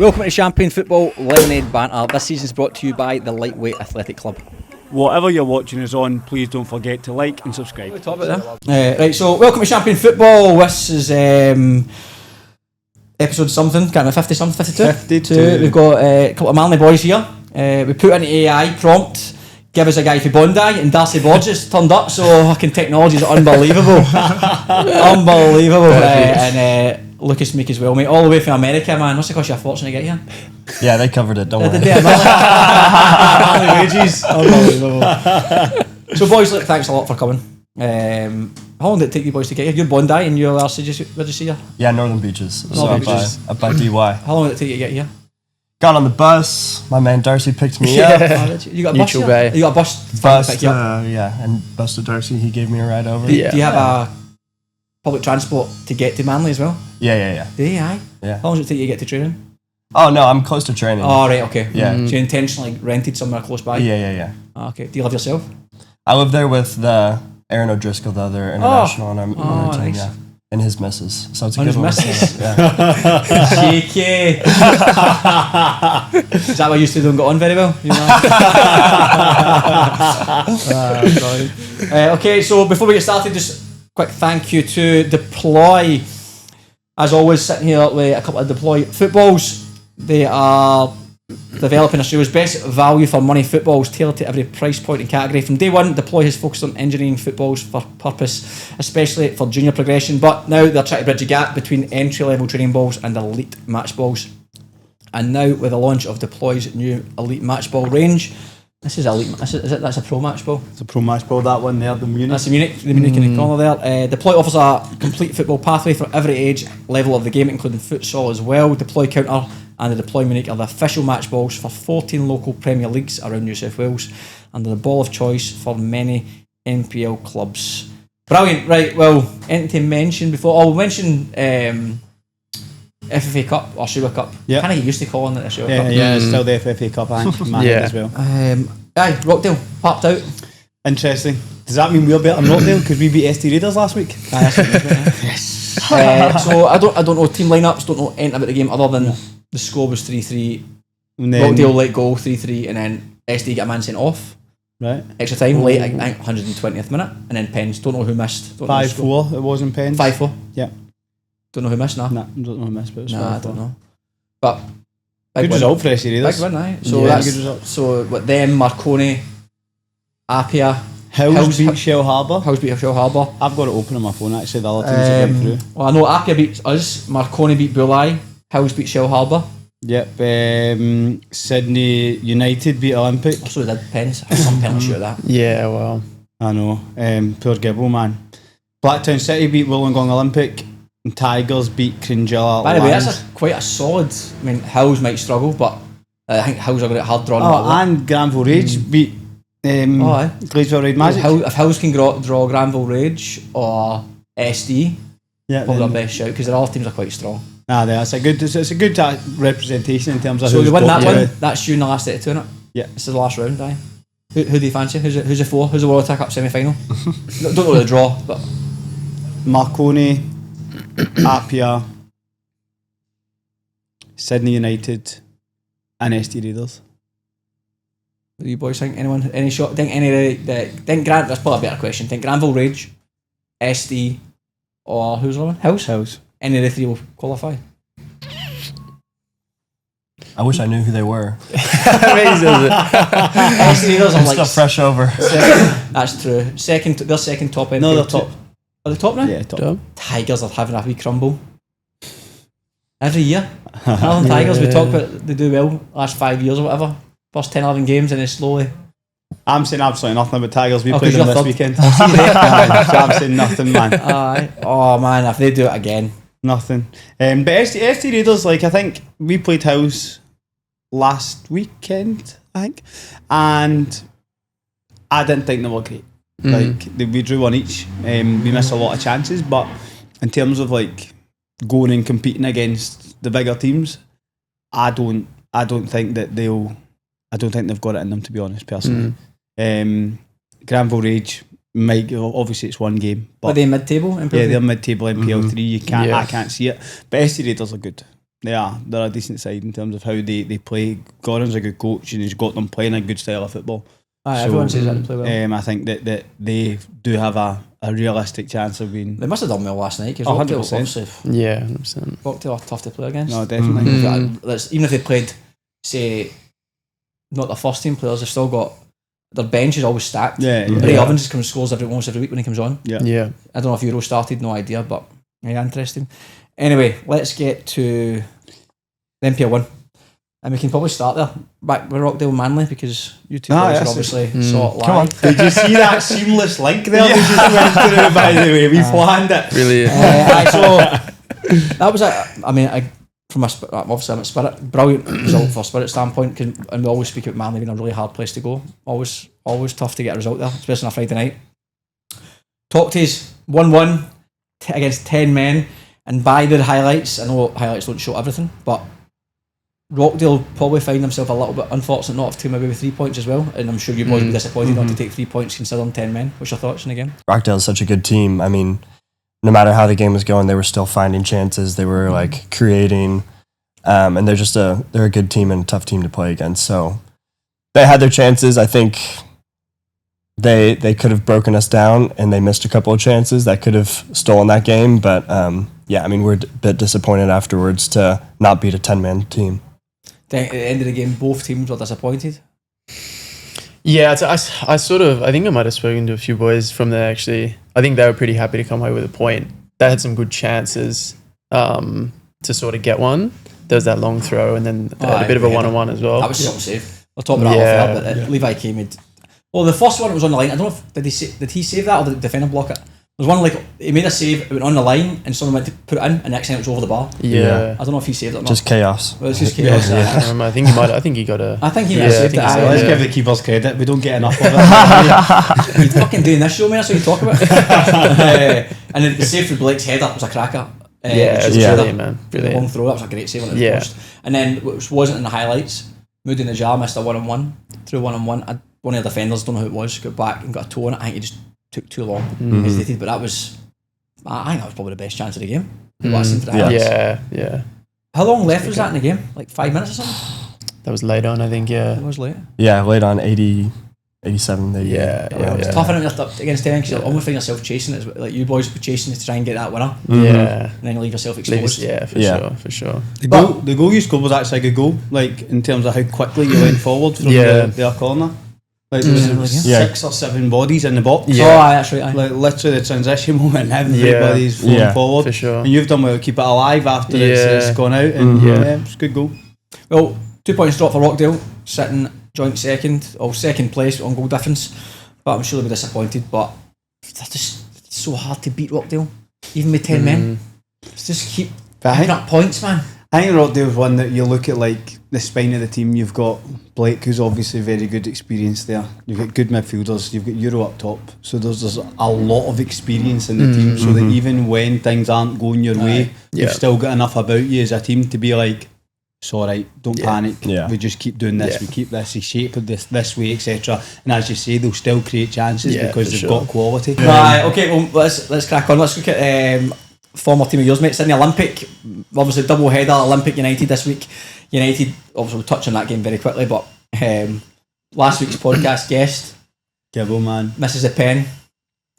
Welcome to Champagne Football Lemonade Banter. This season is brought to you by the Lightweight Athletic Club. Whatever you're watching us on, please don't forget to like and subscribe. Talk about that. Right, so welcome to Champagne Football. This is episode something, kind of 50 something, 52. We've got a couple of manly boys here. We put in AI prompt, give us a guy for Bondi, and Darcy Burgess turned up, so fucking technology is unbelievable. Unbelievable. And Lucas Meek as well, mate, all the way from America, man. What's it cost you a fortune to get here? Yeah, they covered it, don't worry. Wages. Unbelievable. So boys, look, thanks a lot for coming. How long did it take you boys to get here? You're Bondi and you're Darcy, where'd you see you? Yeah, Northern Beaches. Northern So Beaches. up by DY. How long did it take you to get here? Got on the bus, my man Darcy picked me up. You got a bus here? You got a bus to pick you up? Yeah, and busted Darcy, he gave me a ride over. Do you have a public transport to get to Manly as well? Yeah. Do you, aye? Yeah. How long does it take you to get to training? Oh no, I'm close to training. Oh right, okay. Yeah. So you intentionally rented somewhere close by? Yeah. Oh, okay. Do you live yourself? I live there with the Aaron O'Driscoll, the other international on our team, nice. yeah. And his missus. So it's a On good his one. missus? Yeah. Cheeky. Is that why you two don't get on very well? You know? Okay, so before we get started, just quick thank you to Deploy. As always, sitting here with a couple of Deploy footballs. They are developing Australia's best value for money footballs, tailored to every price point and category. From day one, Deploy has focused on engineering footballs for purpose, especially for junior progression, but now they're trying to bridge the gap between entry-level training balls and elite match balls. And now with the launch of Deploy's new elite match ball range, this is elite. That's a pro match ball. It's a pro match ball, that one there, the Munich. That's the Munich in the corner there. Deploy offers a complete football pathway for every age level of the game, including futsal as well. Deploy Counter and the Deploy Munich are the official match balls for 14 local Premier Leagues around New South Wales, and they're the ball of choice for many NPL clubs. Brilliant. Right, well, anything to mention before? I'll mention FFA Cup or Sugar Cup. Yep. Kind of used to calling it a Sugar Cup. Yeah, it's still the FFA Cup, I think, in my head as well. Aye, Rockdale parked out. Interesting. Does that mean we're better than Rockdale because we beat ST Raiders last week? Aye, that's what it is, mate, aye. Yes. So I don't know team lineups, don't know anything about the game other than the score was 3-3. Rockdale let go 3-3, and then SD got a man sent off. Right. Extra time late, I think 120th minute, and then pens. Don't know who missed. 5-4. It was in pens. 5-4. Yeah. Don't know who missed. Nah, don't know who missed, but it was 5-4. I don't know. But big Good win. result for ST Raiders. Big win, aye. So Yeah, that's good result. so with them, Marconi, Apia, Hills beat Shell Harbour. Hills beat Shell Harbour. I've got it open on my phone actually, the other teams that went through. Well, I know Apia beat us, Marconi beat Bulli, Hills beat Shell Harbour. Yep. Sydney United beat Olympic. So did Pens. Some penalty shoot at that. Yeah, well. I know. Poor Gibble, man. Blacktown City beat Wollongong Olympic. And Tigers beat Cringilla. By the way, that's quite a solid. I mean, Hills might struggle, but I think Hills are going to get hard drawn. And Granville Rage beat Gladesville Ride Magic. If Hills can draw Granville Rage or SD, probably their best shout, because their other teams are quite strong. It's a good representation in terms of so who's they win got that one. That's you in the last 82, innit? Yeah. This is the last round, aye. Who do you fancy? Who's the four? Who's the World Attack Cup semi-final? Don't know the draw, but Marconi, Apia, Sydney United, and ST Raiders. what do you boys think? Anyone? Any shot? Think that's probably a better question. Think Granville Rage, SD, or who's the one? Hills. Any of the three will qualify. I wish I knew who they were. SD Raiders are I'm like still fresh over. That's true. They're second top end. No, they're top. Are they top now? Yeah, top. Tigers are having a wee crumble. Every year. Northern Tigers, we talk about they do well last 5 years or whatever. First 10, 11 games and then slowly. I'm saying absolutely nothing about Tigers. We Oh, played 'cause them you're this third. weekend. I'll see you there. So I'm saying nothing, man. Aye. Oh man, if they do it again. Nothing. But ST Raiders, like, I think we played House last weekend, I think, and I didn't think they were great. Like, we drew one each. We missed a lot of chances, but in terms of like going and competing against the bigger teams, I don't think that I don't think they've got it in them, to be honest, personally. Granville Rage might, obviously it's one game, But are they mid-table? yeah, they're mid-table NPL 3. I can't see it. But ST Raiders are good. They're a decent side in terms of how they play. Gordon's a good coach and he's got them playing a good style of football. Everyone says that they play well. I think that they do have a realistic chance of being. They must have done well last night because 100%. Yeah, 100%. Rockdale are tough to play against. No, definitely. Even if they played, say, not the first team players, they've still got their bench is always stacked. Ray Ovens comes scores almost every week when he comes on. Yeah. I don't know if Euro started, no idea, but yeah, interesting. Anyway, let's get to the NPL 1. And we can probably start there, back with Rockdale Manly, because you two guys are obviously saw it live. Come on. Did you see that seamless link there? We just went through, by the way. We planned it. Really? So that was from obviously I'm at Spirit, brilliant result for Spirit standpoint, and we always speak about Manly being a really hard place to go. Always tough to get a result there, especially on a Friday night. Talk to us 1-1 against 10 men, and by the highlights, I know highlights don't show everything, but Rockdale probably find themselves a little bit unfortunate not to come away with 3 points as well, and I'm sure you boys would be disappointed not to take 3 points considering 10 men. What's your thoughts on the game? Rockdale's such a good team. I mean, no matter how the game was going, they were still finding chances. They were like creating, and they're a good team and a tough team to play against. So they had their chances. I think they could have broken us down, and they missed a couple of chances that could have stolen that game. But we're a bit disappointed afterwards to not beat a 10-man team. At the end of the game, both teams were disappointed. Yeah, I think I might have spoken to a few boys from there actually. I think they were pretty happy to come away with a point. They had some good chances to sort of get one. There was that long throw, and then they had a bit of a one-on-one as well. That was some save. We'll talk about that off air, but Levi came in. Well, the first one was on the line. I don't know if did he save that or did the defender block it? There was one he made a save, it went on the line, and someone went to put it in, and next time it was over the bar. Yeah. I don't know if he saved it or not. Just chaos. Well, it's just chaos. I think he might. I think he got a. I think he might have saved it. Let's give the keepers credit. We don't get enough of it. You're fucking doing this show, man. That's what you talk about. And then the save for Blake's header was a cracker. Brilliant, man. Brilliant. Long throw. That was a great save on the post. And then, which wasn't in the highlights, Moody Najjar missed a one-on-one. Through one-on-one. One of the defenders, don't know who it was, got back and got a toe on it. I think he just took too long. Hesitated, but that was. I think that was probably the best chance of the game. Yeah. How long left was that in the game? Like 5 minutes or something? That was late on, I think, yeah. It was late. Yeah, late on 80, 87, 88. It's tough against 10 because you almost find yourself chasing it. Like you boys were chasing to try and get that winner. Yeah. And then you leave yourself exposed. For sure. The goal you scored was actually a good goal, like in terms of how quickly you went forward from their corner. Like there was 6 or 7 bodies in the box. Yeah. Oh, that's right. Like literally the transition moment, everybody's flowing forward. For sure. And you've done well to keep it alive after it's gone out. And it's a good goal. Well, 2 points drop for Rockdale, sitting joint second, or second place on goal difference. But I'm sure they'll be disappointed. But it's so hard to beat Rockdale, even with 10 men. It's just keep picking up points, man. I think Rockdale's one that you look at like the spine of the team. You've got Blake, who's obviously very good experience there. You've got good midfielders. You've got Euro up top. So there's a lot of experience in the team. So that even when things aren't going your way, you've still got enough about you as a team to be like, it's all right, don't panic. We just keep doing this. We keep this shape of this way, etc. And as you say, they'll still create chances because they've got quality. Right. Okay. Well, let's crack on. Let's look at. Former team of yours, mate, Sydney Olympic, obviously double header, Olympic United this week. United, obviously we'll touch on that game very quickly, but last week's podcast guest, Gibbo, man, misses a pen.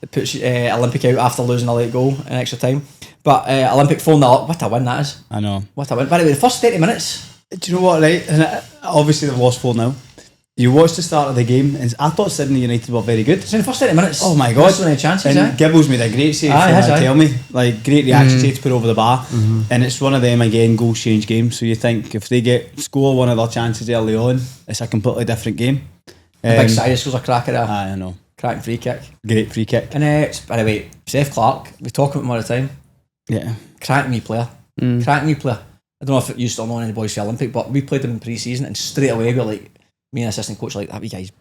It puts Olympic out after losing a late goal in extra time. But Olympic 4-0 up, what a win that is. I know. What a win. By the way, the first 30 minutes. Do you know what, right? And obviously they've lost 4-0. You watched the start of the game, and I thought Sydney United were very good. So in the first 30 minutes, oh my god, so many chances. And Gibbo's made a great save. Tell me, like great reaction save to put over the bar, and it's one of them again. Goals change games, so you think if they score one of their chances early on, it's a completely different game. Big Cyrus scores a cracker there. I know, cracking free kick, great free kick. And by the way, Seth Clark, we talk about him all the time. Yeah, cracking me player. I don't know if you still know any boys for Olympic, but we played him in pre-season, and straight away we were like. Me and assistant coach like that wee guy's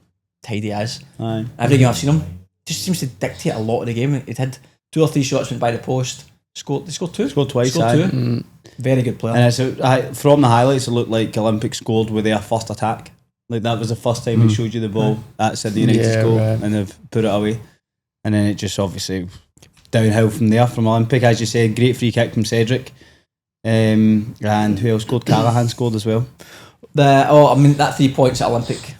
tidy as. Aye. Every game I've seen him just seems to dictate a lot of the game. It had 2 or 3 shots went by the post. They scored 2. Scored twice. Very good player. And from the highlights, it looked like Olympic scored with their first attack. Like that was the first time it showed you the ball at Sydney United's goal, and they've put it away. And then it just obviously downhill from there from Olympic, as you said. Great free kick from Cedric. And who else scored? Callahan scored as well. That 3 points at Olympic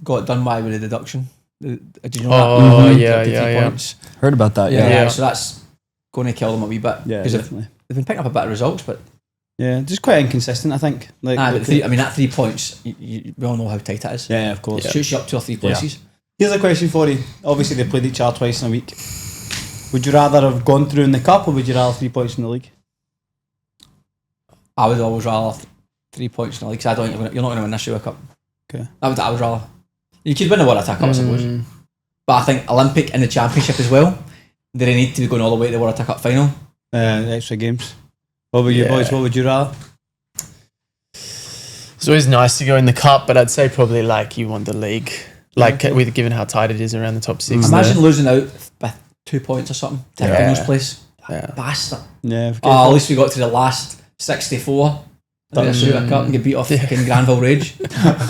got done by with a deduction. Did you know that? Oh, The yeah, 3 yeah. points. Heard about that. Yeah, Yeah. so that's going to kill them a wee bit. Yeah, because definitely. they've been picking up a bit of results, but Yeah, just quite inconsistent, I think. Like, that 3 points, we all know how tight it is. yeah, of course. It shoots you up 2 or 3 places. Here's a question for you. Obviously, they played each other twice in a week. Would you rather have gone through in the cup, or would you rather 3 points in the league? I would always rather 3 points in the league because I don't think you're not going to win this Euro Cup. Okay. I would rather. You could win the World Attack Cup, I suppose. But I think Olympic and the Championship as well, they need to be going all the way to the World Attack Cup final. Extra games. What about you boys? What would you rather? It's always nice to go in the cup, but I'd say probably like you want the league. Like with given how tight it is around the top 6. Imagine losing out by 2 points or something to Finals place. Yeah. Bastard. Yeah. At least we got to the last 64. Done a Super Cup and get beat off fucking Granville Rage.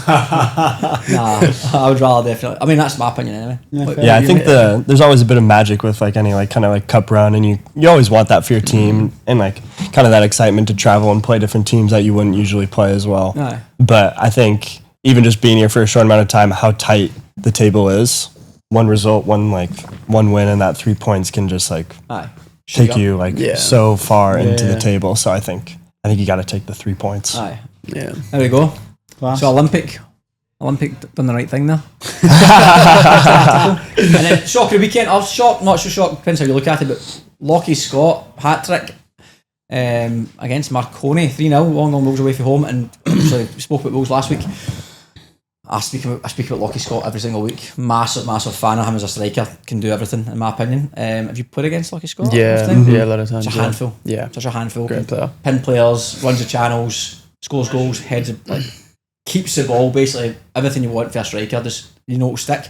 I would rather definitely. I mean, that's my opinion anyway. Yeah, I think there's always a bit of magic with like any like kind of like cup run, and you always want that for your team and like kind of that excitement to travel and play different teams that you wouldn't usually play as well. Aye. But I think even just being here for a short amount of time, how tight the table is, one result, one win, and that 3 points can just like take you like so far into the table. So I think you got to take the 3 points. Aye. Yeah. There we go. Class. So Olympic done the right thing there. And then shocker weekend. I was shocked, not so shocked, depends how you look at it, but Lockie Scott hat trick against Marconi, 3-0, long Wolves away from home. And obviously we spoke about Wolves last week. I speak about Lockie Scott every single week. Massive fan of him as a striker. Can do everything in my opinion. Have you played against Lockie Scott? Yeah, a lot of times. Such a handful. Yeah. Such a handful. Great player. Pin players, runs the channels, scores goals, heads keeps the ball, basically everything you want for a striker, just it'll stick.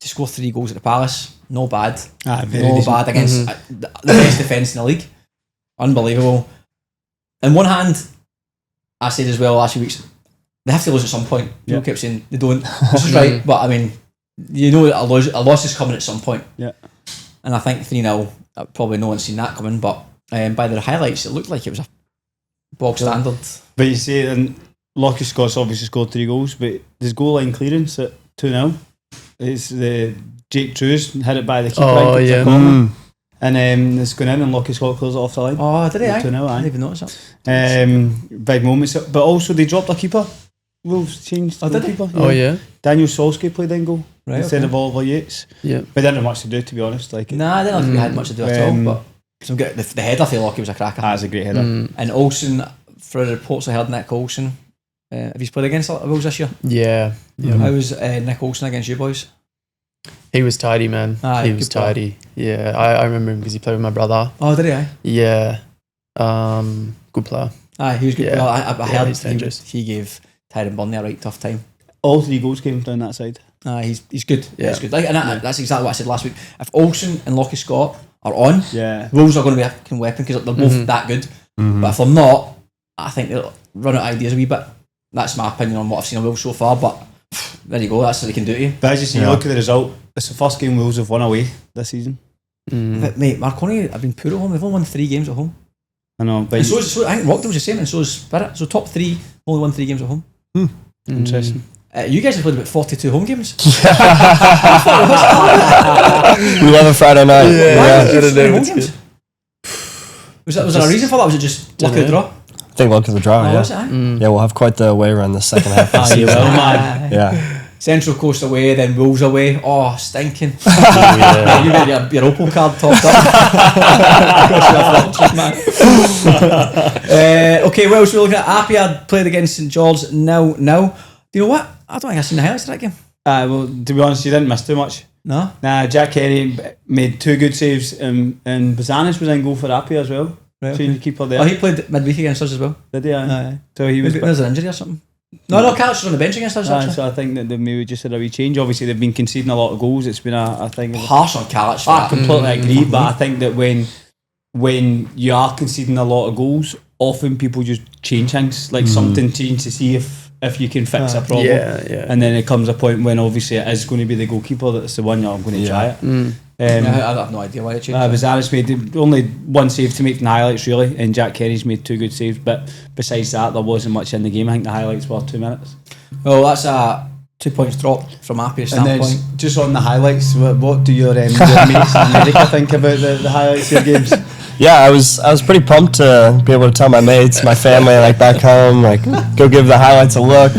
To score 3 goals at the Palace, no bad. Very no decent. bad against the best defence in the league. Unbelievable. On one hand, I said as well last few weeks, they have to lose at some point. People kept saying they don't. This is right, but I mean, you know a loss is coming at some point. Yeah. And I think 3-0, probably no one's seen that coming, but by the highlights, it looked like it was a bog standard. But you see, and Lockie Scott's obviously scored 3 goals, but his goal line clearance at 2-0. It's the Jake Trues hit it by the keeper. Oh, yeah. And it's gone in and Lockie Scott closed it off the line. Oh, did he? 2-0, I aye. didn't even notice that. Big moments. But also they dropped a keeper. Wolves changed the did they? keeper. Oh, yeah. Daniel Solskjaer played in goal instead okay. of Oliver Yates. Yeah. But didn't have much to do, to be honest. Like, Nah, I didn't think we had much to do at all, but some good, the header for Lockie was a cracker. that's a great header. And Olsen, for the reports I heard, Nick Olsen, have you played against Wolves this year? Yeah. How was Nick Olsen against you boys? He was tidy, man. Aye, He was good player. tidy. Yeah. I remember him because he played with my brother. Oh, did he? Aye, Yeah. Good player. he was good. Yeah. Well, I heard he's dangerous. he gave Tyrone Burnley a right tough time. All 3 goals came down that side. He's good. Yeah. He's good. That's exactly what I said last week. If Olsen and Lockie Scott are on, Yeah. Wolves are going to be a fucking weapon because they're both that good. But if they're not, I think they'll run out of ideas a wee bit. That's my opinion on what I've seen of Wolves so far. But there you go. That's what they can do to you. But as you see, you look at the result, it's the first game Wolves have won away this season. But mate, Marconi have been poor at home. They've only won 3 games at home. I know, but And so I think Rockdale's the same, and so is Spirit. So top 3 only won 3 games at home. interesting. You guys have played about 42 home games. We love a Friday night. Why did you I don't play know, home it's games? Was there a reason for that? Was it just luck of the draw? I think luck of the draw. Was it? Yeah. Aye? Yeah, we'll have quite the way around the second half of the you season. will, man. Yeah. Central Coast away, then Wolves away. Oh, stinking. Yeah. You get your Opal card topped up. Okay, well, so we're looking at Appiah played against St George 0-0. Do you know what? I don't think I've seen the highlights of that game. Well, to be honest, you didn't miss too much. No? Nah, Jack Kenny made 2 good saves, and Bazanis was in goal for Appia as well. Right, Change okay. the keeper there. Oh, he played midweek against us as well. Did he? Aye. So he was. Maybe there's an injury or something. No, Callis was on the bench against us, actually. So I think that they maybe just had a wee change. Obviously, they've been conceding a lot of goals. It's been a thing. Harsh on Callis. I completely agree, but I think that when you are conceding a lot of goals, often people just change things, like something change to see if you can fix a problem. Yeah. And then it comes a point when obviously it is going to be the goalkeeper that's the one you're going to try it. I have no idea why it changed. Bizarre's made only one save to make in the highlights really, and Jack Kenny's made 2 good saves. But besides that, there wasn't much in the game. I think the highlights were 2 minutes. Well, that's a 2 points drop from Appy's standpoint. And then just on the highlights, what do your mates in America think about the highlights of your games? Yeah, I was pretty pumped to be able to tell my mates, my family, like back home, like go give the highlights a look.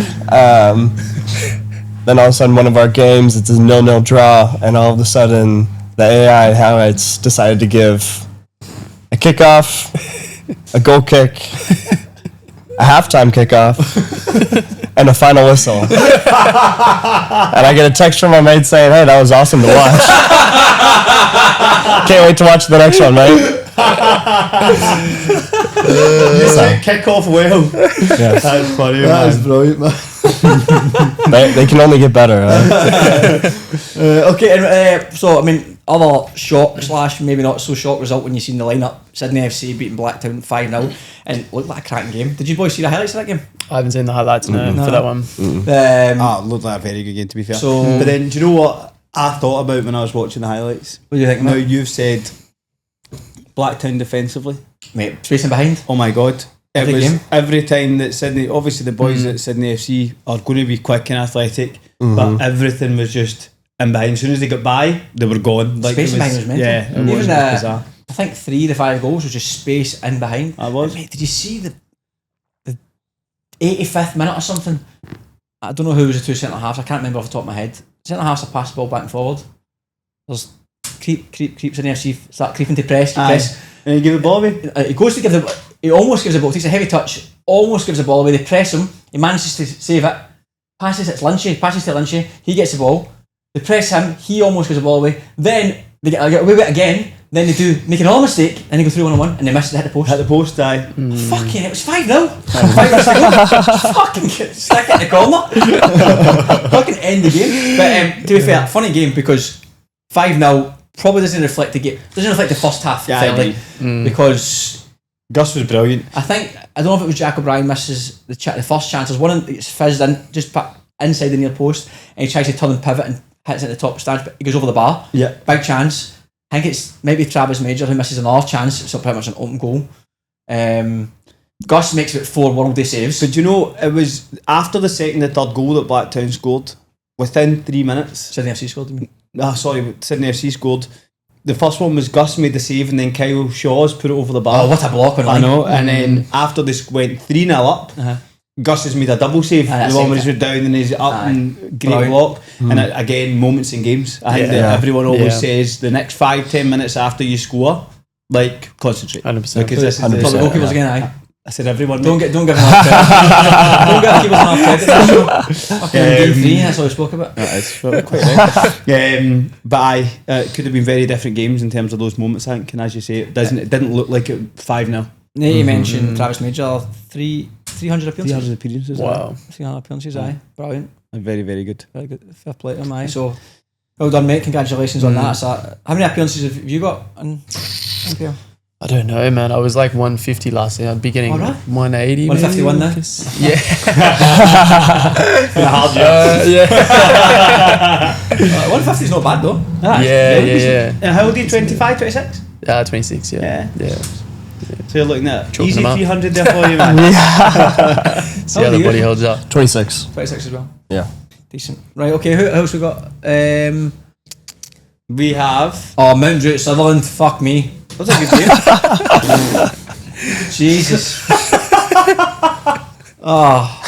Then all of a sudden, one of our games, it's a 0-0 draw, and all of a sudden, the AI highlights decided to give a kickoff, a goal kick, a halftime kickoff, and a final whistle. And I get a text from my mate saying, "Hey, that was awesome to watch. Can't wait to watch the next one, mate." Kick off well. Yeah. That's funny, That is man. brilliant, man. They can only get better. Okay, and so I mean, other shock / maybe not so shock result when you seen the lineup: Sydney FC beating Blacktown 5-0, and looked like a cracking game. Did you boys see the highlights of that game? I haven't seen the highlights no, No. for that one. Looked like a very good game, to be fair. So- but then, do you know what I thought about when I was watching the highlights? What do you think? Now Mate? you've said Blacktown defensively. Mate, spacing behind. Oh my god. Every It was game. every time that Sydney, obviously the boys at Sydney FC are going to be quick and athletic, but everything was just in behind. As soon as they got by, they were gone. Spacing behind was mental. Yeah, it Even was bizarre. I think 3 of the 5 goals was just space in behind. I was. Mate, did you see the 85th minute or something? I don't know who was the 2 centre halves. I can't remember off the top of my head. Centre halves are pass the ball back and forward. There's creeps in the FC, start creeping to press. Press. And he gave the ball away. He goes to give the. He almost gives the ball. Takes a heavy touch. Almost gives the ball away. They press him. He manages to save it. Passes it to Lynchy. Passes to Lynchy. He gets the ball. They press him. He almost gives the ball away. Then they get away with it again. Then they do make another mistake. And they go through 1-on-1 and they miss it. They hit the post. Hit the post, aye. Fucking, it was 5-0. 5 minutes ago. Fucking stick it in the corner. Fucking end the game. But to be fair, funny game because 5-0 probably doesn't reflect the game. Doesn't reflect the first half Yeah, I fairly because Gus was brilliant. I don't know if it was Jack O'Brien misses the first chance. There's one that's fizzed in just inside the near post and he tries to turn and pivot and hits it at the top stands, but he goes over the bar. Yeah. Big chance. I think it's maybe Travis Major who misses another chance. It's pretty much an open goal. Gus makes about 4 worldy saves. But you know, it was after the second and third goal that Blacktown scored, within 3 minutes. Sydney FC scored. I mean. Sydney FC scored. The first one was Gus made the save and then Kyle Shaw's put it over the bar. Oh, what a block on a I line. know. And then after this went 3-0 up, Gus has made a double save. Aye, The one where that's he's down and he's up Aye. and great Brilliant. block. And again, moments in games. I think that everyone always Yeah. says the next 5-10 minutes after you score, like concentrate. 100%. Because this is For the 100%. goalkeepers again, aye. I said everyone. Don't give them enough credit. Don't give the keepers enough credit. That's fucking game 3, that's all we spoke about. It's quite right. But it could have been very different games in terms of those moments. I think, and as you say, it didn't look like it 5-0. Now you mentioned Travis Major, 300 appearances. 300 appearances. Wow. 300 appearances, aye. Brilliant. Very, very good. Very good. Fair play to him, aye. So, well done, mate. Congratulations on that. So, how many appearances have you got in NPL? I don't know, man. I was like 150 last year. I'd be getting Oh, really? 180. 151 maybe? then? Yeah. Yeah. 150 is not bad though. Yeah. And how old are you? 25, 26? 26, yeah. So you're looking at Choking easy them up. 300 there for you, man. See how the body holds up. 26. 26 as well. Yeah. Decent. Right, okay, who else we got? We have. Oh, Mount Druitt Sutherland. Fuck me. That's a good game. Jesus. Oh,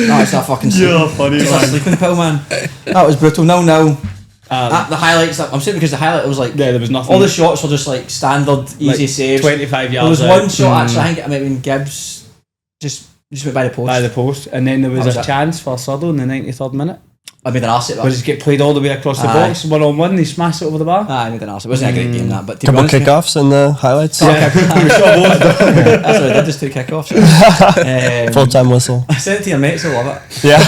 that's a fucking funny, it's a sleeping pill, man. That was brutal. No. The highlights, I'm saying because the highlight was like, Yeah, there was nothing. all the shots were just like standard, easy saves. 25 There was yards one out shot actually, I think it might have been Gibbs, just went by the post. by the post, and then there was That was a it. chance for Suddle in the 93rd minute. I made an arse at Where that. he get played all the way across the Aye. box, 1-on-1, they smashed it over the bar. I made an arse. It wasn't a great game that, but to be Couple honest, mate, kickoffs in the highlights. that's what I did, just 2 kickoffs. Full-time whistle. I sent it to your mates, they'll love it. Yeah.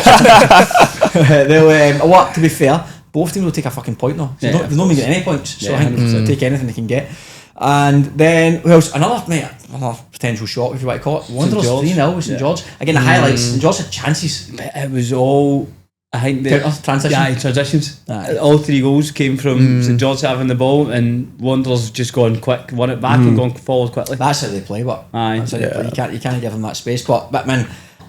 They'll, what, to be fair, both teams will take a fucking point though. So Yeah, they're not even getting any points. So Yeah, I think they'll take anything they can get. And then, who else? Another potential shock, if you want to call it. Wanderers George. 3-0 with St George. Again, the highlights. St George had chances. It was all I think transitions. Aye. All 3 goals came from St George having the ball and Wanderers just gone quick, won it back and gone forward quickly. That's how they play, but Aye. that's how they play. You can't give them that space. But man,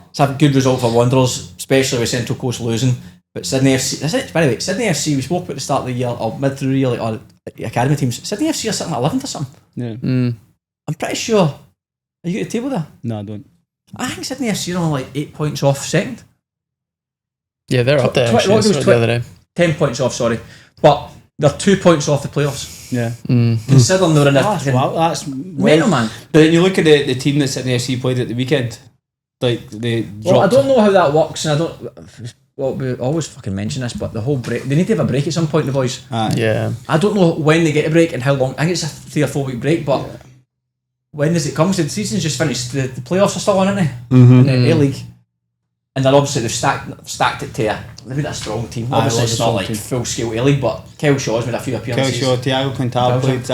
it's a good result for Wanderers, especially with Central Coast losing. But Sydney FC, that's it. By the way, Sydney FC, we spoke about the start of the year or mid through the year, or the academy teams. Sydney FC are sitting at 11th or something. Yeah. I'm pretty sure. Are you at the table there? No, I don't. I think Sydney FC are only like 8 points off second. Yeah, they're up there. Tw- Actually, what I was saw it tw- the other day. 10 points off, sorry. But they're 2 points off the playoffs. Yeah. Considering they're in a That's wow. That's mental, man. But then you look at the team that Sydney FC played at the weekend. Like they Well, I dropped. don't know how that works, and I don't. Well, we always fucking mention this, but the whole break, they need to have a break at some point, the boys. Aye. Yeah. I don't know when they get a break and how long. I think it's a 3 or 4 week break, but when does it come? So the season's just finished. The playoffs are still on, aren't they? In the A-League. And then obviously they've stacked it to maybe a strong team. Obviously it's not like full scale A-League, but Kel Shaw's made a few appearances. Kel Shaw, Thiago Quintal played.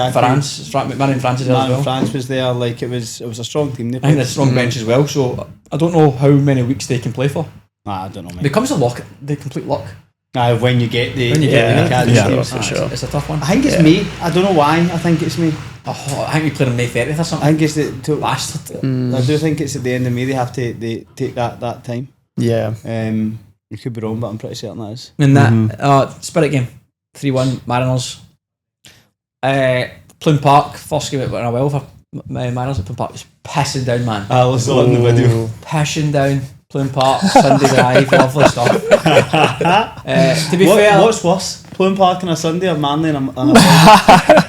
Marion France is there as well. France was there. Like it was a strong team. They I think there's a strong bench as well, so I don't know how many weeks they can play for. I don't know, mate. It becomes a lock, the complete lock. When you get the academy teams. teams. For sure. It's a tough one. I think it's me. I don't know why. I think it's me. I think we played on May 30th or I something. think it's the Bastard. I do think it's at the end of May they take that time. Yeah. You could be wrong, but I'm pretty certain that is. And that Spirit game, 3-1 Mariners. Plume Park, first game it went well for Mariners at Plume Park. It was pissing down, man. I was on the video. Pissing down Plume Park, Sunday drive, lovely stuff. To be fair, What's worse, Plume Park on a Sunday or Manly on a Friday?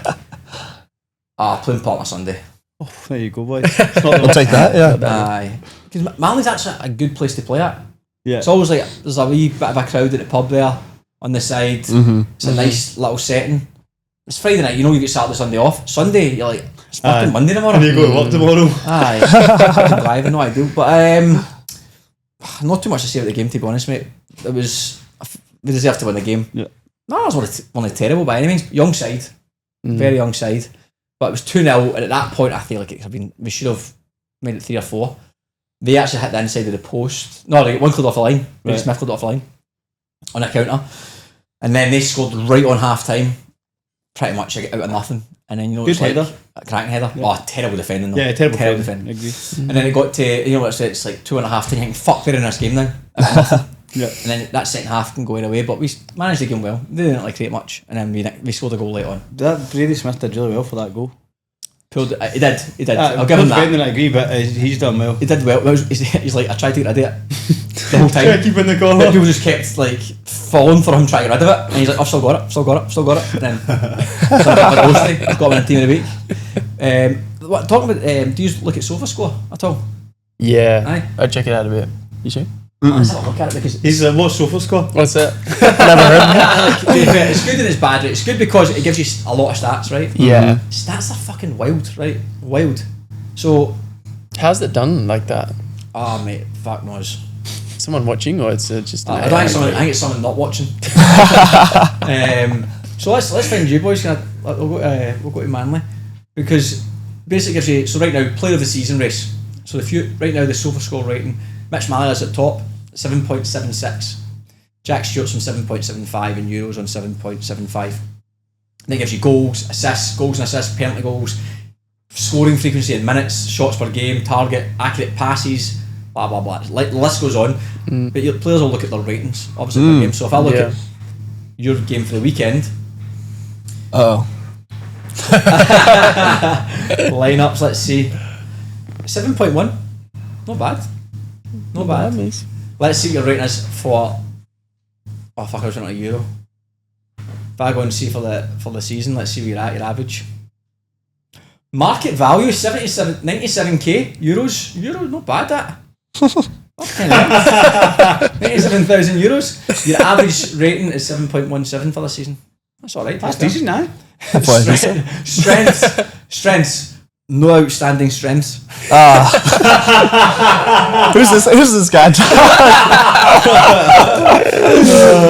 Plume Park on Sunday. Oh, there you go, boy. It's not I'll take that. Yeah. Aye. Because Manly's actually a good place to play at. Yeah. It's always like there's a wee bit of a crowd at the pub there on the side. It's a nice little setting. It's Friday night, you get Saturday, Sunday off. Sunday, you're like, it's fucking Monday tomorrow. And you go to work tomorrow. Aye. Fucking driving, no ideal. But not too much to say about the game, to be honest, mate. It was, we deserved to win the game. Yeah. No, it wasn't terrible by any means. Young side, very young side. But it was 2-0, and at that point, I feel like we should have made it 3 or 4. They actually hit the inside of the post. No, they got one cleared off the line. Right. Smith cleared off the line on a counter. And then they scored right on half time. Pretty much out of nothing. And then, good it's header. like a cracking header. Yeah. Oh, terrible defending though. Yeah, terrible defending. Agree. And then it got to, it's like 2.5 time. You think, fuck, they're in this game now. Out of nothing. Yeah. And then that second half can go either way. But we managed the game well. They didn't like create much. And then we scored a goal late on. That Brady Smith did really well for that goal. Pulled it. He did. I'll give him that. I agree, but he's done well. He did well. He's like, I tried to get rid of it the whole time. Try to keep in the corner. But people just kept like falling for him trying to get rid of it, and he's like, I've still got it. And then he's got him in team of the week. Talking about, do you look at SofaScore at all? Yeah. Aye. I'd check it out a bit. You sure? Let's have a look at it because He's what's SofaScore? What's that? Never heard. it's good and it's bad. Right? It's good because it gives you a lot of stats, right? Yeah. Stats are fucking wild, right? Wild. So, How's it done like that? mate, fuck knows. Someone watching, or it's just? I think it's someone not watching. So let's find you boys. We'll go to Manly because basically gives you, so right now player of the season race. So right now the SofaScore rating, Mitch Mallia's at top, 7.76. Jack Stewart's on 7.75 and Euros on 7.75. Then it gives you goals, assists, penalty goals, scoring frequency in minutes, shots per game, target, accurate passes, blah blah blah. Like the list goes on. But your players will look at their ratings, obviously per game. So if I look at your game for the weekend, lineups, let's see, 7.1, not bad. Nice. Let's see what your rating is for. Oh fuck! I was on a Euro. If I go and see for the season, let's see where you're at. Your average market value 97k euros. Not bad that. Okay, 97,000 euros. Your average rating is 7.17 for the season. That's all right. That's decent now. Strengths. No outstanding strengths. Who's this guy?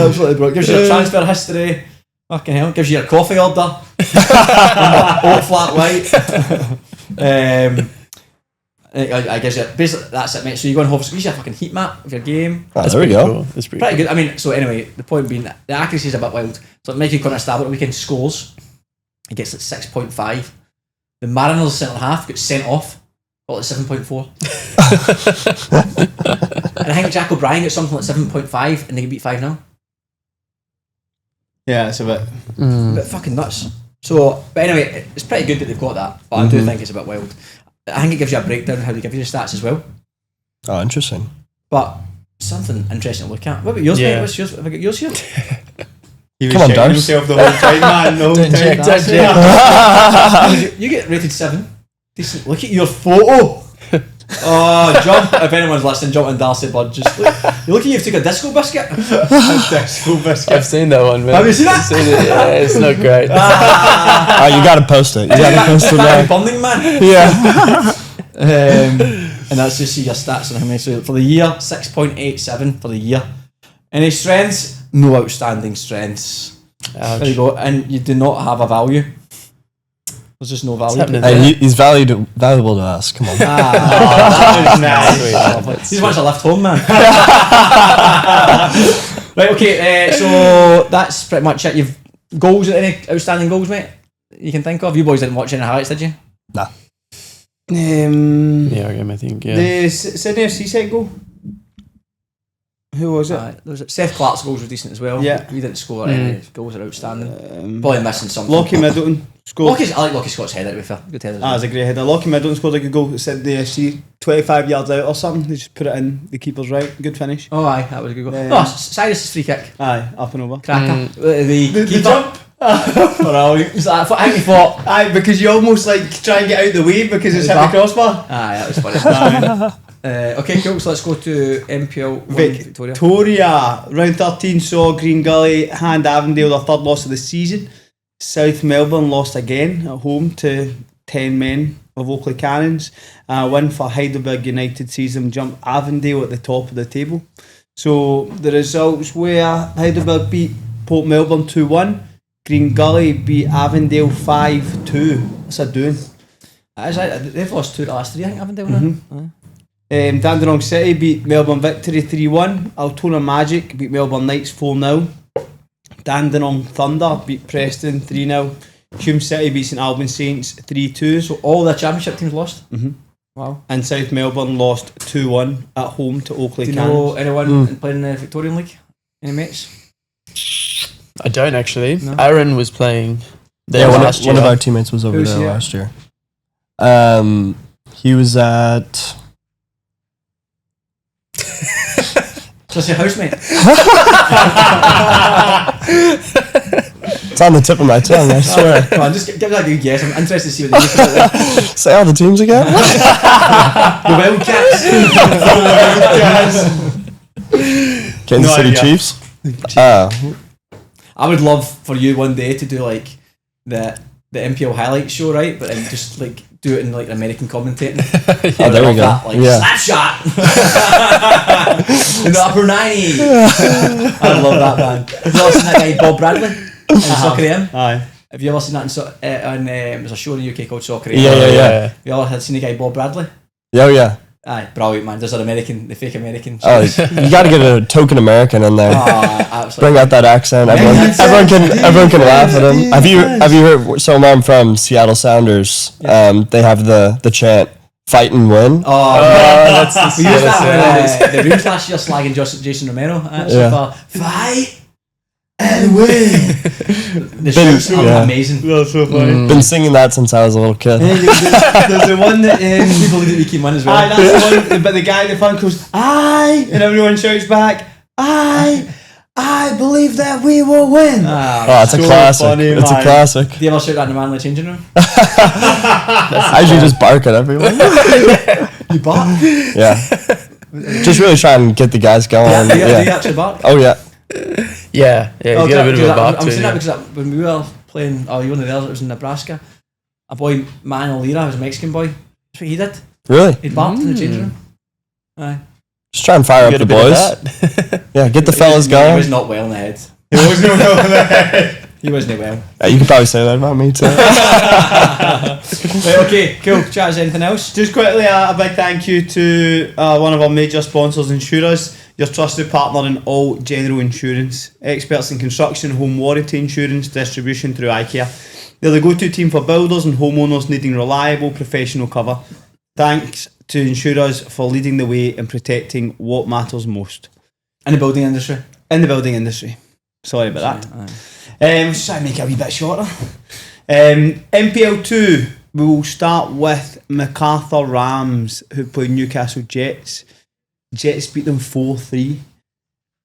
Absolutely broke. Gives you your transfer history. Fucking hell. Gives you your coffee order. Oat flat white. I guess basically that's it, mate. So you go and use a fucking heat map of your game. Oh, there we go. Cool. That's pretty Pretty good. I mean, so anyway, the point being that the accuracy is a bit wild. So making Connor Stabber at weekend scores, he gets like 6.5. The Mariners centre half gets sent off, got like 7.4. And I think Jack O'Brien gets something like 7.5, and they can beat 5-0. Yeah, it's a bit. But fucking nuts. So, but anyway, it's pretty good that they've got that, but I do think it's a bit wild. I think it gives you a breakdown of how they give you the stats as well. Oh, interesting. But something interesting to look at. What about yours, mate? What's yours? Have I got yours here? He was Come on, checking Darcy. himself the whole time, man. The whole Don't check, time. don't check. You get rated 7. Decent. Look at your photo. Oh, jump! If anyone's listening, jump on Darcy Burgess. You look at you've took a disco biscuit. Disco biscuit. I've seen that one, man. Have you seen that? I've seen it. Yeah, it's not great. Oh, you gotta post it. You gotta post it Barry now. Bunding, man. Yeah. And that's just see your stats on how many. So for the year, 6.87 for the year. Any strengths? No outstanding strengths. Ouch. There you go. And you do not have a value. There's just no value. happening to it. Hey, he's valuable to us. Come on. That was nice. He's much a left home, man. Right, okay, so that's pretty much it. You've goals, any outstanding goals, mate? You can think of? You boys didn't watch any highlights, did you? Nah. Yeah, okay, I think, yeah. The Sydney FC set goal. Who was it? There was Seth Clark's goals were decent as well. Yeah. We didn't score any goals that are outstanding. Probably missing something. Lockie Middleton scored. I like Lockie Scott's header, to be fair. Good header. That was a great header. Lockie Middleton scored a good goal. It said the FC 25 yards out or something. They just put it in. The keeper's right. Good finish. Oh, aye, that was a good goal. Yeah. Cyrus's free kick. Aye, up and over. Cracker. The keeper. jump. Brilliant. I think he thought. Aye, because you almost like try and get out the way because it's hit the crossbar. Aye, that was funny. Okay, cool. So let's go to NPL Victoria. Victoria. Round 13 saw Green Gully hand Avondale their third loss of the season. South Melbourne lost again at home to 10 men of Oakley Cannons. Win for Heidelberg United sees them jump Avondale at the top of the table. So the results were Heidelberg beat Port Melbourne 2-1. Green Gully beat Avondale 5-2. That's a doing. That is right. They've lost 2 of the last 3, I think, Avondale now. Dandenong City beat Melbourne Victory 3-1. Altona Magic beat Melbourne Knights 4-0. Dandenong Thunder beat Preston 3-0. Hume City beat St Albans Saints 3-2. So all the championship teams lost? Wow. And South Melbourne lost 2-1 at home to Oakley Do you Cannons. know anyone playing in the Victorian League? Any mates? I don't actually. No. Aaron was playing there Yeah, last year. one of our teammates was over Who's there he at? last year. He was at. Just your housemate. It's on the tip of my tongue, I swear. Come on, just give that a good guess. I'm interested to see what they do for it. Say all the teams again? The Wildcats. Kansas No City idea. Chiefs? I would love for you one day to do like the NPL highlights show, right? But then just like do it in like American commentating. Oh, there we go. That, like Yeah. slap shot in the upper 90. I love that, man. Have you ever seen that guy Bob Bradley in Soccer AM? Aye. Have you ever seen that there's a show in the UK called Soccer AM? Yeah. Have you ever seen the guy Bob Bradley? Oh, yeah. Aye, brilliant, man. There's an American, the fake American. Oh, you got to get a token American in there. Absolutely. Bring out that accent. Everyone can laugh at him. Have you heard? So I'm from Seattle Sounders. They have the chant "Fight and Win." That's that's we used that when the Rooms last year slagging Jason Romero. Actually, Yeah. for fight and win. The shirts are yeah. amazing. That's so funny. Been singing that since I was a little kid. There's the one that People think we can win as well. aye, that's the one, but the guy in the front goes, aye, and everyone shouts back, aye, I believe that we will win. Oh, it's a So classic. funny, It's a man. classic. Do you ever shout that in the manly changing room? I usually just bark at everyone. You bark? Yeah. Just really try and get the guys going. Do you Yeah. actually bark? Oh yeah. Yeah, he's got a bit of a bark I'm to saying him. that because when we were playing, you were in the there, it was in Nebraska. A boy, Manuel Lira, was a Mexican boy. That's what he did. Really? He barked in the changing room. Aye. Just try and fire up Get the a bit of boys. that. Yeah, get the fellas He going. was not well in the head. There was no He wasn't well. You could probably say that about me too. Right, okay, cool. Chaz, anything else? Just quickly, a big thank you to one of our major sponsors, Insurers, your trusted partner in all general insurance. Experts in construction, home warranty insurance, distribution through IKEA. They're the go-to team for builders and homeowners needing reliable professional cover. Thanks to Insurers for leading the way in protecting what matters most. In the building industry. In the building industry. Sorry about that. Just try to make it a wee bit shorter. NPL 2, we will start with MacArthur Rams, who played Newcastle Jets. Jets beat them 4-3.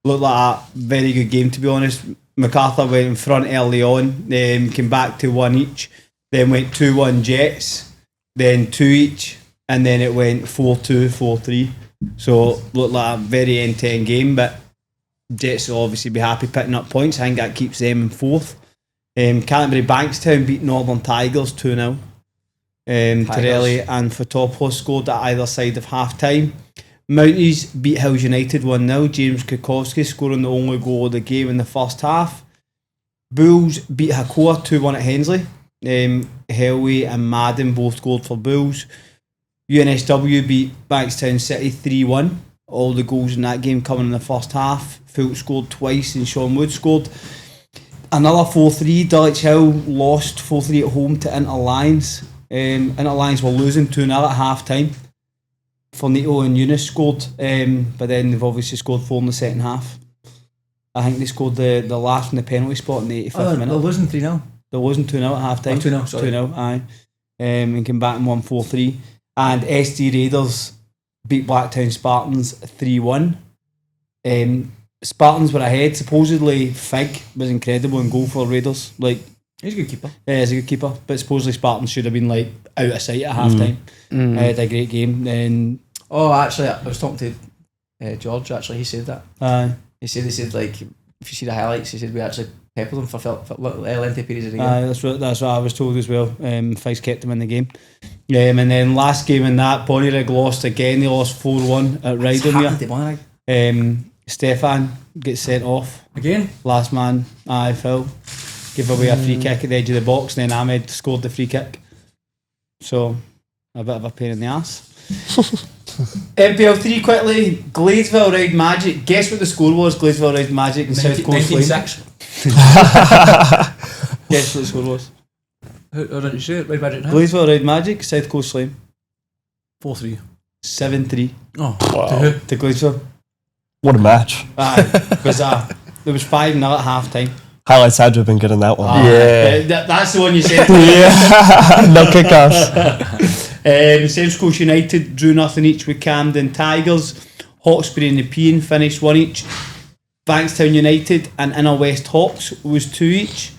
Looked like a very good game, to be honest. MacArthur went in front early on, came back to 1 each, then went 2-1 Jets, then 2 each, and then it went 4-2, 4-3. So looked like a very end-to-end game, but Jets will obviously be happy picking up points. I think that keeps them in fourth. Canterbury Bankstown beat Northern Tigers 2-0. Torelli and Fotopoulos scored at either side of half-time. Mounties beat Hills United 1-0. James Kukowski scoring the only goal of the game in the first half. Bulls beat Hakoah 2-1 at Hensley. Helway and Madden both scored for Bulls. UNSW beat Bankstown City 3-1. All the goals in that game coming in the first half. Fultz scored twice and Sean Wood scored. Another 4-3. Dulwich Hill lost 4-3 at home to Inter Lions. Inter Lions were losing 2-0 at half time. Fornito and Eunice scored, but then they've obviously scored 4 in the second half. I think they scored the last from the penalty spot in the 85th minute. They're losing 3-0. They're losing 2-0 at half time. 2-0, sorry. 2-0, aye. And came back and won 4-3. And SD Raiders beat Blacktown Spartans 3-1. Spartans were ahead. Supposedly Fig was incredible in goal for Raiders. Like, he's a good keeper. Yeah, he's a good keeper. But supposedly Spartans should have been like out of sight at half time. Had a great game. Then actually, I was talking to George. Actually, he said that. He said like, if you see the highlights, he said we actually peppered them for lengthy periods of the game. That's what I was told as well. Figs kept them in the game. And then last game in that, Bonnyrigg lost again. They lost 4-1 at Rydomere. Stefan gets sent off again. Last man, Phil gave away a free kick at the edge of the box, and then Ahmed scored the free kick. So a bit of a pain in the ass. NPL 3 quickly. Gladesville Ride Magic. Guess what the score was? Gladesville Ride Magic and South Coast Flame. 19-6. Guess what the score was? Who didn't you say it? Ride Magic now? Gladesville Ride Magic, South Coast Flame. 4-3. 7-3. Oh, wow. To Gladesville. What a match. Bizarre. There was 5-0 at half time. Highlights had to have been good in that one. That's the one you said. No kickoffs. Central Coast United drew nothing each with Camden Tigers. Hawkesbury and the Nepean finished 1 each. Bankstown United and Inner West Hawks was 2 each.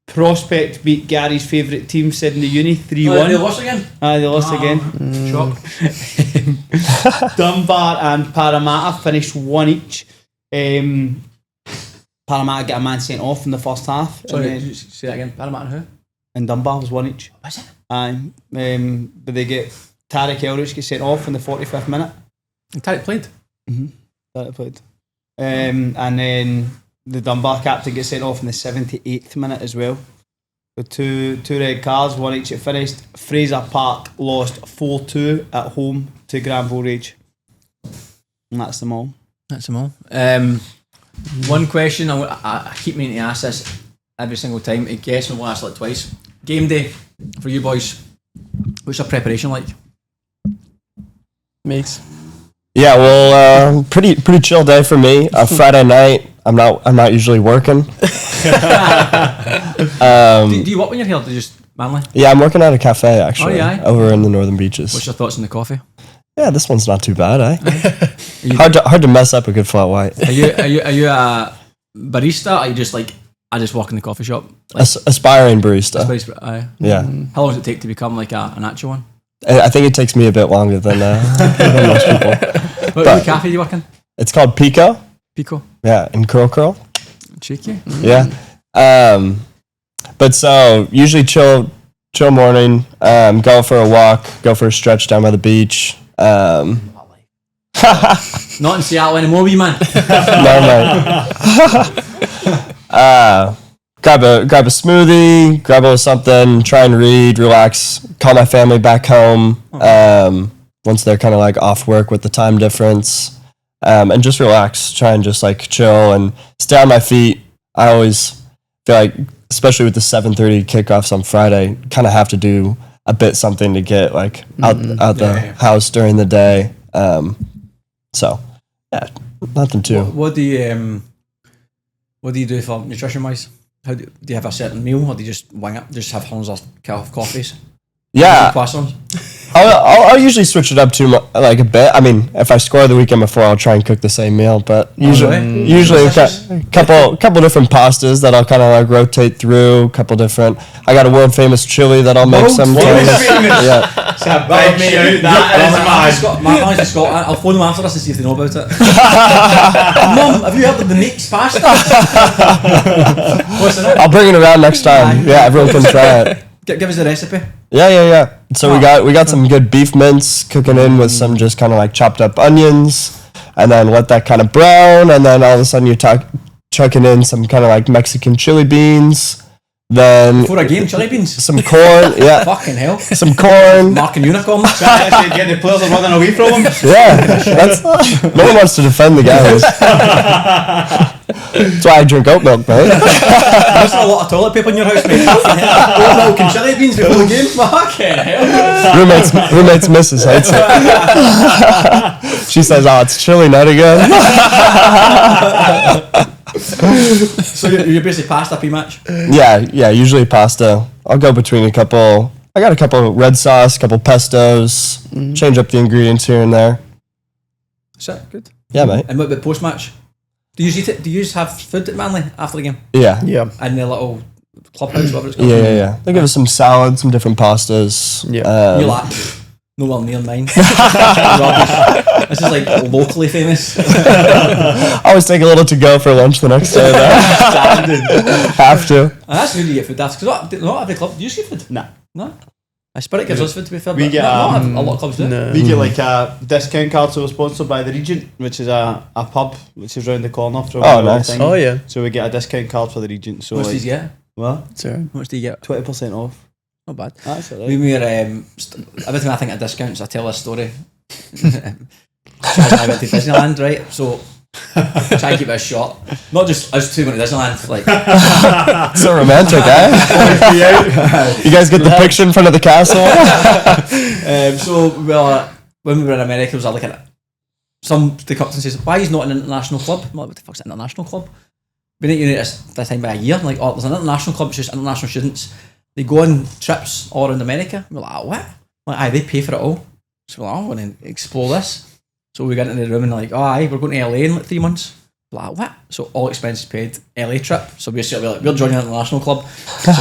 Prospect beat Gary's favourite team, Sydney Uni 3-1. They lost again? They lost again. Shock. Dunbar and Parramatta finished 1 each. Parramatta get a man sent off in the first half. Sorry, did you say that again? Parramatta and who? And Dunbar was 1 each. Was it? But they get Tarek Elrich gets sent off in the 45th minute. And Tarek played? Tarek played. And then the Dunbar captain gets sent off in the 78th minute as well. With two red cards, 1 each at finished. Fraser Park lost 4-2 at home to Granville Rage. And that's them all. That's them all. One question, I keep meaning to ask this every single time. I guess we'll ask it twice. Game day for you boys. What's your preparation like? Meeks. Yeah, well, pretty chill day for me. Friday night, I'm not usually working. Do you work when you're here? Do you just manly? Yeah, I'm working at a cafe actually. Oh, yeah. Over in the Northern Beaches. What's your thoughts on the coffee? Yeah, this one's not too bad, eh? hard to mess up a good flat white. Are you a barista? Or are you just like, I just work in the coffee shop? Like, aspiring barista. Yeah. How long does it take to become like an actual one? I think it takes me a bit longer than most people. What cafe do you work in? It's called Pico. Pico. Yeah, in Curl. Cheeky. Yeah. But so usually chill morning. Go for a walk. Go for a stretch down by the beach. Not in Seattle anymore, wee man. No, mate. grab a smoothie, grab a little something, try and read, relax, call my family back home. Once they're kind of like off work with the time difference, and just relax, try and just like chill and stay on my feet. I always feel like, especially with the 7:30 kickoffs on Friday, kind of have to do a bit something to get like out the house during the day. So yeah, nothing too. What do you do for nutrition wise? How do you have a certain meal, or do you just wing it? Just have hundreds of coffees? Yeah, Croissants? I'll usually switch it up to like a bit. I mean, if I score the weekend before, I'll try and cook the same meal. But usually a couple different pastas that I'll kind of like rotate through. A couple different. I got a world famous chili that I'll make sometimes. Yeah. My family's in Scotland. I'll phone them after this and see if they know about it. Mum, have you heard of the Meek's pasta? What's in it? I'll bring it around next time. Yeah, everyone can try it. Give us the recipe. Yeah. So we got some good beef mince cooking in with some just kind of like chopped up onions, and then let that kind of brown, and then all of a sudden you're chucking in some kind of like Mexican chili beans. Then For a game, chili beans. some corn, yeah, Fucking hell. some corn. Marking unicorn. Get the players are running away from him. Yeah, no one wants to defend the guys. That's why I drink oat milk, mate. There's not a lot of toilet paper in your house, mate. Oat milk and chili beans before the game. Fucking hell. Roommate's missus hates it. She says, "Oh, it's chili night again." So you're basically pasta pre-match? Yeah, usually pasta. I'll go between I got a couple of red sauce, a couple pestos, change up the ingredients here and there. Is that good? Yeah, mate. And what about post-match? Do you eat it? Do you have food at Manly after the game? Yeah. In the little clubhouse, whatever it's called? Yeah. They give us some salad, some different pastas. Yeah. You're like, nowhere near mine. Rubbish. This is like locally famous. I always take a little to go for lunch the next day. Have to. And that's good to get food after, because not every club, do you get food? Nah. No? Spirit gives us food, to be fair, We but get, not a lot of clubs do. No. We get like a discount card, so we're sponsored by the Regent, which is a pub which is round the corner from Oh, our nice. thing. Oh yeah. So we get a discount card for the Regent. So How much do like, you get? what? Sorry. How much do you get? 20% off. Not bad. That's it. We were, every time I think of discounts, I tell this story. Chaz and I went to Disneyland, right? So, try and keep it short. Not just us two going to Disneyland, like... So romantic, eh? You guys get the picture in front of the castle? So, when we were in America, I was looking at the captain says, why is not an international club? I'm like, what the fuck's an international club? Been at uni this time by a year. I'm like, oh, there's an international club, it's just international students. They go on trips all around America. We're like, what? I'm like, aye, they pay for it all. So we're like, I want to explore this. So we get into the room and like, oh, aye, we're going to LA in like 3 months. We're like, what? So all expenses paid, LA trip. So we're joining an international club. So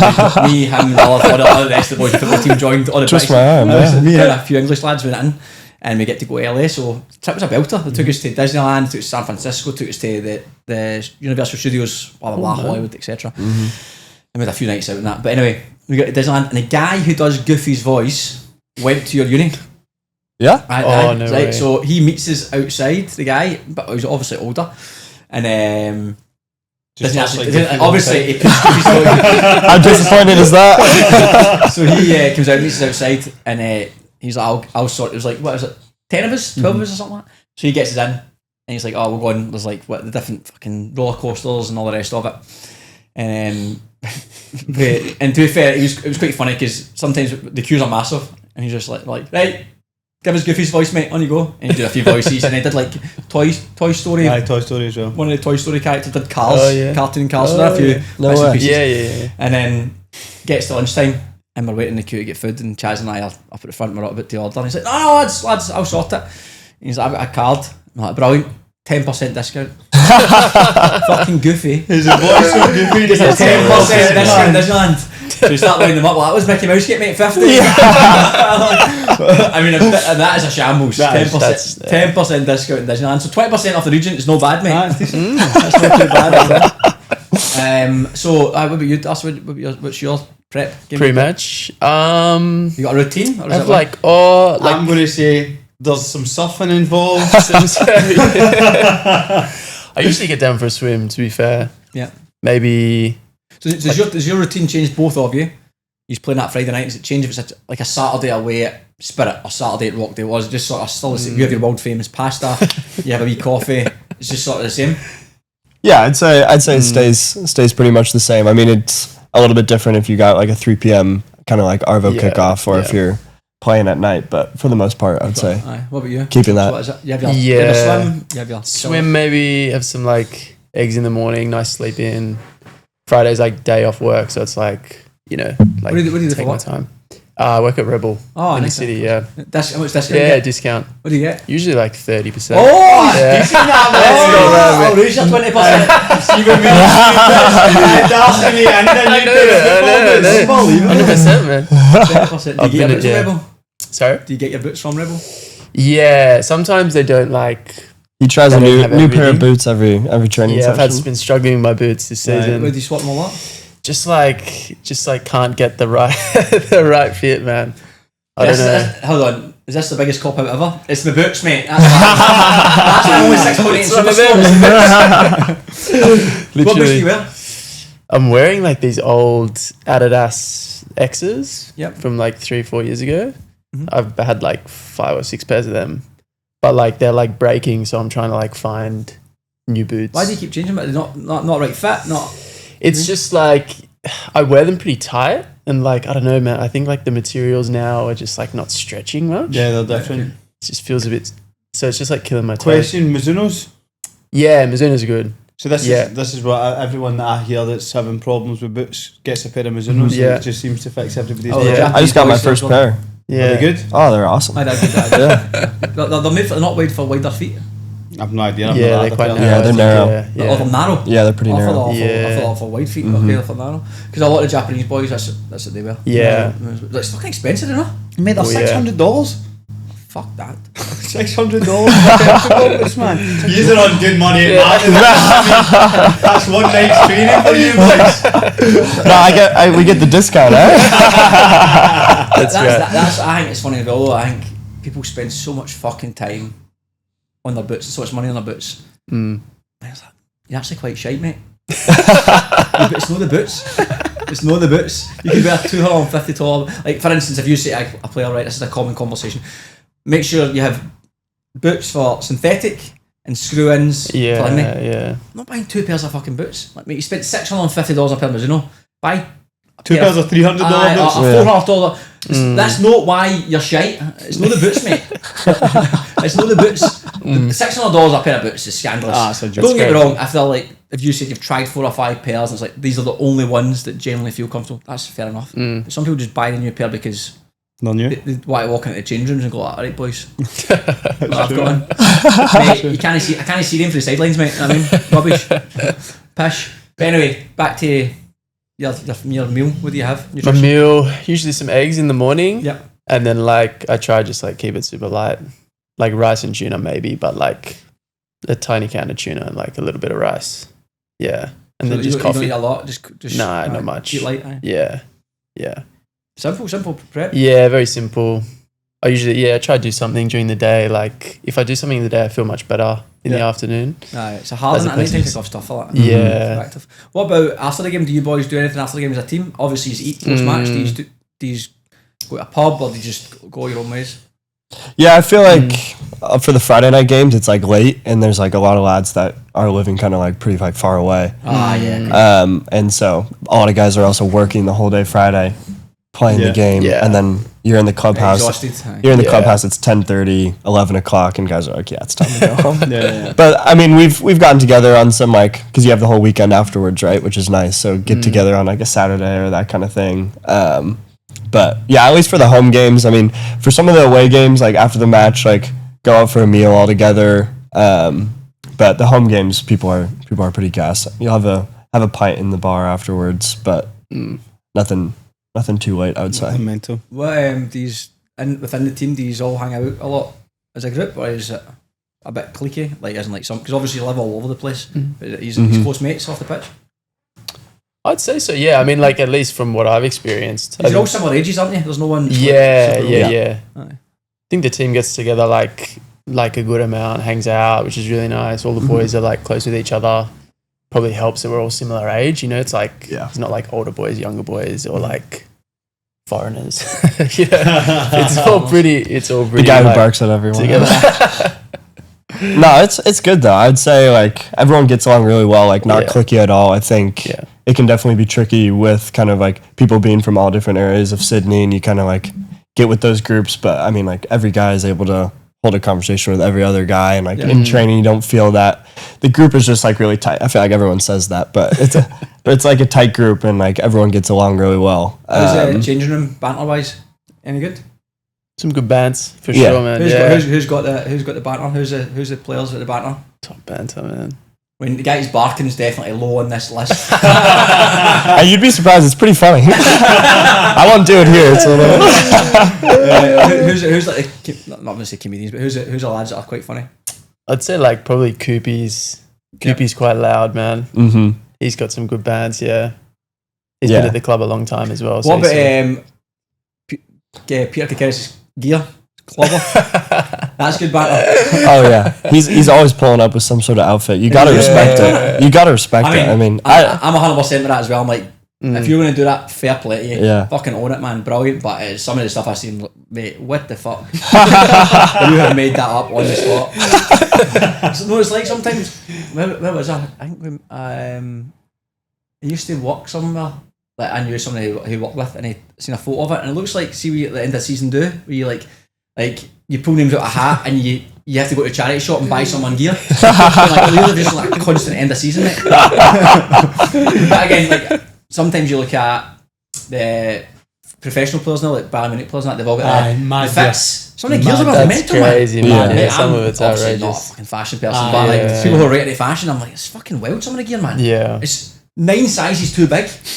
me, him, all the rest of the boys' football team joined. All the Twist British- my arm, yeah. Me and a few English lads went in, and we get to go to LA. So the trip was a belter. They took us to Disneyland, took us to San Francisco, took us to the Universal Studios, blah blah blah, Hollywood, etc. And we had a few nights out in that. But anyway, we got to Disneyland, and the guy who does Goofy's voice went to your uni. Yeah? No way. So he meets us outside, the guy, but he was obviously older, and obviously he puts Goofy's voice. How disappointed is that? So he comes out, meets us outside, and he's like, I'll sort. It was like, what is it, 10 of us, 12 of us, or something like that. So he gets us in, and he's like, oh, we're going. There's like the different fucking roller coasters and all the rest of it, and and to be fair, it was quite funny because sometimes the queues are massive, and he's just like right. Give us Goofy's voice, mate, on you go. And he did a few voices, and he did like Toy Story. Aye, Toy Story as well. One of the Toy Story characters did Cars, cartoon Cars. So there are a few No bits and way. pieces. Yeah. And then gets to lunchtime, and we're waiting in the queue to get food, and Chaz and I are up at the front, we're up about to order. And he's like, no, lads, I'll sort it. And he's like, I've got a card. I'm like, brilliant, 10% discount. Fucking Goofy. Is it voice of Goofy? Gets a 10% discount Disneyland. So we start lining them up, like, that was Mickey Mouse get, mate, 50. I mean, and that is a shambles. 10% discount in Disneyland. So 20% off the Regent is no bad, mate. That's not too bad. So, what about you, Darcy? What's your prep? Pre-match. You got a routine? Or is I've it I'm going to say there's some surfing involved. I usually get down for a swim, to be fair. Yeah. Maybe So does your routine change, both of you? He's playing that Friday night. Does it change if it's like a Saturday away at Spirit or Saturday at Rockdale? Or is it just sort of still the same? You have your world famous pasta, you have a wee coffee. It's just sort of the same. Yeah, I'd say it stays pretty much the same. I mean, it's a little bit different if you got like a 3 p.m. kind of like Arvo kickoff, or if you're playing at night. But for the most part, I'd say. What about you? Keeping that. So what is it? You have your swim. You have your swim. Maybe have some like eggs in the morning. Nice sleep in. Friday's like day off work, so it's like. Like what do you do take for my time. I work at Rebel in the city. Yeah, that's how much discount. Yeah, discount. What do you get? Usually like 30%. Oh, yeah. Decent that, man. I'll raise your 20%. Even me, Darcy, and 100%, man. 20%. Do you get your boots from Rebel? Sorry? Do you get your boots from Rebel? Yeah, sometimes they don't like. He tries a new pair of boots every training session. Yeah, I've been struggling with my boots this season. Where do you swap them all up? Just like can't get the right the right fit, man. I don't know. Hold on, is this the biggest cop out ever? It's the boots, mate. That's only 6.8. What boots do you wear? I'm wearing like these old Adidas X's from like 3-4 years ago. Mm-hmm. I've had like 5 or 6 pairs of them, but like they're like breaking, so I'm trying to like find new boots. Why do you keep changing them? They're not right fit. It's just like I wear them pretty tight, and like I don't know, man. I think like the materials now are just like not stretching much. Yeah, they're different. It just feels a bit. So it's just like killing my toes. Question: Mizuno's. Yeah, Mizuno's good. So this is what everyone that I hear that's having problems with boots gets a pair of Mizuno's. Yeah, it just seems to fix everybody's. I just got my first pair. Yeah, are they good? Oh, they're awesome. They're not made for wider feet. I've no idea. Yeah, they're quite narrow. Yeah, they're narrow. Yeah. They're narrow. Yeah, they're pretty narrow. I thought for wide feet, okay, they're for narrow. Because a lot of Japanese boys, that's what they wear. Yeah. It's fucking expensive, you know? Mate, they're $600. Fuck that. $600 man. You're on good money, man. That's one night's training for you, boys. No, we get the discount, eh? That's I think it's funny as well, though. I think people spend so much fucking time on their boots, so much money on their boots. You're actually quite shite, mate. But it's not the boots. It's not the boots. You can wear $250. Like, for instance, if you say a player, right, this is a common conversation. Make sure you have boots for synthetic and screw-ins. Yeah, I'm not buying 2 pairs of fucking boots. Like, mate, you spent $650 a pair of Mizuno. Buy 2 pairs of $300 boots. $400. That's not why you're shite. It's not the boots, mate. It's not the boots. $600 a pair of boots is scandalous. Don't get me wrong. I feel like if you said you've tried 4 or 5 pairs and it's like these are the only ones that genuinely feel comfortable, that's fair enough. But some people just buy the new pair because they want to walk into the change rooms and go, alright boys, I've got one. Mate, I can't see them through the sidelines, mate. I mean, rubbish, pish. But anyway, back to your meal. What do you have? My meal, usually some eggs in the morning. Yep. And then like I try just like keep it super light, like rice and tuna maybe, but like a tiny can of tuna and like a little bit of rice. Yeah. And so then just coffee. You don't eat a lot. Just not much. Eat light. Yeah. Simple prep. Yeah, very simple. I usually try to do something during the day. Like if I do something in the day, I feel much better in the afternoon. It's a hard one. I think of stuff like that. Yeah. What about after the game? Do you boys do anything after the game as a team? Obviously, you eat post match. Do you go to a pub or do you just go your own ways? Yeah, I feel like for the Friday night games, it's like late, and there's like a lot of lads that are living kind of like pretty like far away. And so a lot of guys are also working the whole day Friday, playing the game, and then you're in the clubhouse. You're in the clubhouse. It's 10:30, 11 o'clock, and guys are like, "Yeah, it's time to go home." But I mean, we've gotten together on some like because you have the whole weekend afterwards, right? Which is nice. So get together on like a Saturday or that kind of thing. But yeah, at least for the home games. I mean, for some of the away games, like after the match, like go out for a meal all together. But the home games, people are pretty gassed. You'll have a pint in the bar afterwards, but nothing too late, I would say. Mental. What within the team, do you all hang out a lot as a group, or is it a bit cliquey? Like, isn't like some because obviously you live all over the place. But he's close mates off the pitch. I'd say so. Yeah, I mean, like at least from what I've experienced, you're all similar ages, aren't you? There's no one. Yeah. I think the team gets together like a good amount, hangs out, which is really nice. All the boys are like close with each other. probably helps that we're all similar age. You know, it's like Yeah. it's not like older boys, younger boys, or like foreigners. It's all pretty. The guy who like, barks at everyone. together. No, it's good though. I'd say like everyone gets along really well, like not Yeah. cliquey at all. I think Yeah. it can definitely be tricky with kind of like people being from all different areas of Sydney, and you kind of like get with those groups. But I mean, like every guy is able to hold a conversation with every other guy, and like in training, you don't feel that the group is just like really tight. I feel like everyone says that, but it's like a tight group, and like everyone gets along really well. How's the changing room banter wise? Any good? Some good bands for Yeah. sure, man. Who's got the banter? Who's the players at the banter? Top banter, man. When the guy's barking is definitely low on this list. And you'd be surprised. It's pretty funny. I won't do it here. It's a little. Who's like not going to say comedians, but who's the lads that are quite funny? I'd say like probably Koopy's. Koopy's quite loud, man. Mm-hmm. He's got some good bands. Yeah, he's Yeah. been at the club a long time as well. So What he's about Peter Kakaris' gear? Clobber. That's good banter. Oh yeah, he's always pulling up with some sort of outfit. You gotta respect it. You gotta respect it. I mean, I'm 100% with that as well. I'm like, if you're going to do that, fair play to you. Yeah. Fucking own it, man. Brilliant. But some of the stuff I've seen, mate, what the fuck? You have made that up on the spot. So, no, it's like sometimes, where was I? I think I used to work somewhere. Like I knew somebody who worked with, and I seen a photo of it, and it looks like, see what you at the end of season do, where you like you pull names out of a hat, and you have to go to a charity shop and buy someone gear. Like really just like a constant end of season, mate. But again, like sometimes you look at the professional players now, like Bayern Munich players, and that they've all got the fits. Some of the gears are That's mental, crazy, man. man. Yeah. Yeah, some of it's obviously not a outrageous. fucking fashion person, but like people who are right into fashion, I'm like, it's fucking wild. Some of the gear, man. Yeah. It's 9 sizes too big. It's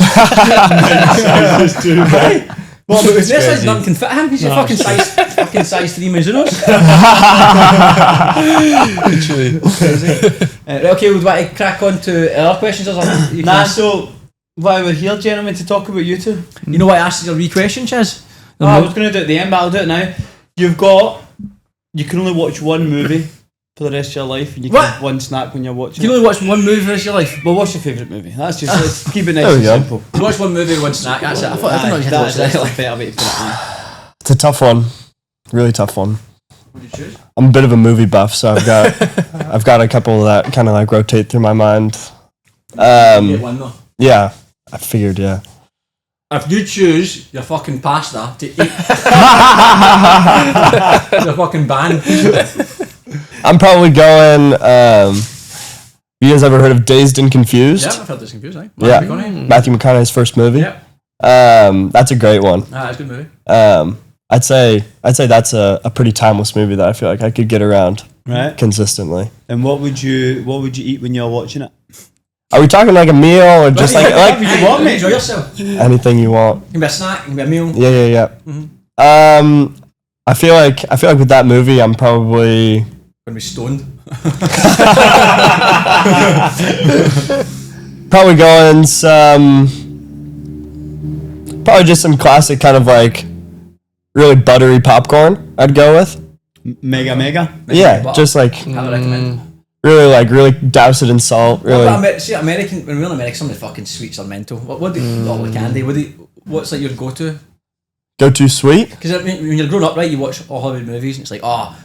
too big. Well, but this size nothing can fit him. He's a fucking size 3 Mizunos. Literally. Okay, we'd like to crack on to other questions or something. Nah, so while we're here, gentlemen, to talk about you two. You know what I asked your wee question, Chaz? No, I was going to do it at the end, but I'll do it now. You can only watch one movie for the rest of your life, and you can What? have one snack when you're watching You it. only watch one movie for the rest of your life. Well, what's your favourite movie? That's just, let's keep it nice There and we go. simple. You watch one movie, one snack. That's it. I didn't know you had to watch That's that. a better way to put it on. it's a tough one, really tough one. What do you choose? I'm a bit of a movie buff, so I've got a couple that kind of like rotate through my mind. Get one though. Yeah, I figured. Yeah, If you choose your fucking pasta to eat your fucking band, I'm probably going. You guys ever heard of Dazed and Confused? yeah, I've heard this confused, eh? Yeah. McConaughey. Matthew McConaughey's first movie. Yeah. That's a great one. That's a good movie. I'd say that's a pretty timeless movie that I feel like I could get around Right. consistently. And what would you eat when you're watching it? Are we talking like a meal or just like Whatever you want, mate. Enjoy yourself. It anything you want? can be a snack, it can be a meal. Yeah. I feel like with that movie, I'm probably Gonna be stoned. probably going probably just some classic kind of like really buttery popcorn. I'd go with. Mega. Yeah, butter. just like I would recommend. really douse it in salt. Really. See, American, when we're in America, some of the fucking sweets are mental. What do all the candy? What's like your go-to? Go too sweet. Because I mean, when you're growing up, right, you watch all Hollywood movies, and it's like, oh,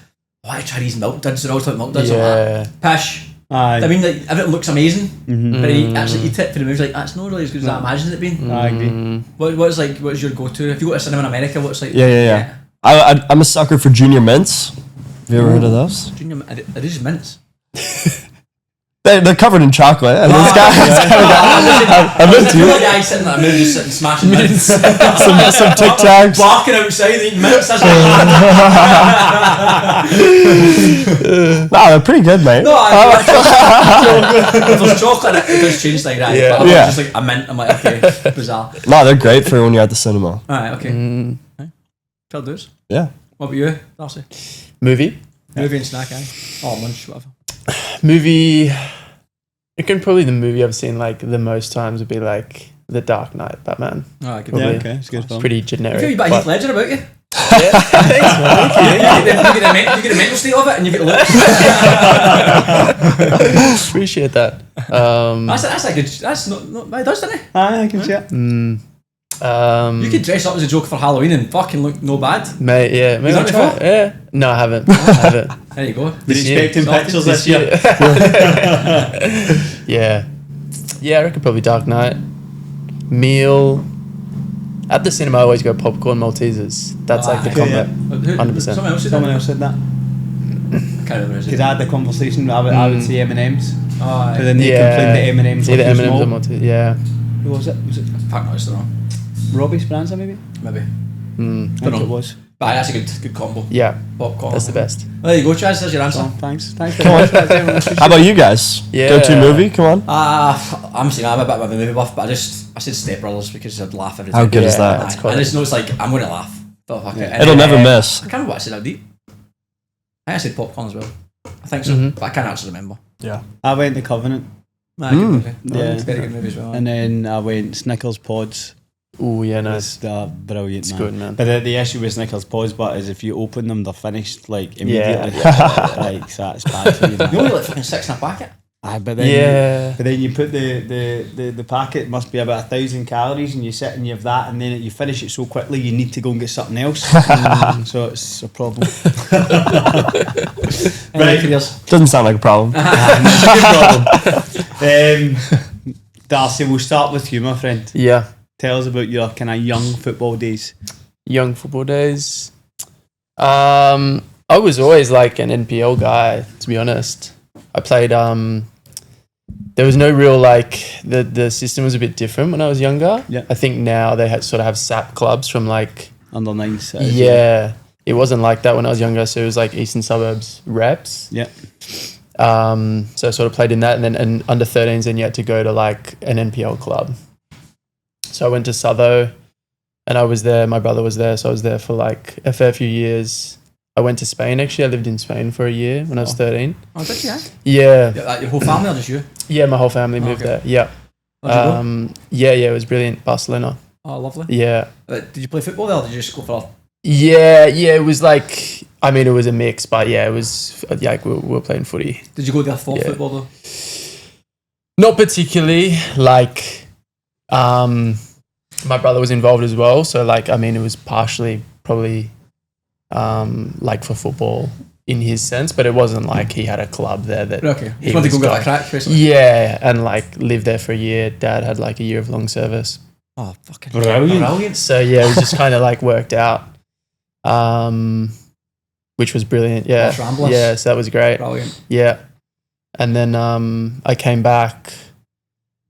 why try these milk duds? They're all like milk duds. Yeah. Like Pish. Aye. I mean, like everything looks amazing, Mm-hmm. but you actually eat it for the movie, like that's not really as good as I imagined it being. I agree. What's your go-to? If you go to a cinema in America, what's like? Yeah. I'm a sucker for Junior Mints. Have you ever heard of those? Junior, are they just mints? They're covered in chocolate. And this guy, I've been You know to the guy sitting at a movie just sitting smashing mints. some Tic Tacs. Barking outside eating mints. That's Nah, they're pretty good, mate. no, if there's chocolate in it, it does change like that. Yeah. But I'm Yeah. just like a mint. I'm like, okay, bizarre. No, they're great for when you're at the cinema. Alright, okay. Fair dues. Yeah. What about you, Darcy? Movie. Movie and snack, eh? Or lunch, whatever. Movie. I reckon probably the movie I've seen like the most times would be like The Dark Knight, Batman. Alright, good. Probably. Yeah, okay, it's a good film. Pretty I feel generic. you got but- Heath Ledger about you. Yeah, thanks, man. You get the mental state of it, and you get the look. Appreciate that. That's a good. That's not it does, doesn't it? Aye, I can see it. You could dress up as a Joker for Halloween and fucking look no bad. Mate, yeah. Maybe done it before? Yeah. No, I haven't. There you go. We're expecting year. pictures this year. Yeah. Yeah, I reckon probably Dark Knight. Meal. At the cinema, I always go popcorn Maltesers. That's like the okay, combo. Who- 100%. Someone else said that. Someone else said that. I can't remember. Because I had the conversation, I would say M&M's. Oh, But then they complained that M&M's Either were too M&M's or small. Maltesers. Yeah. Who was it? Was it fuck no, it's the wrong. Robbie Speranza maybe? Maybe. I think know. it was. But that's a good combo. Yeah. Popcorn. That's the best. There you go, Chaz. There's your answer. So, thanks very much. How about you guys? Yeah. Go to movie. Come on. I'm saying I'm a bit of a movie buff, but I said Step Brothers because I'd laugh every How time. good is Yeah, that? that's Aye. quite- I just know it's like I'm going to laugh. But fuck it. And It'll then, never miss. I can't remember what I said. How deep? I think I said popcorn as well. I think so, Mhm. but I can't actually remember. Yeah. I went to Covenant, Nah, good movie. Yeah. It's a very good movie as well. and then I went Snickers Pods. Ooh, yeah, nice. It's brilliant, It's man. good, man. But the issue with Snickers Pods, but is if you open them, they're finished like immediately. Yeah. Like so that's bad for you. You only like fucking 6 in a packet. Aye, but then Yeah. but then you put the packet must be about 1,000 calories, and you sit and you have that, and then you finish it so quickly you need to go and get something else. So it's a problem. Right. Careers. Doesn't sound like a problem. Darcy, we'll start with you, my friend. Yeah. Tell us about your kind of young football days. Young football days. I was always like an NPL guy, to be honest. I played there was no real like the system was a bit different when I was younger. Yeah. I think now they sort of have SAP clubs from like Under 9s. yeah. It wasn't like that when I was younger, so it was like Eastern Suburbs reps. Yeah. So I sort of played in that, and then and under 13s, then you had to go to like an NPL club. So I went to Southo, and I was there. My brother was there, so I was there for like a fair few years. I went to Spain actually. I lived in Spain for a year when I was 13. Oh, did you? Yeah, Yeah, your whole family or just you? yeah. My whole family moved okay. there. Yeah, How'd you go? yeah. It was brilliant. Barcelona. Oh, lovely. Yeah, Did you play football there or did you just go for yeah. It was like, I mean, it was a mix, but yeah, it was like we were playing footy. Did you go there for Yeah. football though? Not particularly. Like, my brother was involved as well, so like, I mean, it was partially probably like for football in his sense, but it wasn't like he had a club there that Okay. he You wanted to was go get going- a crack, basically? yeah, and like lived there for a year. Dad had like a year of long service, Oh, fucking Brilliant. so yeah, it just kind of like worked out, which was brilliant. Yeah, Los Ramblers. yeah, so that was great. Brilliant. Yeah. And then I came back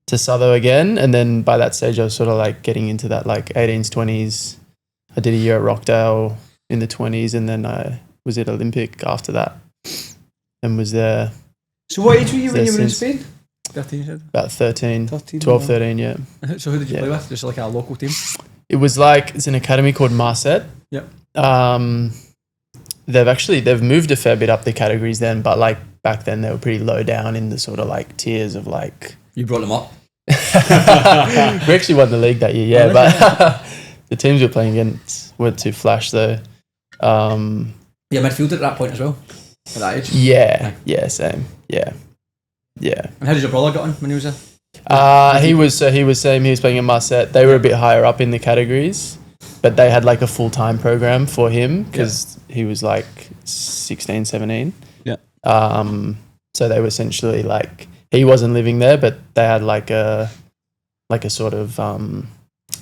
to Southo again. And then by that stage, I was sort of like getting into that like 18s, 20s. I did a year at Rockdale in the 20s. And then I was at Olympic after that and was there So what age were you when you were in Since- Spain? 13, you said? about 13, 13. 12, 13, yeah. So who did you Yeah. play with? Just like a local team? It was like, it's an academy called Marset. Yep. They've moved a fair bit up the categories then, but like back then they were pretty low down in the sort of like tiers of like, You brought them up. we actually won the league that year, yeah, Oh, but the teams we were playing against weren't too flash though. Yeah, midfielder at that point as well. At that age. Yeah, same. Yeah. And how did your brother get on when he was there? He was same. He was playing at Marset. They were a bit higher up in the categories, but they had like a full time program for him because he was like 16, 17. Yeah. So they were essentially like, he wasn't living there, but they had like a sort of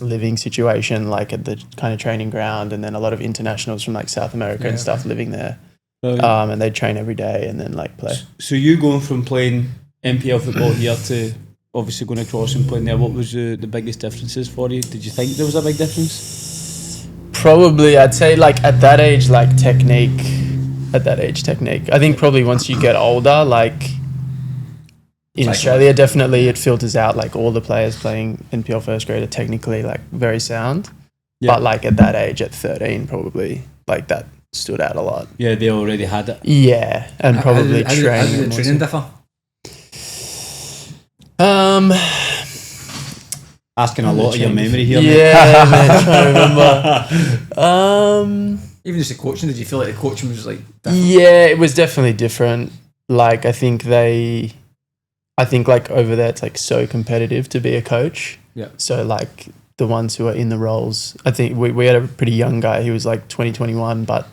living situation like at the kind of training ground, and then a lot of internationals from like South America and stuff living there. And they'd train every day and then like play. So you going from playing NPL football here to obviously going across and playing there, what was the biggest differences for you? Did you think there was a big difference? Probably, I'd say like at that age, like technique. At that age, technique. I think probably once you get older, like in Australia, definitely it filters out. Like all the players playing NPL first grade are technically like very sound. Yeah. But like at that age, at 13, probably like that stood out a lot. Yeah, they already had it. Yeah, and probably How did training. the training differ? Asking a lot of your memory here, mate. Yeah, man, I'm trying to remember. Even just the coaching, did you feel like the coaching was like different? Yeah, it was definitely different. Like, I think like over there, it's like so competitive to be a coach. Yeah. So like the ones who are in the roles, I think we had a pretty young guy. He was like 21, but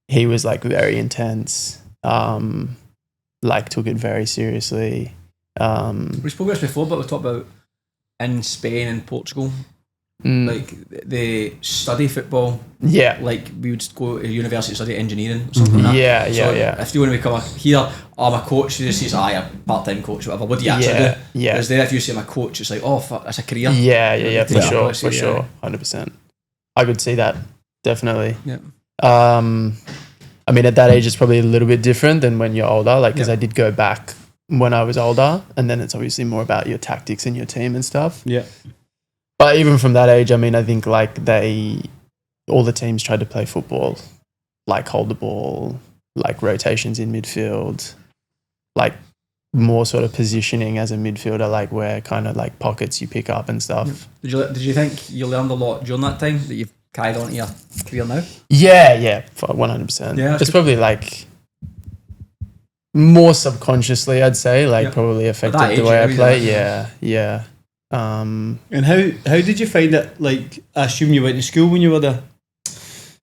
he was like very intense. Like took it very seriously. We spoke about this before, but we talked about in Spain and Portugal, like they study football. Yeah. Like we would go to university to study engineering or something like that. Yeah, So yeah. if you want to become I'm a coach, you just say, a part-time coach, whatever. What do you actually do? Yeah. Whereas there, if you say I'm a coach, it's like, oh, fuck, that's a career. Yeah, for Yeah. sure. 100%. I could see that, definitely. Yeah. I mean, at that age, it's probably a little bit different than when you're older, like, because I did go back when I was older, and then it's obviously more about your tactics and your team and stuff. Yeah. But even from that age, I mean, I think like all the teams tried to play football, like hold the ball, like rotations in midfield, like more sort of positioning as a midfielder, like where kind of like pockets you pick up and stuff. Did you think you learned a lot during that time that you've carried on to your career now? Yeah, 100%. Yeah, it's probably like more subconsciously, I'd say, like probably affected the way I play. Yeah. And how did you find it? Like, I assume you went to school when you were there.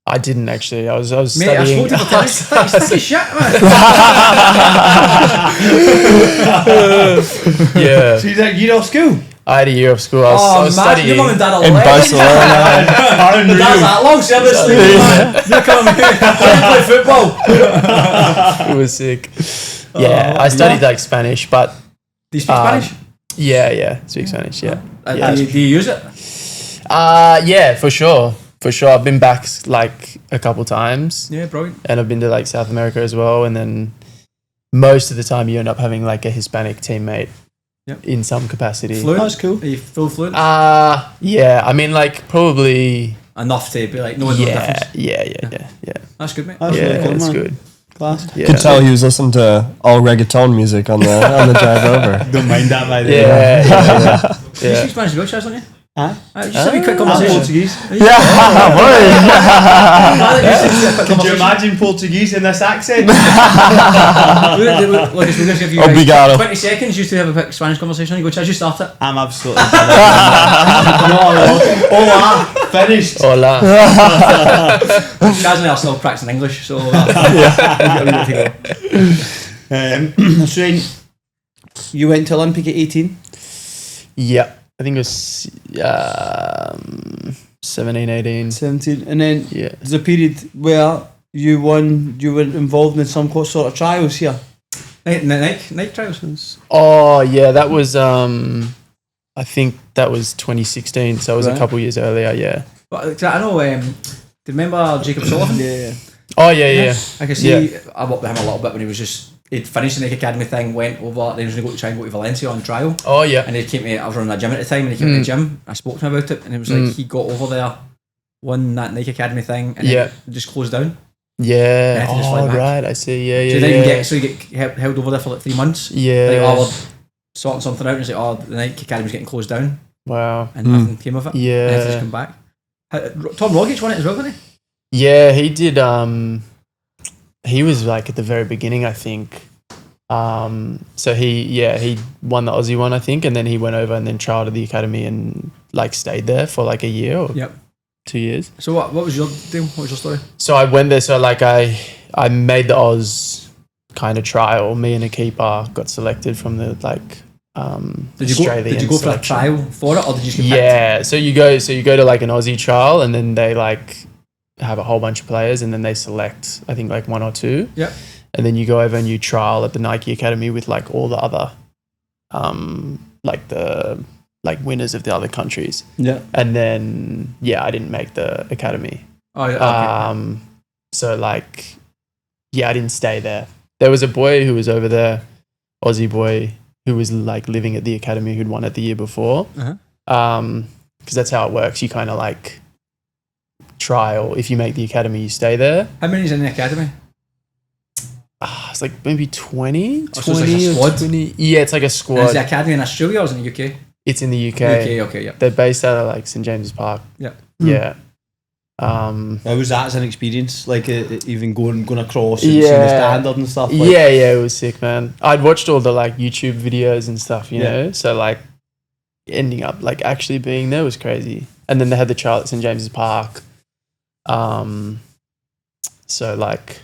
I didn't actually. I was Mate, I studying. spoke to the sticky shit, man. Yeah. So you had off school? I had a year of school. I was man, studying. your mum and dad are In legends. Barcelona. That's that long service leave, man. You come here, play football. It was sick. Yeah, I studied like Spanish, but Do you speak Spanish? yeah, speak Spanish. Yeah, Do you use it? yeah, for sure. I've been back like a couple times, Yeah, brilliant. and I've been to like South America as well. And then most of the time, you end up having like a Hispanic teammate in some capacity. Fluent? That's cool. Are you full fluent? Yeah. I mean, like probably. Enough to be like knowing the difference. Yeah. That's good, mate. That's really cool, It's man. good. Class. Yeah. Could tell he was listening to all reggaeton music on the drive over. Don't mind that, by the way. Yeah. You speak Spanish as well, Chaz, don't you? Huh? Just have a quick I'm conversation. Portuguese. Could you imagine Portuguese in this accent? We'll just give you guys Obrigado. 20 seconds just to have a quick Spanish conversation. You go, Chaz, you start it. I'm absolutely Hola, finished. Hola. Chaz and I are still practicing English, so we'll get a wee bit to go. So then, you went to Olympic at 18? Yeah. I think it was 17, 18. 17, and then Yeah. there's a period where you were involved in some sort of trials here. Night trials. Oh, yeah. That was, I think that was 2016. So it was a Right. couple years earlier. Yeah. But I know, do you remember Jacob Sullivan? Yeah. Oh, yeah. I can see, I worked with him a little bit when he'd finished the Nike Academy thing, went over, then he was going to try and go to Valencia on trial. Oh, yeah. And he came to, I was running a gym at the time, and he came to the gym. I spoke to him about it, and it was like he got over there, won that Nike Academy thing, and then it just closed down. Yeah. And I just fly Oh, back. right. I see. Yeah, So yeah. you didn't get held over there for like 3 months. Yeah. Like, we're sorting something out, and it's like, the Nike Academy's getting closed down, Wow. and nothing came of it. Yeah. And I had to just come back. Tom Rogic won it as well, didn't he? Yeah, he did. He was like at the very beginning, I think. So he won the Aussie one, I think, and then he went over and then trialed at the academy and like stayed there for like a year or 2 years. So what was your deal? What was your story? So I went there. So like I made the Oz kind of trial. Me and a keeper got selected from the like Did Australian you go for a selection. trial for it, or did you just get picked? Yeah, so you go to like an Aussie trial, and then they like have a whole bunch of players, and then they select I think like 1 or 2. Yep. And then you go over and you trial at the Nike Academy with like all the other, like the like winners of the other countries. Yeah. And then I didn't make the academy. Oh yeah. Okay. So like, I didn't stay there. There was a boy who was over there, Aussie boy, who was like living at the academy who'd won it the year before. Because that's how it works. You kind of like trial. If you make the academy, you stay there. How many's in the academy? It's like maybe 20, so it's like a 20 or squad? 20. Yeah, it's like a And is squad. the academy in Australia or is it in the UK? It's in the UK. Okay, yeah. They're based out of like St James's Park. Yeah. Yeah. How was that as an experience? Like even going across and seeing the standard and stuff. Like, yeah, it was sick, man. I'd watched all the like YouTube videos and stuff, you know. So like ending up like actually being there was crazy. And then they had the trial at St James's Park. So like,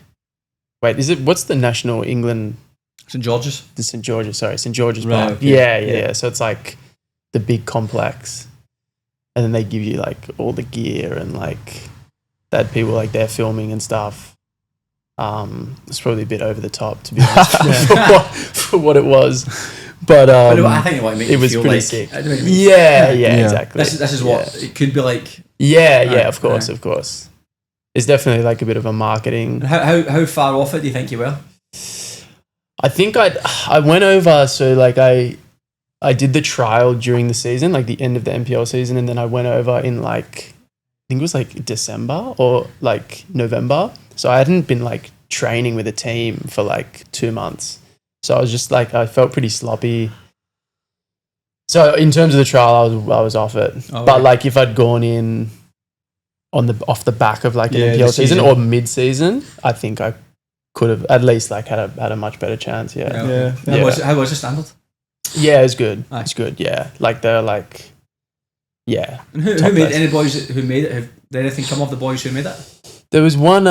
wait, what's the national England? St George's. St George's Right, Park. okay. Yeah. So it's like the big complex. And then they give you like all the gear and like they had people like there filming and stuff. It's probably a bit over the top to be honest for what it was. But I think it might make it you was feel pretty like sick. Yeah. Exactly. This is what it could be like. Of course. It's definitely like a bit of a marketing. How far off it do you think you were? I think I went over, so like I did the trial during the season, like the end of the NPL season, and then I went over in like, I think it was like December or like November. So I hadn't been like training with a team for like 2 months. So I was just like, I felt pretty sloppy. So in terms of the trial, I was off it. Oh, but okay. like if I'd gone in off the back of like an Yeah, NPL the season season. or mid-season, I think I could have at least like had a much better chance. Yeah. How was the standard? Yeah, it's good. Aye. It's good. Yeah, like they're like, yeah. And who Top made best. any boys who made it? Did anything come of the boys who made it? There was one.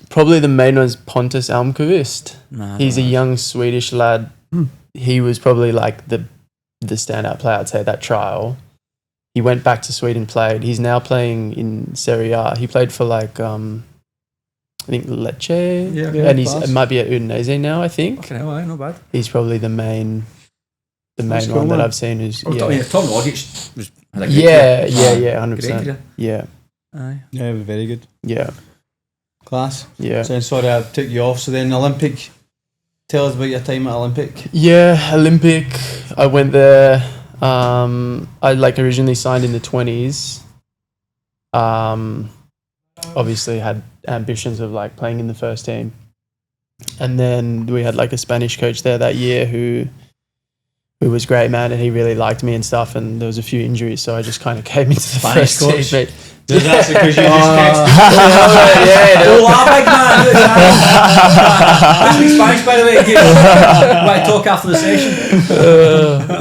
Probably the main one is Pontus Almqvist. He's a young Swedish lad. He was probably like the standout player, I'd say, at that trial. He went back to Sweden, played. He's now playing in Serie A. He played for like I think Lecce, and it might be at Udinese now. I think. Okay, well, not bad. He's probably the main cool, one that man. I've seen. Who's I mean, Tom Rogic was had a great yeah, 100%. career. Yeah, Aye. Yeah, it was very good. yeah, Class. yeah. So sorry I took you off. So then Olympic. Tell us about your time at Olympic. Yeah, Olympic. I went there. I like originally signed in the 20s. Obviously had ambitions of like playing in the first team, and then we had like a Spanish coach there that year who was great, man, and he really liked me and stuff. And there was a few injuries, so I just kind of came into the Spanish first coach? team. Mate. That's because you just texted. Hola, big man. I speak Spanish, by the way. Might talk after the session.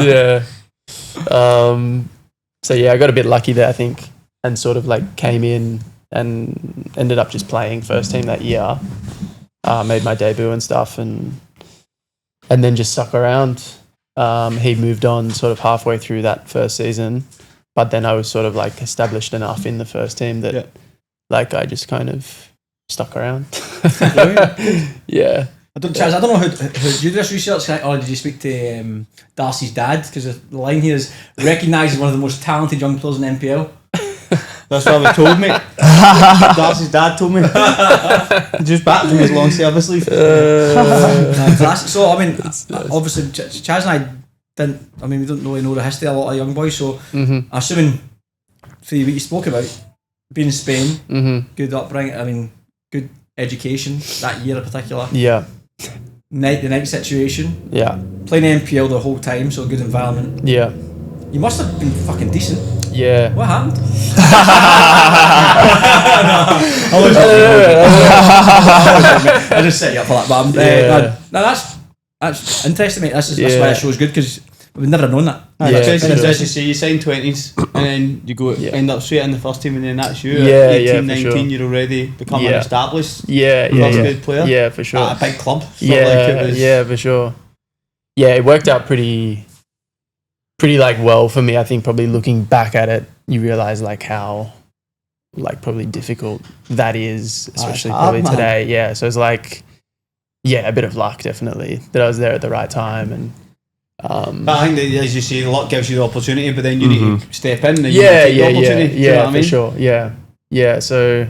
Yeah. So yeah, I got a bit lucky there, I think, and sort of like came in and ended up just playing first team that year. Made my debut and stuff, and then just stuck around. He moved on sort of halfway through that first season, but then I was sort of like established enough in the first team that like I just kind of stuck around. Yeah. Chaz, I don't know how did you do this research, or did you speak to Darcy's dad? Because the line here is recognised as one of the most talented young players in NPL. That's what I was told, mate. Darcy's dad told me. Just back from his long service leave. So I mean, obviously Chaz and I didn't. I mean, we don't really know the history of a lot of young boys. So assuming for what you spoke about, being in Spain, good upbringing. I mean, good education that year in particular. Yeah. The night situation. Yeah. Playing NPL the whole time, so good environment. Yeah. You must have been fucking decent. Yeah. What happened? I just set you up for that, but that's interesting, mate. That's why the show's good, because we've never known that. Especially sure. as you say, you sign 20s and then you go end up straight in the first team, and then that's you. Yeah, At 18, for 19, sure. you're already becoming Yeah. established. Yeah. First good player. Yeah, for sure. At a big club. It's not Yeah, like it was, yeah, for sure. Yeah, it worked out pretty like well for me. I think probably looking back at it, you realize like how like probably difficult that is, especially hard, probably man. today. Yeah, so it's like a bit of luck definitely that I was there at the right time, and But I think that, as you say, the luck gives you the opportunity, but then you need to step in and you yeah, take the opportunity. Do you know what I for mean? sure. Yeah. So,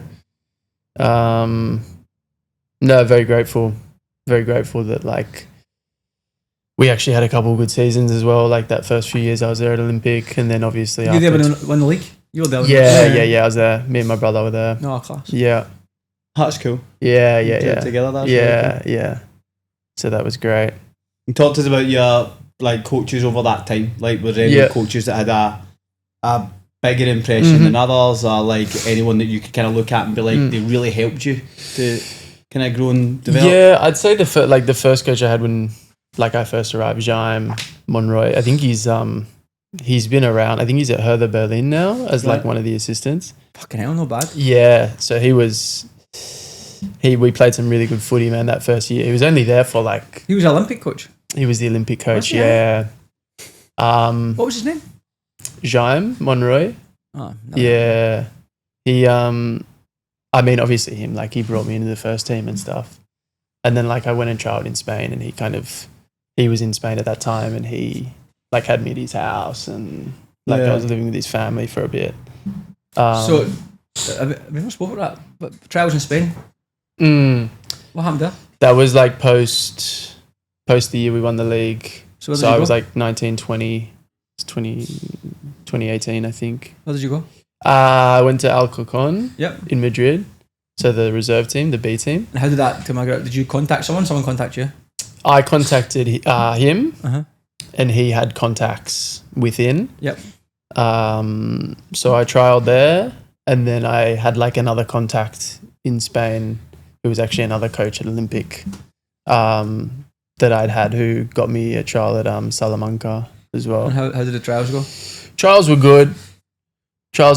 no, very grateful that like we actually had a couple of good seasons as well. Like that first few years I was there at Olympic, and then obviously You there afterwards- win the league? You were there. Yeah. I was there. Me and my brother were there. No, class. Yeah. That's cool. Yeah. Do it together. That's really cool. Yeah. So that was great. And talk to us about your like coaches over that time? Like, were there any Yeah. coaches that had a bigger impression than others, or like anyone that you could kind of look at and be like, they really helped you to kind of grow and develop? Yeah, I'd say the first coach I had when I first arrived, Jaime Monroy. I think he's been around. I think he's at Hertha Berlin now as like one of the assistants. Fucking hell, no bad. Yeah, so we played some really good footy, man, that first year. He was only there for like... He was Olympic coach. He was the Olympic coach, Was he? yeah. What was his name? Jaime Monroy. Oh, no. Yeah. He, I mean, obviously him, like he brought me into the first team and stuff. And then like I went and trialed in Spain, and he was in Spain at that time, and he like had me at his house, and like I was living with his family for a bit. So, we not spoke about that, but trials in Spain. What happened there? That was like post the year we won the league. So where did So you I go? was like 19, 2018, I think. Where did you go? I went to Alcorcon Yep. in Madrid. So the reserve team, the B team. And how did that to Margaret? Did you contact someone? Someone contact you? I contacted him, Uh-huh. and he had contacts within. Yep. So I trialed there, and then I had like another contact in Spain who was actually another coach at Olympic that I'd had, who got me a trial at Salamanca as well. And how did the trials go? Trials were good. I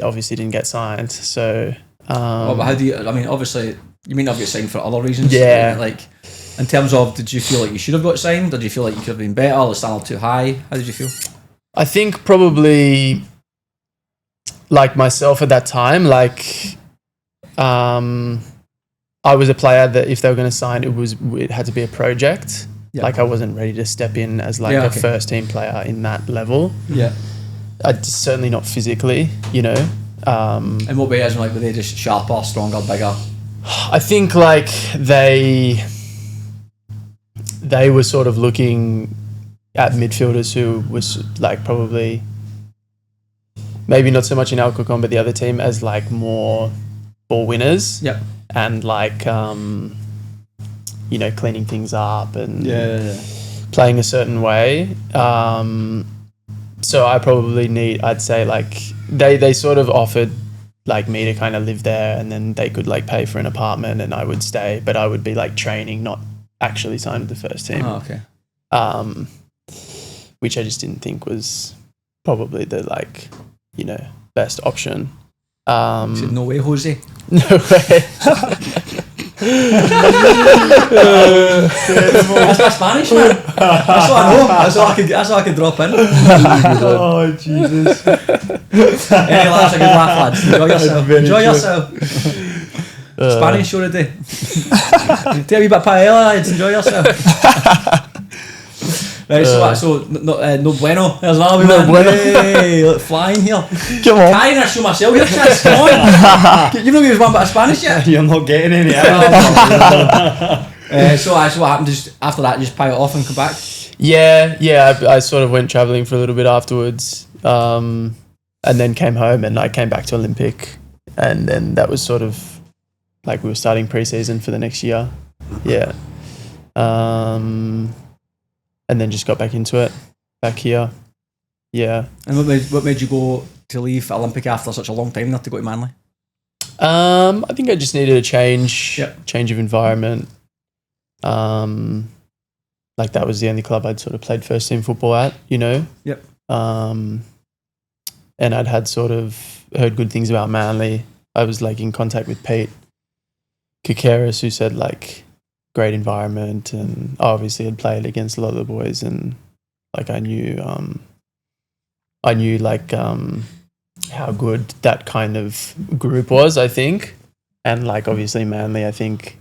obviously didn't get signed. So, But how do you? I mean, obviously, you may not get signed for other reasons. Yeah. Like, in terms of, did you feel like you should have got signed? Did you feel like you could have been better? The standard too high? How did you feel? I think probably like myself at that time, like, I was a player that if they were going to sign, it had to be a project. Yeah. Like I wasn't ready to step in as like a first team player in that level. Yeah. Certainly not physically, you know. In what way? As in, like, were they just sharper, stronger, bigger? I think like they were sort of looking at midfielders who was like probably maybe not so much in Alcorcon, but the other team as like more ball winners. Yep. And like you know, cleaning things up and playing a certain way. So I probably I'd say like they sort of offered like me to kind of live there, and then they could like pay for an apartment and I would stay, but I would be like training, not actually signed with the first team. Oh, okay. Which I just didn't think was probably the like, you know, best option. You said, no way, Jose. No way. That's my Spanish, man. That's what I know. That's all I could drop in. Oh, Jesus. Any laughs, a good laugh, lads. Enjoy yourself. Enjoy yourself. Spanish show today. Take a wee bit of paella, lads. Enjoy yourself. Right, so no bueno. There's another wee one. bueno. Hey, look, flying here. Come on. Carrying a show myself here, Chaz. Come on. You've not used one bit of Spanish yet. You're not getting any. So what happened? Just after that, just pile it off and come back. Yeah. I sort of went traveling for a little bit afterwards, and then came home, and I came back to Olympic, and then that was sort of like we were starting pre-season for the next year. Yeah. And then just got back into it, back here. Yeah. And what made you go to leave Olympic after such a long time not to go to Manly? I think I just needed a change of environment. Like that was the only club I'd sort of played first team football at, you know? Yep. And I'd had sort of heard good things about Manly. I was like in contact with Pete Kikeris, who said like great environment, and obviously had played against a lot of the boys, and like I knew like how good that kind of group was, I think. And like obviously Manly, I think,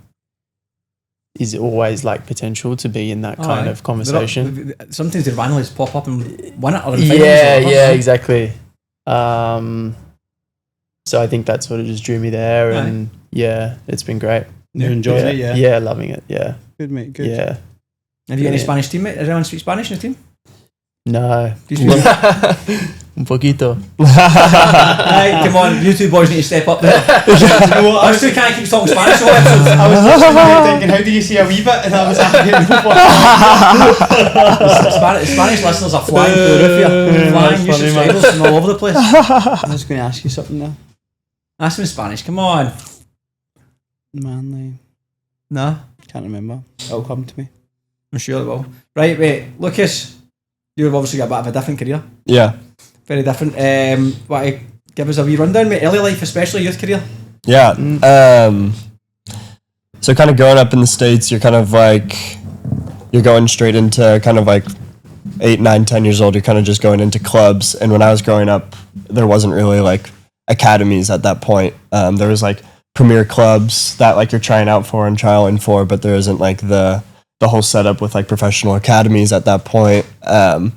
is always like potential to be in that kind of conversation. Sometimes the rivalries pop up and win it or in Yeah, exactly. So I think that sort of just drew me there, and yeah, it's been great. You're enjoying it, yeah? Yeah, loving it, yeah. Good, mate, good. Yeah. Have you got any Spanish teammate? Does anyone speak Spanish in the team? No. Do you speak Un poquito. Right, come on, you two boys need to step up there. I was too can't keep talking Spanish all episode. I was listening thinking, how do you see a wee bit? And I was asking Spanish listeners are flying through the roof here. Flying, new subscribers from all over the place. I was going to ask you something there. Ask me in Spanish, come on. Manly. No, Can't remember. It'll come to me. I'm sure it will. Right, wait, Lucas, you've obviously got a bit of a different career. Yeah. Very different. Want to give us a wee rundown, mate? Early life, especially youth career. Yeah. So kind of growing up in the States, you're kind of like, you're going straight into kind of like 8, 9, 10 years old. You're kind of just going into clubs. And when I was growing up, there wasn't really like academies at that point. There was like premier clubs that like you're trying out for and trialing for, but there isn't like the whole setup with like professional academies at that point. And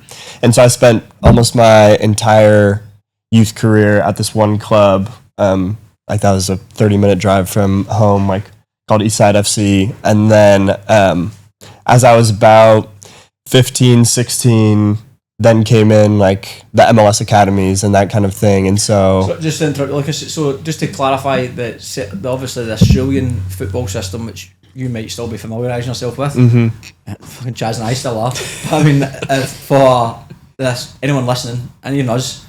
so I spent almost my entire youth career at this one club. Like that was a 30-minute drive from home, like called Eastside FC. And then as I was about 15, 16, then came in like the MLS academies and that kind of thing. And so Just to interrupt, Lucas, so just to clarify that obviously the Australian football system, which you might still be familiarising yourself with, fucking Chaz and I still are. I mean, for this, anyone listening, and even us,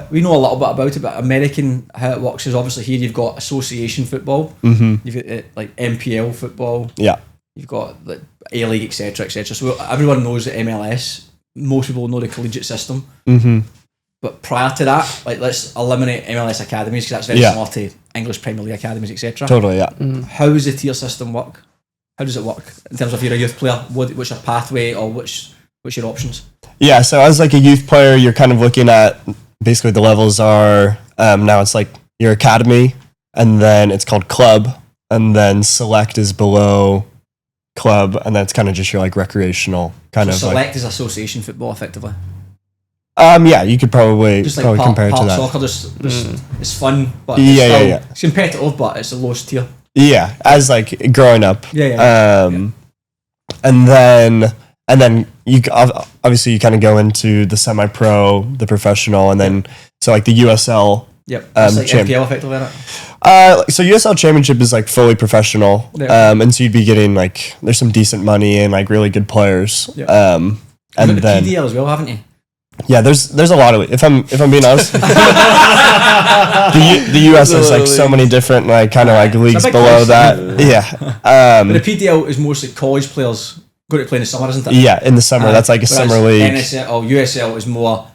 we know a little bit about it, but American, how it works is obviously here you've got association football, you've got like NPL football, yeah, you've got like A-League, etc., etc. So everyone knows the MLS. Most people know the collegiate system. But prior to that, like let's eliminate MLS academies because that's very similar to English Premier League academies, etc. totally, yeah. How does the tier system work? How does it work in terms of you're a youth player? What's your pathway or what's your options? Yeah, so as like a youth player, you're kind of looking at basically the levels are now it's like your academy, and then it's called club, and then select is below club, and that's kind of just your like recreational kind of Select like, is association football effectively. yeah, you could probably Just like compare it to park that. soccer, it's fun, but it's still, yeah. it's competitive, but it's the lowest tier. Yeah, as like growing up. Yeah. And then you obviously you kind of go into the semi-pro, the professional, and then so like the USL. Yep. It's like champ- NPL effectively, isn't it? So USL Championship is like fully professional, and so you'd be getting like there's some decent money and like really good players. Yep. And You've got then the PDL as well, haven't you? yeah, there's a lot of it. If I'm being honest, the US has like so many different like kind of like leagues big below place. that. Yeah. But the PDL is mostly college players going to play in the summer, isn't it? Yeah, in the summer. That's like a Whereas summer league. NSL or USL is more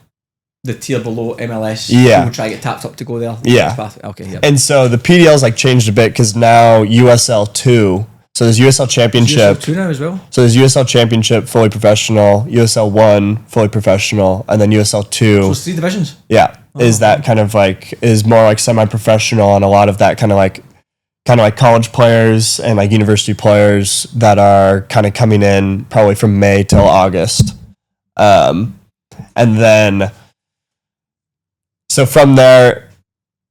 the tier below MLS. Yeah. People try to get tapped up to go there. Yeah. Okay, yeah. And so the PDL's like changed a bit because now USL 2. So there's USL Championship. USL 2 now as well. So there's USL Championship, fully professional, USL 1, fully professional, and then USL 2. So it's 3 divisions. Yeah. Is that kind of like, is more like semi-professional, and a lot of that kind of like college players and like university players that are kind of coming in probably from May till August. And then, so from there,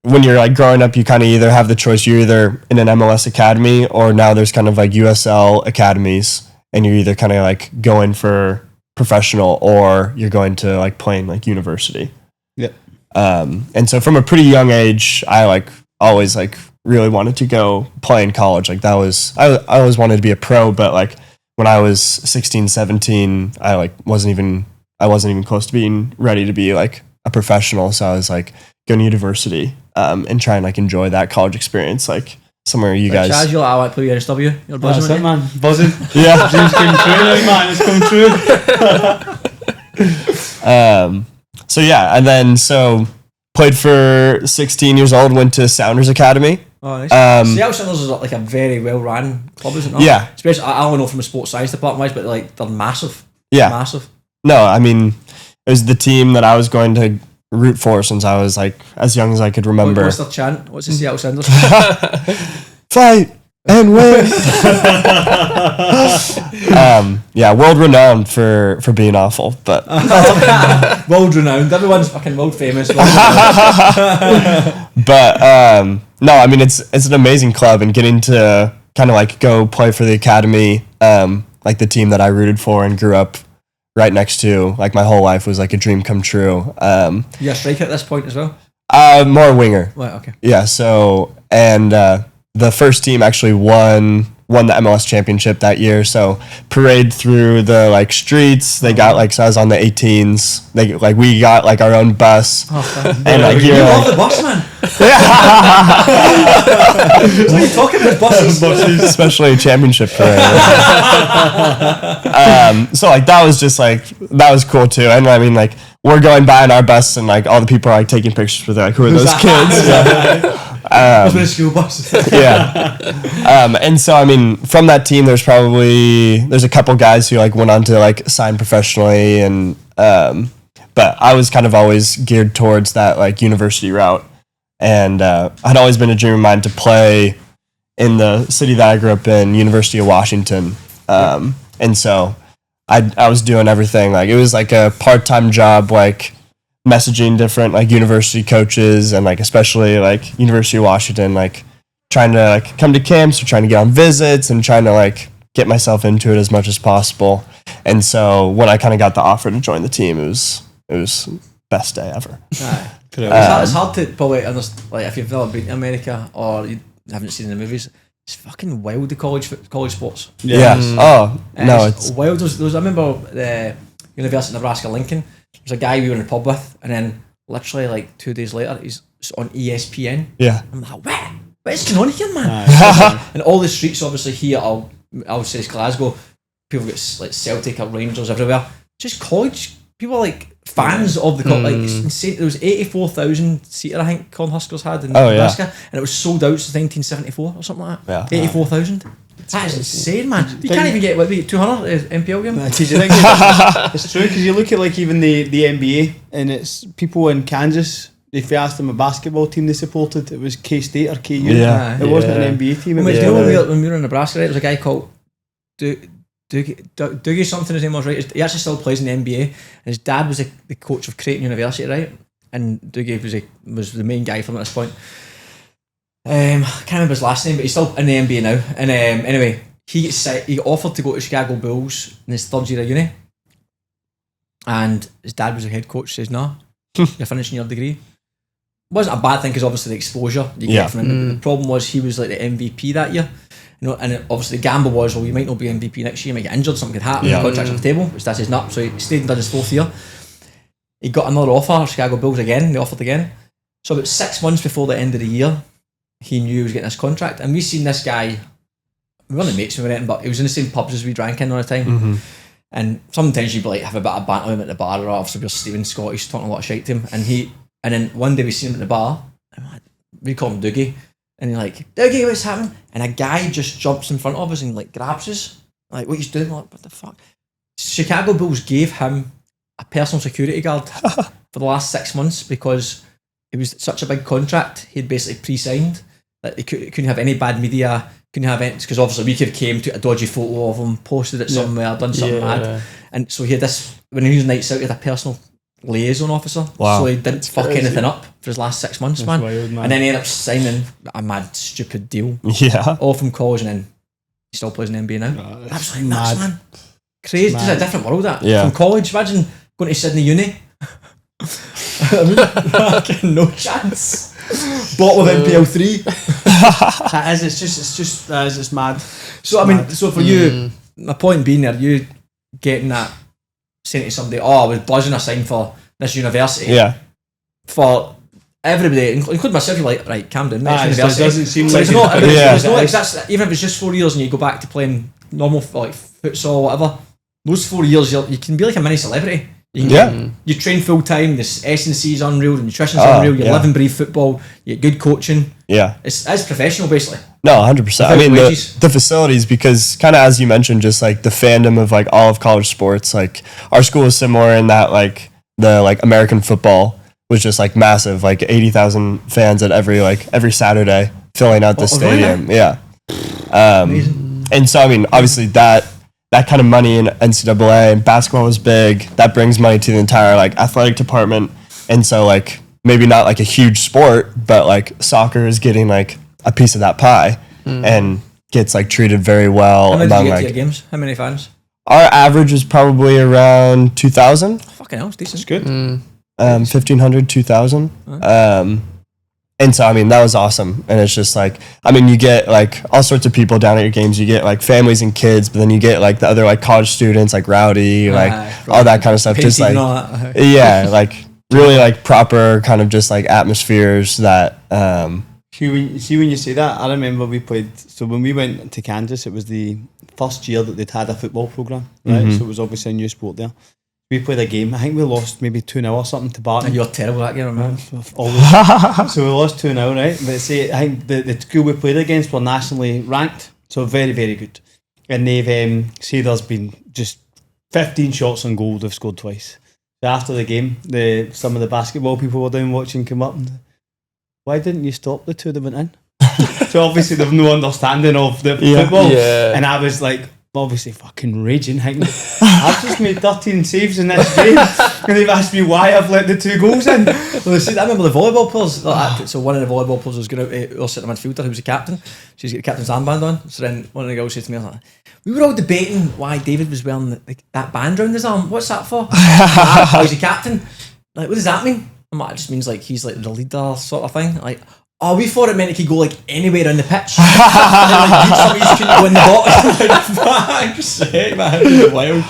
when you're like growing up, you kind of either have the choice, you're either in an MLS academy, or now there's kind of like USL academies, and you're either kind of like going for professional or you're going to like playing like university. Yep. And so from a pretty young age, I like always like really wanted to go play in college. Like that was, I always wanted to be a pro, but like when I was 16, 17, I wasn't even close to being ready to be like a professional. So I was like going to university and try and like enjoy that college experience, like somewhere you guys. Chaz, you're like, I want to play NSW. You're buzzing, That's it, aren't man. Buzzing. Yeah. Dreams came true now, man. It's come true. So yeah, and then so played for 16 years old, went to Sounders Academy. Oh, nice. Seattle Sounders is like a very well run club, isn't it? Yeah. Especially, I only know from a sports science department wise, but like they're massive. Yeah. Massive. No, I mean, it was the team that I was going to root for since I was like as young as I could remember. What's their chant? What's the Seattle Sounders? Fight and win. Yeah, world renowned for being awful, but World renowned. Everyone's fucking world famous. but no, I mean it's an amazing club, and getting to kind of like go play for the academy, like the team that I rooted for and grew up right next to. Like my whole life was like a dream come true. You're a striker at this point as well? More winger. Right, okay. Yeah. So the first team actually won the MLS championship that year. So parade through the like streets. They got like, so I was on the 18s. We got like our own bus. And like you love the bus, man. What are you talking about, buses? Especially championship parade. So like that was cool too. And I mean like we're going by in our bus and like all the people are like taking pictures with like, who are those kids? A school bus. Yeah. And so I mean from that team there's a couple guys who like went on to like sign professionally and but I was kind of always geared towards that like university route. And I'd always been a dream of mine to play in the city that I grew up in, University of Washington. And so I was doing everything. Like it was like a part-time job, like messaging different like university coaches and like especially like University of Washington, like trying to like come to camps or trying to get on visits and trying to like get myself into it as much as possible. And so when I kind of got the offer to join the team, it was best day ever. It's hard to probably understand, like if you've never been to America or you haven't seen the movies. It's fucking wild, the college sports. Yeah. Oh no, it's wild. I remember the University of Nebraska Lincoln. There's a guy we were in the pub with, and then literally like 2 days later, he's on ESPN. Yeah. I'm like, what is going on here, man? And all the streets, obviously here, I'll say it's Glasgow. People get like Celtic or Rangers everywhere. Just college people are like fans of the college. Like it's insane. There was 84,000 seater I think Cornhuskers had in Nebraska, and it was sold out since 1974 or something like that. 84,000. That is insane, man. You can't even get 200 NPL game. It's true because you look at like even the NBA and it's people in Kansas. If you asked them a basketball team they supported, it was K-State or KU. It wasn't an NBA team. When we were in Nebraska, right, there was a guy called Doogie something, his name was, right? He actually still plays in the NBA, and his dad was the coach of Creighton University, right? And Doogie was the main guy from at this point. I can't remember his last name, but he's still in the NBA now. And anyway, he got offered to go to Chicago Bulls in his third year of uni, and his dad was the head coach. Says, "No, you're finishing your degree." It wasn't a bad thing because obviously the exposure you get from it. The problem was he was like the MVP that year. You know, and obviously the gamble was, well, you might not be MVP next year, you might get injured, something could happen, the contract's on the table, which that's his nut. So he stayed and did his fourth year. He got another offer, Chicago Bulls again, they offered again. So about 6 months before the end of the year, he knew he was getting this contract. And we seen this guy, we weren't mates with him, but he was in the same pubs as we drank in all the time. And sometimes you'd be like, have a bit of banter with him at the bar, or obviously we're Stephen Scottish, talking a lot of shit to him. And then one day we seen him at the bar, and we call him Doogie. And you're like, Dougie, what's happening? And a guy just jumps in front of us and like grabs us. Like, what he's doing? Like, what the fuck? Chicago Bulls gave him a personal security guard for the last 6 months because it was such a big contract. He'd basically pre-signed that they couldn't have any bad media, couldn't have any, because obviously we could have came, took a dodgy photo of him, posted it somewhere, done something mad. And so he had this, when he was nights out, he had a personal liaison officer. So he didn't fuck anything up for his last 6 months, man. Wild, man. And then he ended up signing a mad, stupid deal. All from college, and then he still plays in the NBA now. Absolutely nuts, man. Crazy. It's a different world, that. From college, imagine going to Sydney Uni. No chance. Bottom of NPL 3. That is, it's mad. So, I mean, so for you, my point being there, you getting that, saying to somebody, I was buzzing a sign for this university. For everybody, including myself, you're like, right, calm down, mate. It doesn't seem like it's even if it's just 4 years and you go back to playing normal like futsal or whatever, those 4 years you can be like a mini celebrity. You train full time, this S&C is unreal, the nutrition's unreal, you live and breathe football, you get good coaching. It's professional basically. No, 100%. I mean the facilities, because kind of as you mentioned, just like the fandom of like all of college sports, like our school is similar in that like the like American football was just like massive, like 80,000 fans at every Saturday filling out the stadium. Really? And so I mean obviously that kind of money in NCAA and basketball was big. That brings money to the entire like athletic department. And so like maybe not like a huge sport, but like soccer is getting like a piece of that pie and gets like treated very well. How many did you get to your games? How many fans? Our average was probably around 2,000, Fucking hell, it's decent. It's good. 1,500, 2,000. And so, I mean, that was awesome. And it's just like, I mean, you get like all sorts of people down at your games. You get like families and kids, but then you get like the other like college students, like rowdy, like all that kind of stuff. Just like, yeah, like really like proper kind of just like atmospheres that. See when you say that, I remember we played. So when we went to Kansas, it was the first year that they'd had a football program, right? So it was obviously a new sport there. We played a game. I think we lost maybe 2-0 or something to Barton. And you're terrible that game, man. So we lost 2-0, right? But see, I think the school we played against were nationally ranked, so very, very good. And they've say there's been just 15 shots on goal. They've scored twice. So after the game, some of the basketball people were down watching come up and, why didn't you stop the two that went in? So obviously they've no understanding of the football. Yeah. And I was like, obviously fucking raging. I've just made 13 saves in this game, and they've asked me why I've let the 2 goals in. Well, see, I remember the volleyball players. So one of the volleyball players was going out to our centre midfielder, who was the captain. She's got the captain's armband on. So then one of the girls said to me, like, we were all debating why David was wearing that band round his arm. What's that for? I was the captain. Like, what does that mean? I'm like, it just means like he's like the leader sort of thing. Like, oh, we thought it meant he could go like anywhere on the pitch. And then like somebody's couldn't go in the box. Like, just saying, man, it's wild.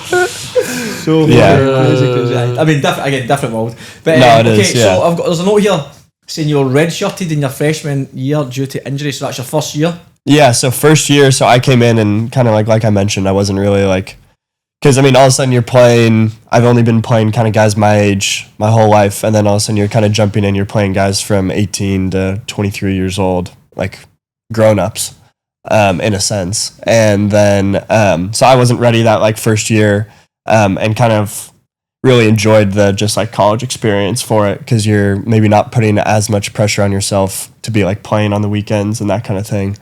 So Crazy. I mean, different world. But No, it okay, is, yeah. so there's a note here saying you were redshirted in your freshman year due to injury. So that's your first year. Yeah, so first year, so I came in and kind of like I mentioned, I wasn't really like, because I mean, all of a sudden you're playing, I've only been playing kind of guys my age my whole life, and then all of a sudden you're kind of jumping in, you're playing guys from 18 to 23 years old, like grown-ups, in a sense. And then, so I wasn't ready that like first year, and kind of really enjoyed the just like college experience for it, because you're maybe not putting as much pressure on yourself to be like playing on the weekends and that kind of thing.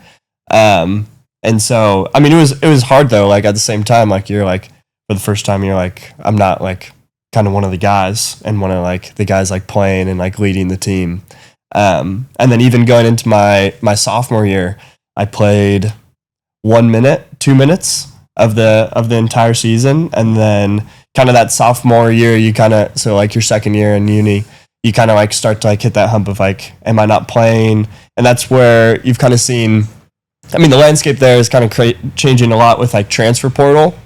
And so, I mean, it was hard though, like at the same time, like you're like, for the first time, you're like, I'm not like kind of one of the guys, and one of like the guys like playing and like leading the team. And then even going into my sophomore year, I played 1 minute, 2 minutes of the entire season. And then kind of that sophomore year, you kind of, so like your second year in uni, you kind of like start to like hit that hump of like, am I not playing? And that's where you've kind of seen, I mean, the landscape there is kind of changing a lot with like transfer portal.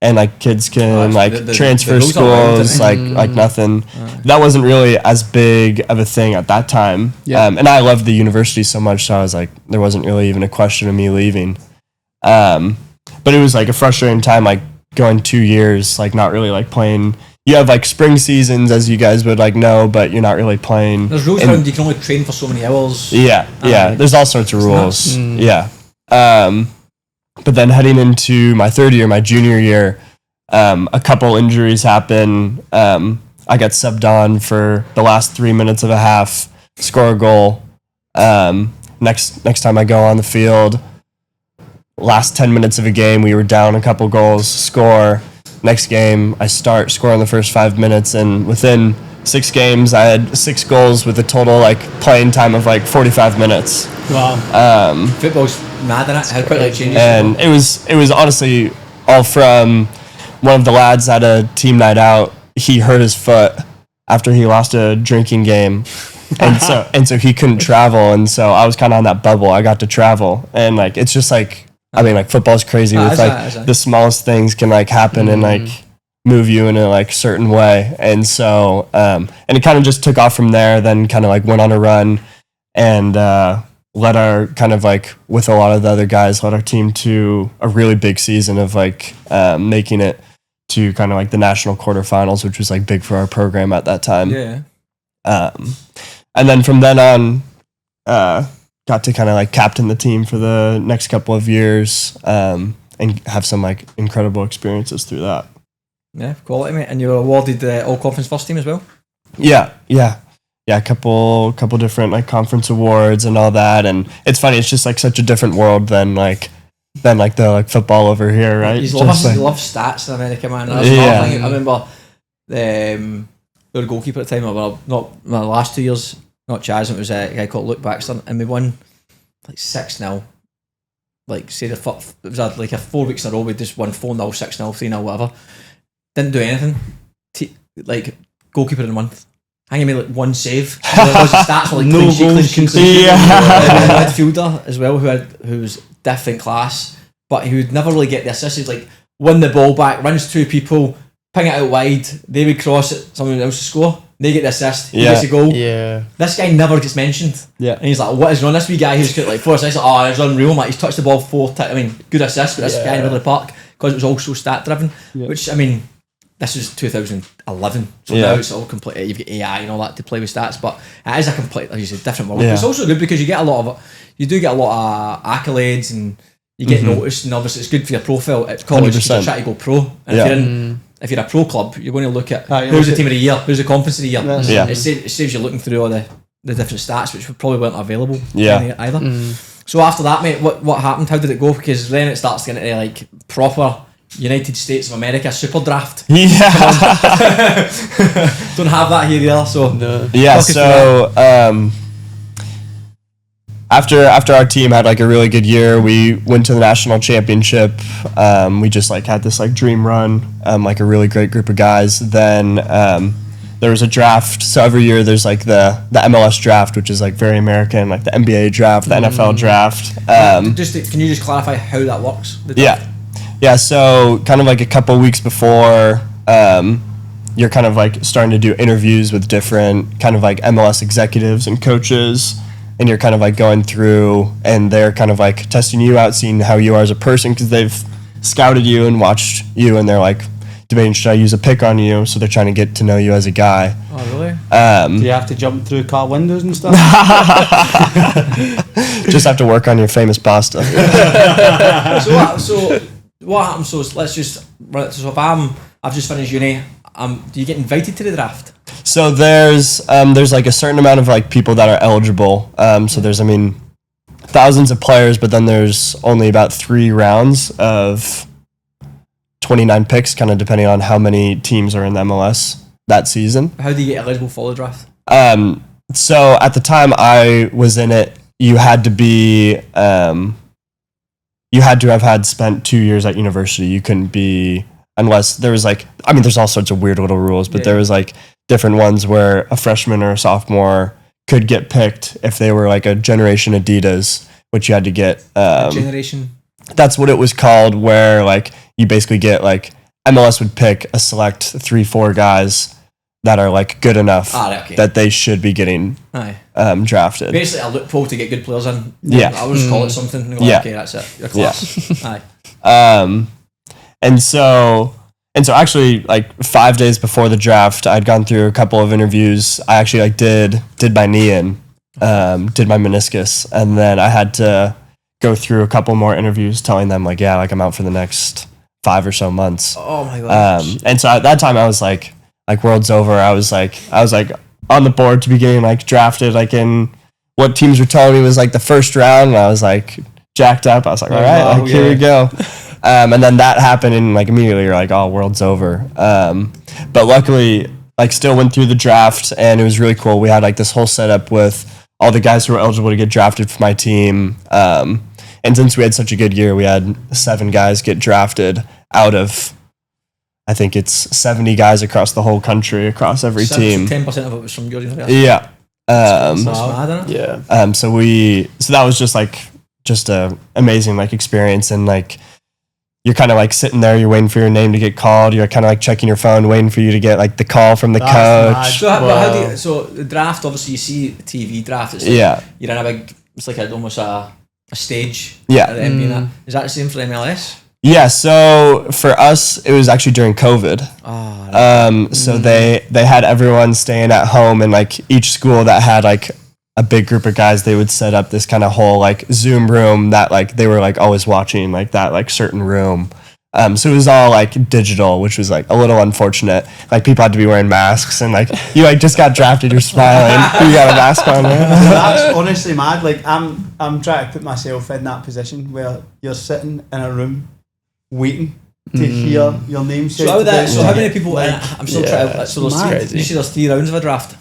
And like kids can transfer the schools like nothing. That wasn't really as big of a thing at that time. Yeah. And I loved the university so much, so I was like, there wasn't really even a question of me leaving. But it was like a frustrating time, like going 2 years, like not really like playing. You have like spring seasons, as you guys would like know, but you're not really playing. There's rules around you can only train for so many hours. Yeah. There's all sorts of rules. Yeah. But then heading into my third year, my junior year, a couple injuries happen. I got subbed on for the last 3 minutes of a half, score a goal. Next time I go on the field, last 10 minutes of a game, we were down a couple goals, score. Next game, I score in the first 5 minutes, and within 6 games, I had 6 goals with a total like playing time of like 45 minutes. wow. Football's mad in it. How quickly it changes. And it was honestly all from one of the lads at a team night out. He hurt his foot after he lost a drinking game, and so he couldn't travel. And so I was kind of on that bubble. I got to travel, and like it's just like, I mean, like football's crazy with like the smallest things can like happen and like move you in a like certain way. And so and it kind of just took off from there. Then kind of like went on a run and led our kind of like with a lot of the other guys, led our team to a really big season of like making it to kind of like the national quarterfinals, which was like big for our program at that time. Yeah. And then from then on, got to kind of like captain the team for the next couple of years, and have some like incredible experiences through that. Yeah, quality, mate. And you were awarded the all conference first team as well. Yeah. A couple different like conference awards and all that. And it's funny, it's just like such a different world than the like football over here, right? He loves stats in America, man. That's another thing. I remember we were a goalkeeper at the time. Well, not my last 2 years, not Chaz. It was a guy called Luke Baxter, and we won like 6-0. like say it was like a 4 weeks in a row we just won 4-0, 6-0, 3-0, whatever. Didn't do anything. Like goalkeeper in a month. I think he made like one save. So there was stats for like No clean sheet, goals clean sheet. conceded. Midfielder as well who was different class, but he would never really get the assist. He'd like win the ball back, runs 2 people, ping it out wide, they would cross it, someone else would score, they get the assist, he gets a goal. Yeah. This guy never gets mentioned. Yeah. And he's like, what is wrong? This wee guy who's got like 4 assists, it's unreal, mate. He's touched the ball 4 times. I mean, good assist, but this guy in the middle of the park, because it was all so stat driven, which, I mean, this was 2011, so now it's all complete. You've got AI and all that to play with stats, but it is a complete, like you said, different world. Yeah. It's also good because you do get a lot of accolades and you get noticed, and obviously it's good for your profile at college. 100%. You're trying to go pro, and if you're a pro club, you're going to look at you who's look the at- team of the year, who's the conference of the year. Yeah. It saves you looking through all the different stats, which probably weren't available either. So after that, mate, what happened? How did it go? Because then it starts getting into like proper United States of America super draft. Yeah. Don't have that here either, so Yeah, talk us through so after our team had like a really good year, we went to the national championship. We just like had this like dream run, like a really great group of guys. Then there was a draft. So every year there's like the MLS draft, which is like very American, like the NBA draft, the NFL draft. can you just clarify how that works? The draft? Yeah, so kind of like a couple weeks before, you're kind of like starting to do interviews with different kind of like MLS executives and coaches, and you're kind of like going through, and they're kind of like testing you out, seeing how you are as a person, because they've scouted you and watched you, and they're like debating, should I use a pick on you? So they're trying to get to know you as a guy. Oh, really? Do you have to jump through car windows and stuff? Just have to work on your famous pasta. So what happens? So let's just so if I've just finished uni, do you get invited to the draft? So there's like a certain amount of like people that are eligible. So there's, I mean, thousands of players, but then there's only about 3 rounds of 29 picks, kind of depending on how many teams are in the MLS that season. How do you get eligible for the draft? So at the time I was in it, you had to be, you had to have had spent 2 years at university. You couldn't be, unless there was like, I mean, there's all sorts of weird little rules, but there was like different ones where a freshman or a sophomore could get picked if they were like a Generation Adidas, which you had to get. Generation. That's what it was called, where like you basically get like, MLS would pick a select 3-4 guys that are like good enough that they should be getting drafted. Basically a loophole to get good players in. Yeah. I would just call it something. And go, okay, that's it. You're class. Aye. And so actually like 5 days before the draft, I'd gone through a couple of interviews. I actually like did my knee in, did my meniscus, and then I had to go through a couple more interviews telling them like, yeah, like I'm out for the next 5 or so months. Oh my gosh. And so at that time I was like world's over. I was like on the board to be getting like drafted, like in what teams were telling me was like the first round, and I was like jacked up. I was like, all right, like here we go. And then that happened, and like immediately you're like, oh, world's over. But luckily, like still went through the draft, and it was really cool. We had like this whole setup with all the guys who were eligible to get drafted for my team. And since we had such a good year, we had 7 guys get drafted out of, I think it's 70 guys across the whole country, across every team. 10% of it was from your university. Yeah. That's mad, isn't it? Yeah. So that was just a amazing like experience, and like you're kind of like sitting there, you're waiting for your name to get called, you're kind of like checking your phone, waiting for you to get like the call from the coach. So, how do you, so the draft, obviously you see the TV draft, it's like you're in a big, it's like almost a stage at the NBA and that. Is that the same for MLS? Yeah, so for us, it was actually during COVID. So they had everyone staying at home, and like each school that had like a big group of guys, they would set up this kind of whole like Zoom room that like they were like always watching like that like certain room. So it was all like digital, which was like a little unfortunate. Like people had to be wearing masks, and like you like just got drafted, you're smiling, you got a mask on. That's honestly mad. Like I'm trying to put myself in that position where you're sitting in a room waiting to hear your name said. So how many people? I'm still trying. So there's you see, there's 3 rounds of a draft.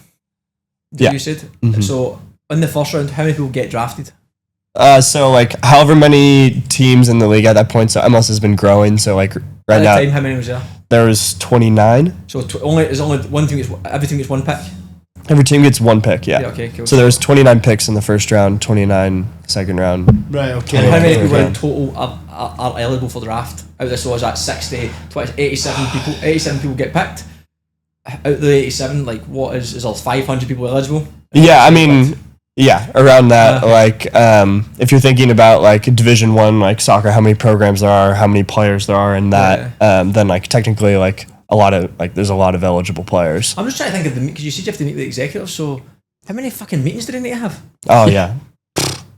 You said. So in the first round, how many people get drafted? So like however many teams in the league at that point, so MLS has been growing. So like At right the now time, how many was there? there was 29. So only one team gets every team gets one pick. Every team gets one pick, yeah. Yeah, okay, cool. So there was 29 picks in the first round, 29 second round. Right, And okay. how many Yeah. people in total are eligible for the draft? Out of this was that 60, 87 people. 87 people get picked. Out of the 87, like what is there 500 people eligible? Yeah, I mean, yeah, around that. Okay. Like, if you're thinking about like Division One, like soccer, how many programs there are, how many players there are in that, then like technically like there's a lot of eligible players. I'm just trying to think of because you said you have to meet the executives. So how many fucking meetings do they need to have? Oh yeah,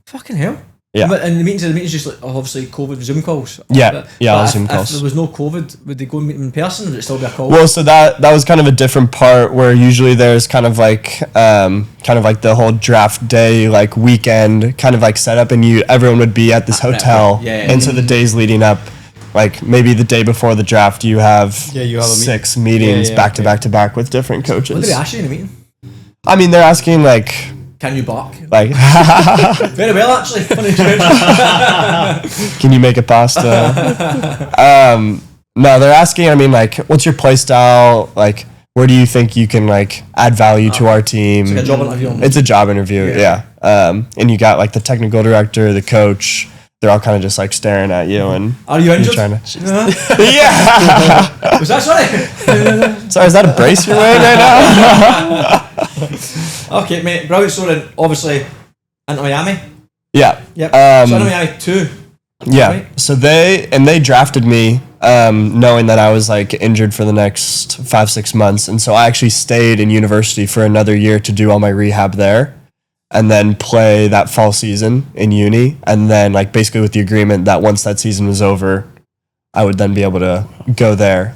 Fucking hell. Yeah. But and the meetings just like obviously COVID Zoom calls. Yeah, But, yeah, but Zoom calls. If there was no COVID, would they go and meet them in person, or would it still be a call? Well, so that was kind of a different part where usually there's kind of like the whole draft day like weekend kind of like setup, and everyone would be at this hotel, Yeah. and so the days leading up, like maybe the day before the draft, you have You have a 6 meetings back to back to back with different What did coaches. they ask you in the meeting? I mean, they're asking like Can you bark? Very well, actually. Funny experience. can you make a pasta? No, they're asking, I mean, like, what's your play style? Like, where do you think you can, like, add value to our team? It's like a job interview almost. It's a job interview, yeah. And you got, like, the technical director, the coach. They're all kind of just, like, staring at you. And Are you injured? trying to... Uh-huh. Yeah! Was that sorry? Sorry, is that a brace you're wearing right now? Okay, mate. Brilliant. So then, obviously, into Miami. Yeah. Yep. So into Miami 2. Yeah. Right? So they drafted me knowing that I was like injured for the next 5-6 months, and so I actually stayed in university for another year to do all my rehab there, and then play that fall season in uni, and then like basically with the agreement that once that season was over, I would then be able to go there,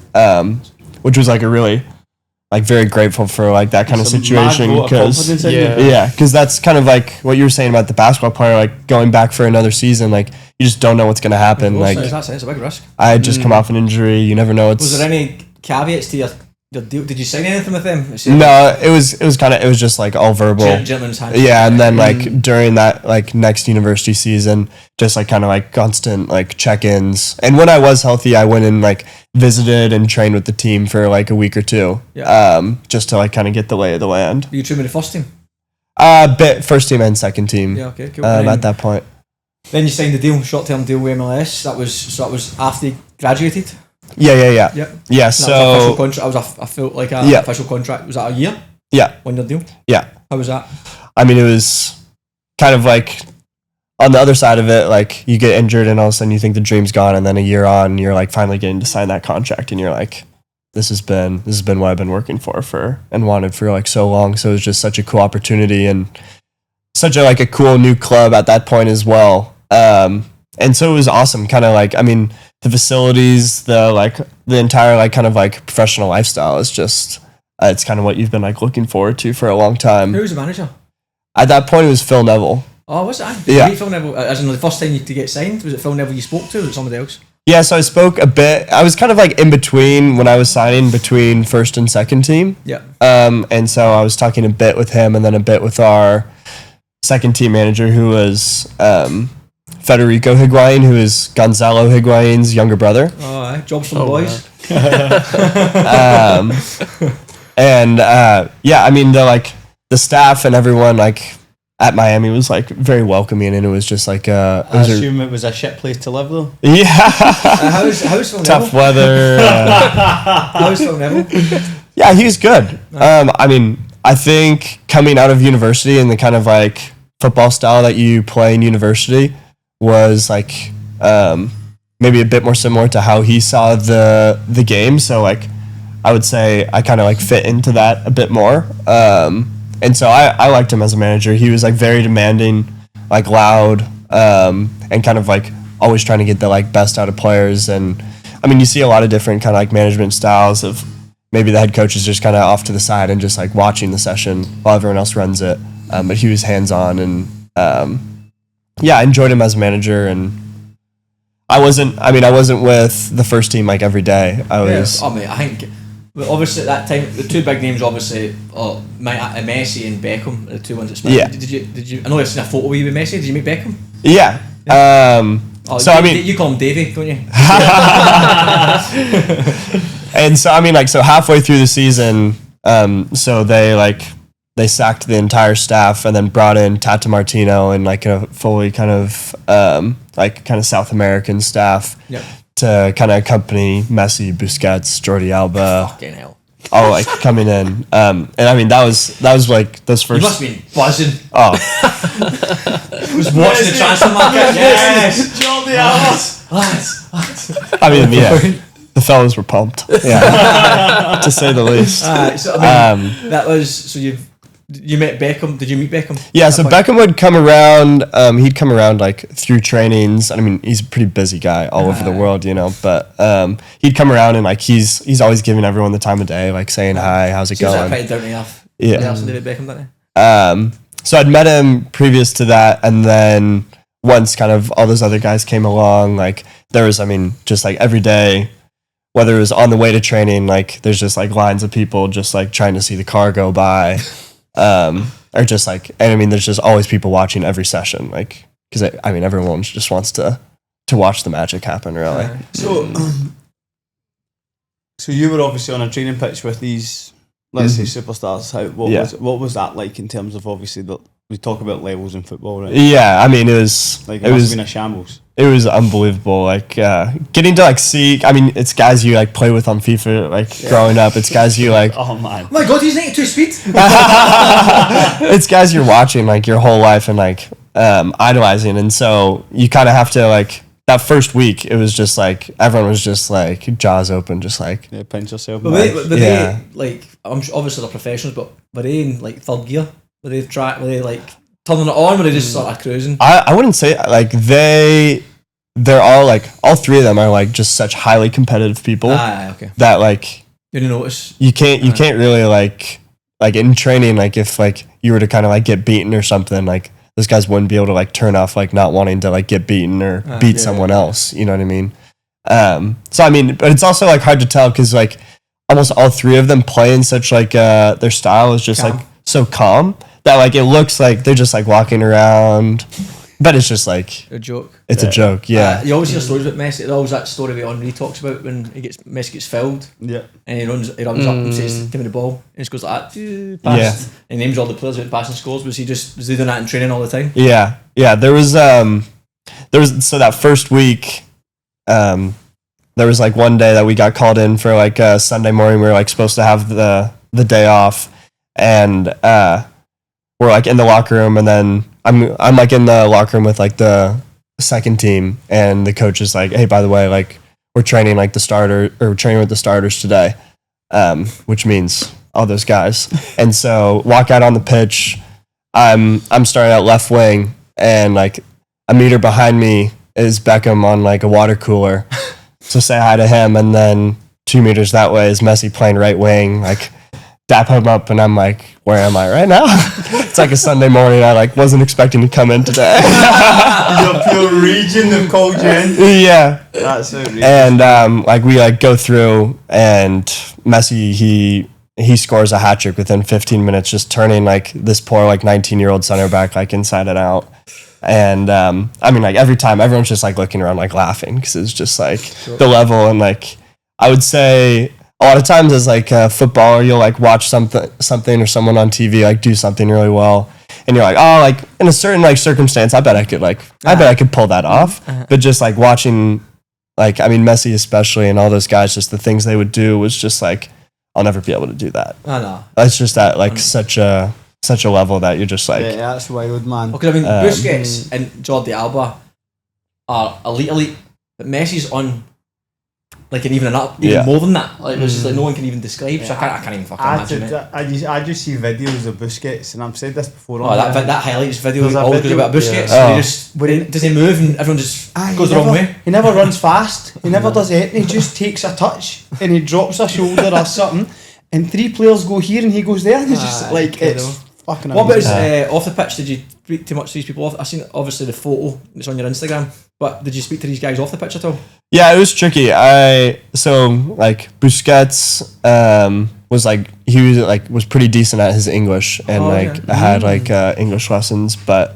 which was like a really like very grateful for like that kind of situation because because that's kind of like what you were saying about the basketball player, like going back for another season, like you just don't know what's going to happen. Like That's it. It's a big risk. I had just come off an injury. You never know. Was there any caveats to your deal? Did you sign anything with them? No, it was just like all verbal. Gentleman's hand. Yeah, and then like during that like next university season, just like kind of like constant like check-ins. And when I was healthy, I went and like visited and trained with the team for like a week or two. Yeah. Just to like kind of get the lay of the land. Were you training with the first team? Bit first team and second team. Yeah. Okay. Cool. At that point. Then you signed the deal, short-term deal with MLS. That was after you graduated. Yeah. Yep. Yeah. That was official So contract. That was I felt like a Yeah. official contract. Was that a year? yeah. 1 year deal. Yeah. How was that? I mean, it was kind of like on the other side of it, like you get injured and all of a sudden you think the dream's gone, and then a year on, you're like finally getting to sign that contract, and you're like, this has been what I've been working for and wanted for like so long. So it was just such a cool opportunity and such a like a cool new club at that point as well. And so it was awesome. Kind of like, I mean, the facilities, the entire like kind of like professional lifestyle is just it's kind of what you've been like looking forward to for a long time. Who was the manager? At that point, it was Phil Neville. Oh, was it? Yeah. Did you meet Phil Neville? As in the first time to get signed, was it Phil Neville you spoke to, or was it somebody else? Yeah, so I spoke a bit. I was kind of like in between when I was signing between first and second team. Yeah. And so I was talking a bit with him and then a bit with our second team manager, who was Federico Higuain, who is Gonzalo Higuain's younger brother. Oh, aye. Jobs for the boys. Yeah, I mean the staff and everyone like at Miami was like very welcoming, and it was just like I assume it was a shit place to live though. yeah. How's Phil Neville? Tough weather. How's Phil Neville? Yeah, he's good. I mean, I think coming out of university and the kind of like football style that you play in university was like maybe a bit more similar to how he saw the game. So like I would say I kind of like fit into that a bit more. And so I liked him as a manager. He was like very demanding, like loud, and kind of like always trying to get the like best out of players. And I mean, you see a lot of different kind of like management styles of maybe the head coach is just kind of off to the side and just like watching the session while everyone else runs it. But he was hands on, and I enjoyed him as a manager. And I wasn't with the first team like every day. I was. Yeah. Oh, mate, I think. Well, obviously, at that time, the two big names, obviously, Messi and Beckham, the two ones that spent. Yeah. Did you? I know I've seen a photo of you with Messi. Did you meet Beckham? Yeah. Oh, So I mean, you call him Davey, don't you? and so I mean, like, so halfway through the season, so they sacked the entire staff and then brought in Tata Martino and like a fully kind of South American staff Yep. to kind of accompany Messi, Busquets, Jordi Alba, Fucking hell. all like coming in. And I mean, that was like those You first. must have been buzzing. Oh, Was watching the transfer market. Yes. Jordi Alba. Lads. I mean, yeah, the fellas were pumped. Yeah, to say the least. So I mean, that was so you met Beckham. Did you meet Beckham? Yeah, at so that point? Beckham would come around. He'd come around like through trainings. I mean, he's a pretty busy guy all over the world, you know. But he'd come around and like he's always giving everyone the time of day, like saying hi, how's it Seems like going? pretty down to earth. Yeah. Nelson David Beckham, didn't he? So I'd met him previous to that, and then once kind of all those other guys came along, like there was, I mean, just like every day, whether it was on the way to training, like there's just like lines of people just like trying to see the car go by. Or just like, and I mean, there's just always people watching every session, like, because I mean, everyone just wants to watch the magic happen, really. So, so you were obviously on a training pitch with these, let's say, superstars. What was that like in terms of obviously we talk about levels in football, right? Yeah, I mean, it was Like it must have been a shambles. It was unbelievable. Like getting to like see. I mean, it's guys you like play with on FIFA, like growing up. It's guys you like. Oh man! Oh my God, he's 92 speed. It's guys you're watching like your whole life and like idolizing, and so you kind of have to like that first week. It was just like everyone was just like jaws open, just like Yeah, pinch yourself. But they like, I'm sure obviously they're professionals, but were they in like third gear? Were they like turning it on? Were they just sort of cruising? I wouldn't say like they're all like all three of them are like just such highly competitive people Okay. that like You didn't notice. you can't really like in training, like if like you were to kind of like get beaten or something, like those guys wouldn't be able to like turn off like not wanting to like get beaten or beat someone else, you know what I mean? So I mean, but it's also like hard to tell because like almost all three of them play in such like their style is just Calm. like so calm that like it looks like they're just like walking around, but it's just like A joke. it's a joke. Yeah. You always hear stories about Messi. There's always that story that Henri talks about when Messi gets fouled Yeah. and he runs up and says, "Give me the ball," and just goes like that, past, and names all the players who passing scores. Was he doing that in training all the time? Yeah. There was so that first week, there was like one day that we got called in for like a Sunday morning. We were like supposed to have the day off, and we're like in the locker room, and then I'm like in the locker room with like the second team, and the coach is like, "Hey, by the way, like we're training like we're training with the starters today," which means all those guys. And so walk out on the pitch. I'm starting at left wing, and like a meter behind me is Beckham on like a water cooler. So say hi to him, and then 2 meters that way is Messi playing right wing, like dap him up, and I'm like, where am I right now? It's like a Sunday morning. I like wasn't expecting to come in today. Your pure region have called you in. Yeah. That's outrageous. And like we like go through, and Messi he scores a hat trick within 15 minutes, just turning like this poor like 19-year-old center back like inside and out. And I mean, like every time everyone's just like looking around like laughing because it's just like the level. And like I would say a lot of times as like a footballer, you'll like watch something or someone on TV like do something really well, and you're like, oh, like in a certain like circumstance, I bet I could pull that off. But just like watching, like I mean Messi especially and all those guys, just the things they would do was just like I'll never be able to do that. I know. That's just at like such a level that you're just like yeah, that's wild, man. Because I mean, Busquets and Jordi Alba are elite, but Messi's on like even more than that. Like it's just like no one can even describe. So I can't even fucking imagine it. I just see videos of Busquets, and I've said this before. Oh, that highlights video There's a always goes video- about Busquets. yeah. And he just does he move and everyone just goes the he wrong never- way. He never runs fast. He never does anything. He just takes a touch and he drops a shoulder or something, and 3 players go here and he goes there. And it's just like incredible. it's fucking. What about amazing. off the pitch? Did you speak too much to these people off? I've seen obviously the photo that's on your Instagram, but did you speak to these guys off the pitch at all? Yeah, it was tricky. So like Busquets was pretty decent at his English and had like English lessons, but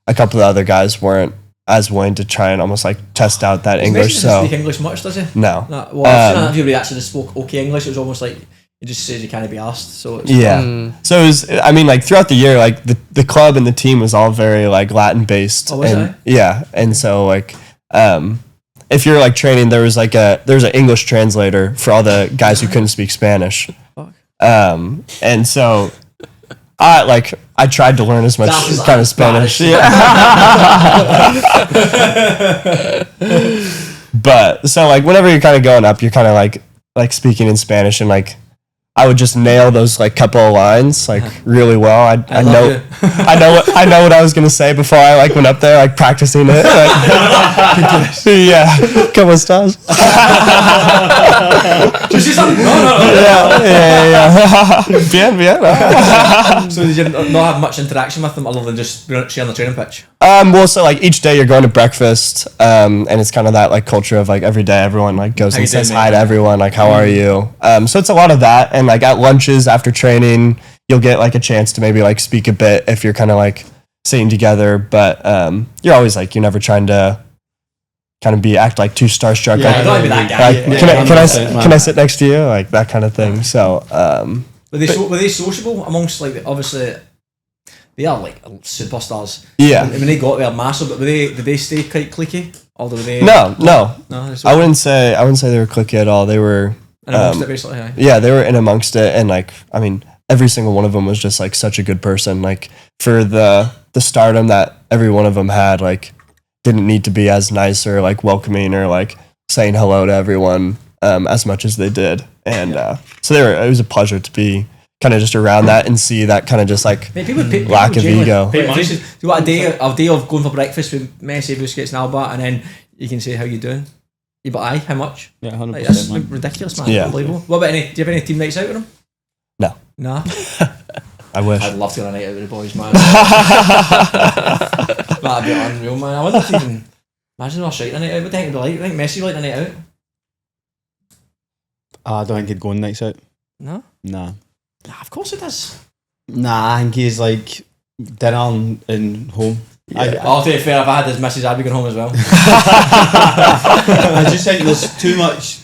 a couple of the other guys weren't as willing to try and almost like test out that English. Messi So doesn't speak English much, does he? no. No. Well, I've seen an interview where he actually spoke okay English. It was almost like he just says he can't be asked. So it's Yeah. So it was, I mean, like throughout the year, like the club and the team was all very like Latin based. Oh, was and, it? Yeah. And so like, if you're like training, there was an English translator for all the guys who couldn't speak Spanish. Fuck. And so I tried to learn as much That was kind of Spanish. Yeah. But so like whenever you're kind of going up, you're kind of like speaking in Spanish, and like I would just nail those like couple of lines like really well. I love know you. I know what I was gonna say before I like went up there, like practicing it. Like, yeah, ¿Cómo estás? Did you say something? No. Yeah. Bien, bien. So did you not have much interaction with them other than just sharing the training pitch? Well, so like each day you're going to breakfast, and it's kind of that like culture of like every day everyone like goes How and you says doing, hi mate? to everyone, like how are you? So it's a lot of that, and like at lunches after training, you'll get like a chance to maybe like speak a bit if you're kind of like sitting together, but you're always like you're never trying to kind of act like too starstruck. Yeah, like, don't be that guy. like, Yeah, can I sit next to you, like that kind of thing. So Were they sociable amongst like obviously they are like superstars. yeah. And when they got there massive, but did they stay quite cliquey? Or were they No, they're I wouldn't say they were cliquey at all. They were and amongst it basically, yeah. yeah, they were in amongst it, and like I mean every single one of them was just like such a good person. Like for the stardom that every one of them had, like didn't need to be as nice or like welcoming or like saying hello to everyone as much as they did, and so it was a pleasure to be kind of just around that and see that kind of just like Mate, people lack of genuinely ego. pay money. Do you want a day of going for breakfast with Messi, Busquets and Alba, and then you can say how you doing? Yeah, but how much? Yeah, Like, that's 100%. Man. ridiculous, man. Yeah. Unbelievable. What about do you have any team nights out with them? No. Nah. I wish. I'd love to go on a night out with the boys, man. That'd be unreal, man. I wonder if you can imagine us right a night out. What do you think it'd be like? Do you think Messi would like a night out? I don't think he'd go on nights out. No? Nah. Nah, of course it does. Nah, I think he's like dinner and home. I'll tell you fair, if I had his missus, I'd be going home as well. I just think there's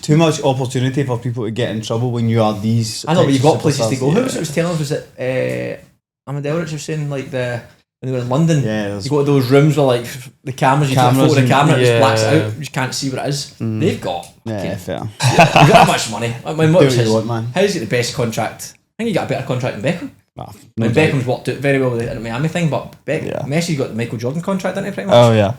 too much opportunity for people to get in trouble when you are these. I know, but you've got types of places to go. superstars. Who was it was telling us? Was it Amadelrich was saying like when they were in London? Yeah, there's You go to those rooms where like the cameras, you can't Cameras photo the and- camera, it just yeah. blacks it out. You just can't see what it is. They've got. yeah, fair. You've got that much money. I mean, Do what's what his, you want, man. how's he get the best contract? I think he got a better contract than Beckham. Nah, I no mean, doubt. Beckham's worked out very well with the Miami thing, but Yeah. Messi got the Michael Jordan contract, didn't he? Pretty much. Oh yeah,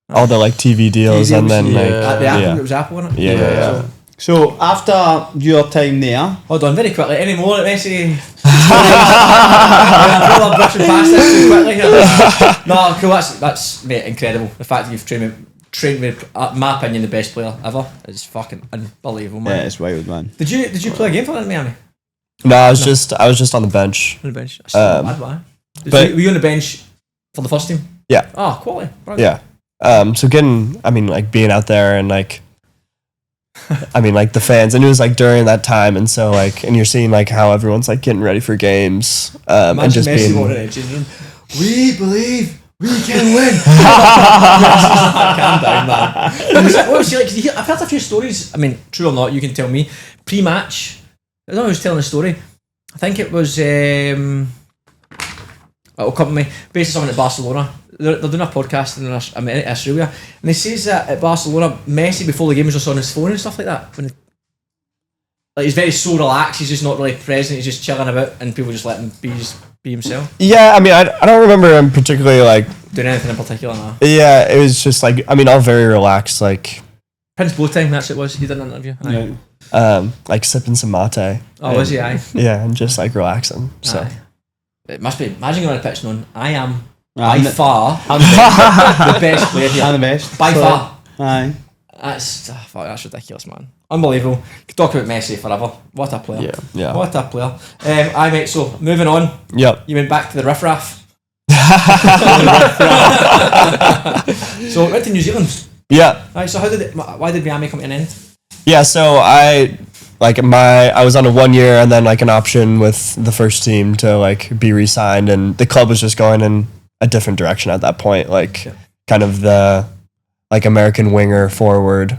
all the like TV deals, TV and then deals, like At the Apple, yeah. it was Apple, wasn't it? Yeah. So after your time there, Hold on, very quickly. Any more at Messi? I'm brushing past this too quickly here. No, cool. That's mate, incredible. The fact that you've trained with, my opinion, the best player ever is fucking unbelievable, man. yeah, it's wild, man. Did you play a game for that in Miami? No, I was just on the bench. On the bench. That's not bad, man. but- Were you on the bench for the first team? Yeah. Oh, quality. Brilliant. Yeah. So being out there and like, like the fans, and it was like during that time, and so like, and you're seeing like how everyone's like getting ready for games, and Imagine just Messi being. walking in the changing room. We believe we can win. Calm down, man. What was he like? 'Cause I've heard a few stories. I mean, true or not, you can tell me. Pre-match, I don't know who's telling the story. I think it was. It'll come to me. Basically, someone at Barcelona. They're doing a podcast in Australia, and he says that at Barcelona, Messi before the game was just on his phone and stuff like that. Like he's very so relaxed. He's just not really present. He's just chilling about, and people just let him be himself. Yeah, I mean, I don't remember him particularly like. Doing anything in particular, no. Yeah, it was just like all very relaxed, like Prince Boateng, that's what it was. He did an interview. Aye. Yeah. like sipping some mate. Oh, was he? Aye. Yeah, and just like relaxing. So Aye. It must be. Imagine going on a pitch knowing I am I'm by the- far I'm the best. the best player I'm here. the best. By So, far. Aye. Fuck, that's ridiculous, man. Unbelievable. Could talk about Messi forever. What a player. yeah. What a player. Aye, mate. So moving on. Yep. You went back to the riffraff. So went to New Zealand. Yeah. Right. So why did Miami come to an end? Yeah, so I was on a 1 year and then like an option with the first team to like be re-signed, and the club was just going in a different direction at that point, like kind of the like American winger forward,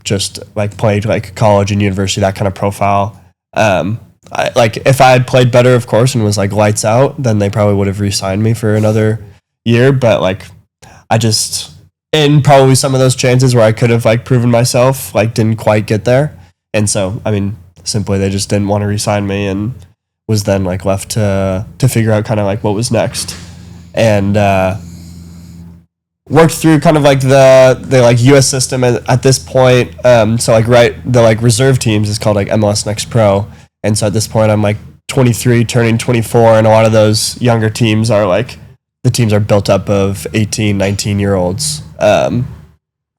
just like played like college and university, that kind of profile. Like if I had played better, of course, and was like lights out, then they probably would have re-signed me for another year. But like I just, in probably some of those chances where I could have like proven myself, like didn't quite get there. And so, I mean, simply they just didn't want to re-sign me, and was then like left to figure out kind of like what was next. And worked through kind of like the like US system at this point. So like the like reserve teams is called like MLS Next Pro. And so at this point I'm like 23 turning 24, and a lot of those younger teams are like, the teams are built up of 18, 19-year-olds. And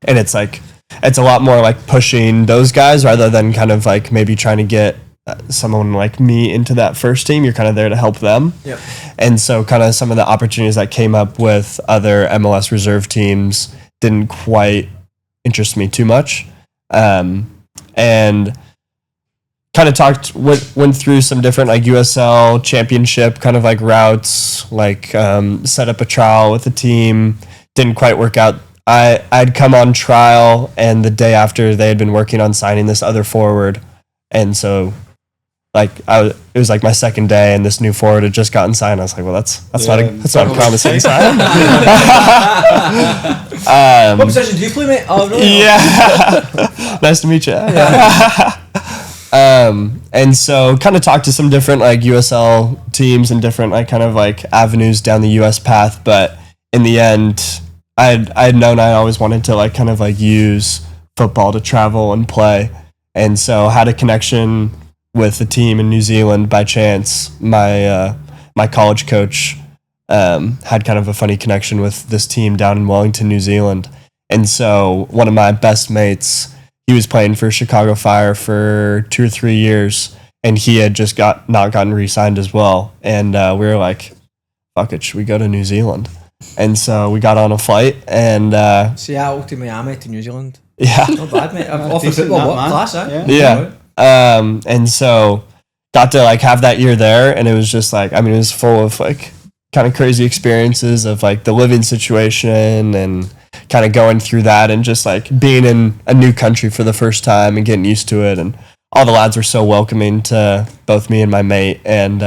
it's like, it's a lot more like pushing those guys rather than kind of like maybe trying to get someone like me into that first team. You're kind of there to help them. Yep. And so kind of some of the opportunities that came up with other MLS reserve teams didn't quite interest me too much. And kind of went through some different like USL championship kind of like routes, like set up a trial with a team, didn't quite work out. I'd come on trial, and the day after they had been working on signing this other forward. And so like it was like my second day, and this new forward had just gotten signed. I was like, well, that's not a promising sign. What position do you play, mate? Oh, really? Yeah. Nice to meet you. Yeah. And so kind of talked to some different like USL teams and different like kind of like avenues down the US path. But in the end, I'd known I always wanted to like kind of like use football to travel and play. And so had a connection with a team in New Zealand by chance. My college coach had kind of a funny connection with this team down in Wellington, New Zealand. And so one of my best mates, he was playing for Chicago Fire for 2 or 3 years, and he had just not gotten re-signed as well. And we were like, fuck it, should we go to New Zealand? And so we got on a flight, and Seattle to Miami to New Zealand. Yeah. Not bad, mate. Off the football, what class, eh? Yeah. And so got to like have that year there, and it was just like, I mean, it was full of like kind of crazy experiences of like the living situation and kind of going through that, and just like being in a new country for the first time and getting used to it. And all the lads were so welcoming to both me and my mate. And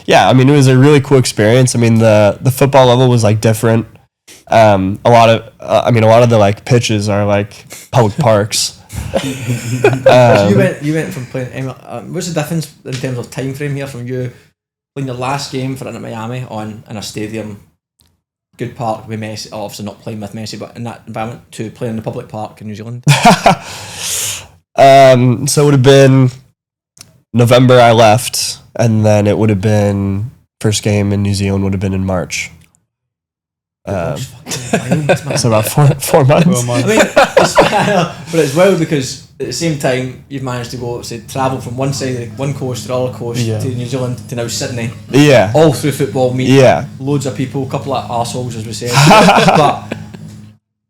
yeah, I mean, it was a really cool experience. I mean, the football level was like different. A lot of the like pitches are like public parks. So you went from playing. What's the difference in terms of time frame here from you playing your last game for in Miami in a stadium, good park with Messi, obviously not playing with Messi, but in that environment, to playing in the public park in New Zealand? So it would have been November I left, and then it would have been first game in New Zealand would have been in March. So about 4 months. I mean, but it's wild because at the same time you've managed to travel from one side, one coast to the other coast to New Zealand to now Sydney. Yeah. All through football, meet loads of people, a couple of arseholes as we say. But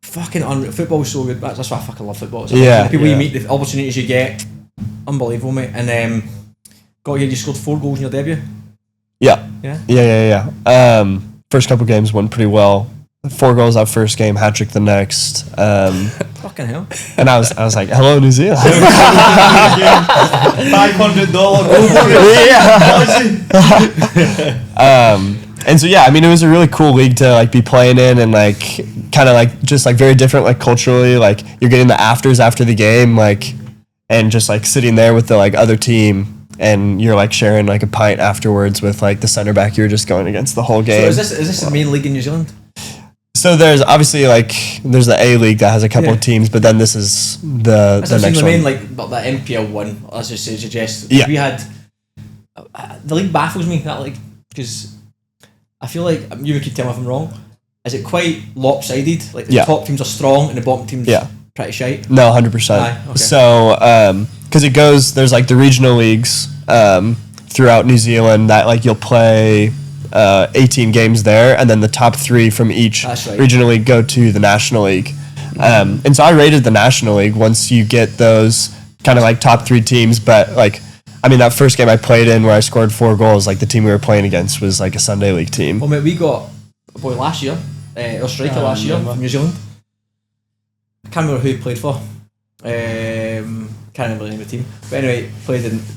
fucking unreal. Football's so good. That's why I fucking love football. The people you meet, the opportunities you get, unbelievable, mate. And you scored 4 goals in your debut. Yeah. First couple games went pretty well. 4 goals that first game, hat trick the next. Fucking hell! And I was like, "Hello, New Zealand." $500 And so yeah, I mean, it was a really cool league to like be playing in, and like kind of like just like very different, like culturally. Like you're getting the afters after the game, like, and just like sitting there with the like other team. And you're like sharing like a pint afterwards with like the center back you were just going against the whole game. So is this the main league in New Zealand? So there's obviously like there's the A League that has a couple of teams, but then this is the next one. Main like the NPL one, as you suggest. Yeah. We had the league baffles me, that league, because I feel like you could tell me if I'm wrong. Is it quite lopsided? Like the top teams are strong and the bottom teams pretty shite. No, 100%. Okay. So because it goes, there's like the regional leagues throughout New Zealand that like you'll play 18 games there, and then the top 3 from each regional league go to the National League. And so I rated the National League once you get those kind of like top 3 teams. But like, I mean, that first game I played in where I scored 4 goals, like the team we were playing against was like a Sunday League team. Well, mate, we got a boy last year, or striker I last year remember. from New Zealand. I can't remember who he played for. Can't remember the name of the team. But anyway,